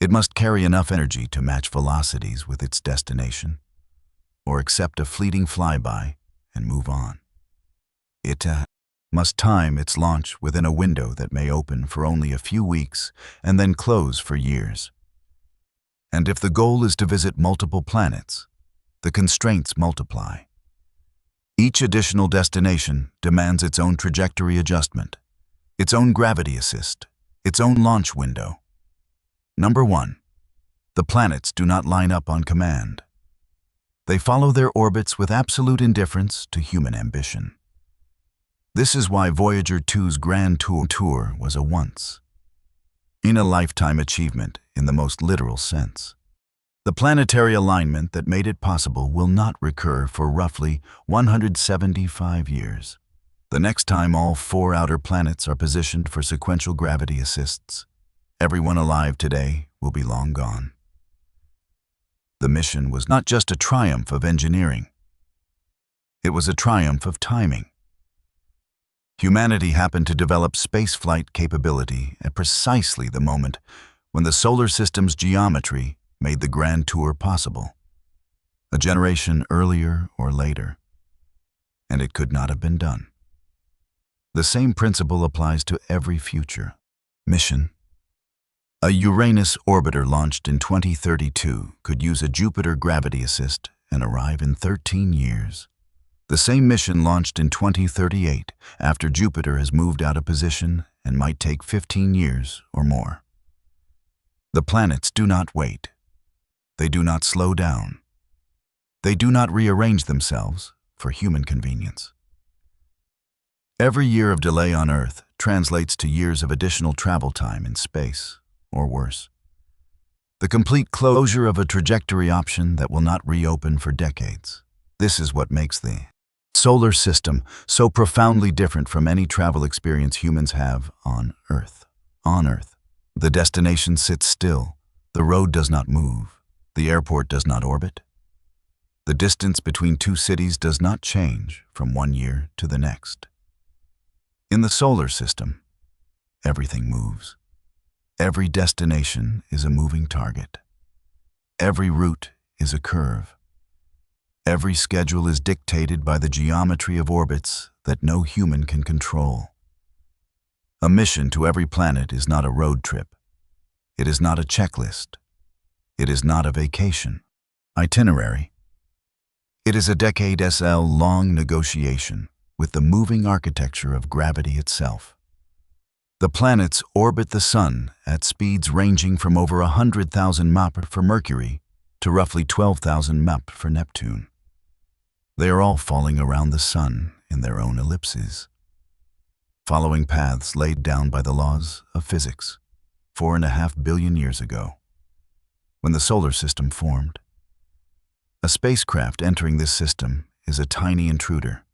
S1: It must carry enough energy to match velocities with its destination, or accept a fleeting flyby and move on. It must time its launch within a window that may open for only a few weeks and then close for years. And if the goal is to visit multiple planets, the constraints multiply. Each additional destination demands its own trajectory adjustment, its own gravity assist, its own launch window. Number 1. The planets do not line up on command. They follow their orbits with absolute indifference to human ambition. This is why Voyager 2's Grand Tour was a once-in-a-lifetime achievement in the most literal sense. The planetary alignment that made it possible will not recur for roughly 175 years. The next time all 4 outer planets are positioned for sequential gravity assists, everyone alive today will be long gone. The mission was not just a triumph of engineering. It was a triumph of timing. Humanity happened to develop spaceflight capability at precisely the moment when the solar system's geometry made the Grand Tour possible. A generation earlier or later, and it could not have been done. The same principle applies to every future mission. A Uranus orbiter launched in 2032 could use a Jupiter gravity assist and arrive in 13 years. The same mission launched in 2038 after Jupiter has moved out of position and might take 15 years or more. The planets do not wait. They do not slow down. They do not rearrange themselves for human convenience. Every year of delay on Earth translates to years of additional travel time in space, or worse. The complete closure of a trajectory option that will not reopen for decades. This is what makes the solar system so profoundly different from any travel experience humans have on Earth. On Earth, the destination sits still. The road does not move. The airport does not orbit. The distance between 2 cities does not change from one year to the next. In the solar system, everything moves. Every destination is a moving target. Every route is a curve. Every schedule is dictated by the geometry of orbits that no human can control. A mission to every planet is not a road trip. It is not a checklist. It is not a vacation itinerary. It is a decade SL-long negotiation with the moving architecture of gravity itself. The planets orbit the Sun at speeds ranging from over 100,000 mph for Mercury to roughly 12,000 mph for Neptune. They are all falling around the Sun in their own ellipses, following paths laid down by the laws of physics 4.5 billion years ago, when the solar system formed. A spacecraft entering this system is a tiny intruder,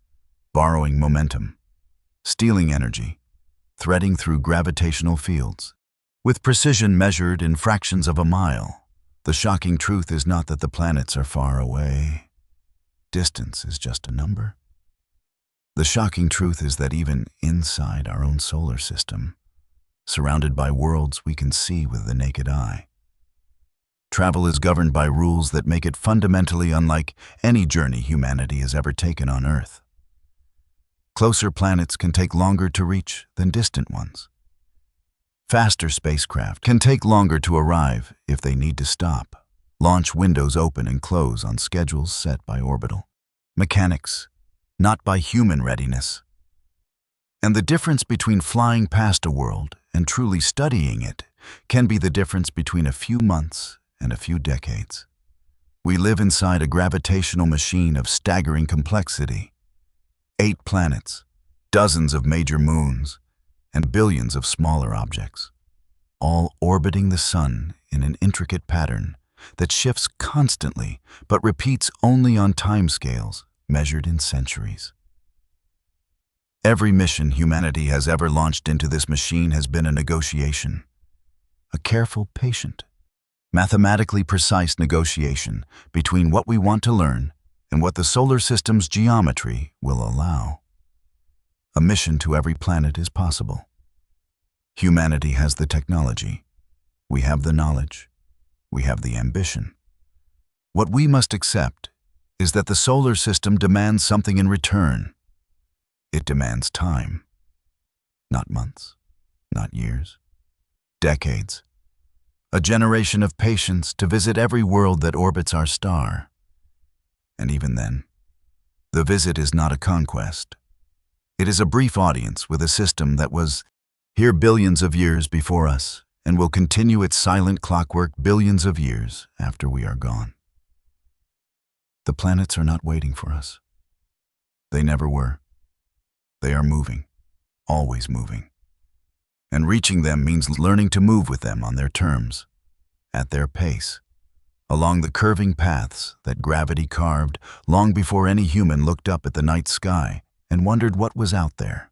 S1: borrowing momentum, stealing energy, threading through gravitational fields, with precision measured in fractions of a mile. The shocking truth is not that the planets are far away. Distance is just a number. The shocking truth is that even inside our own solar system, surrounded by worlds we can see with the naked eye, travel is governed by rules that make it fundamentally unlike any journey humanity has ever taken on Earth. Closer planets can take longer to reach than distant ones. Faster spacecraft can take longer to arrive if they need to stop. Launch windows open and close on schedules set by orbital mechanics, not by human readiness. And the difference between flying past a world and truly studying it can be the difference between a few months and a few decades. We live inside a gravitational machine of staggering complexity. 8 planets, dozens of major moons, and billions of smaller objects, all orbiting the sun in an intricate pattern that shifts constantly but repeats only on timescales measured in centuries. Every mission humanity has ever launched into this machine has been a negotiation, a careful, patient, mathematically precise negotiation between what we want to learn and what the solar system's geometry will allow. A mission to every planet is possible. Humanity has the technology. We have the knowledge. We have the ambition. What we must accept is that the solar system demands something in return. It demands time. Not months, not years, decades. A generation of patience to visit every world that orbits our star. And even then, the visit is not a conquest. It is a brief audience with a system that was here billions of years before us and will continue its silent clockwork billions of years after we are gone. The planets are not waiting for us. They never were. They are moving, always moving. And reaching them means learning to move with them on their terms, at their pace, along the curving paths that gravity carved long before any human looked up at the night sky and wondered what was out there.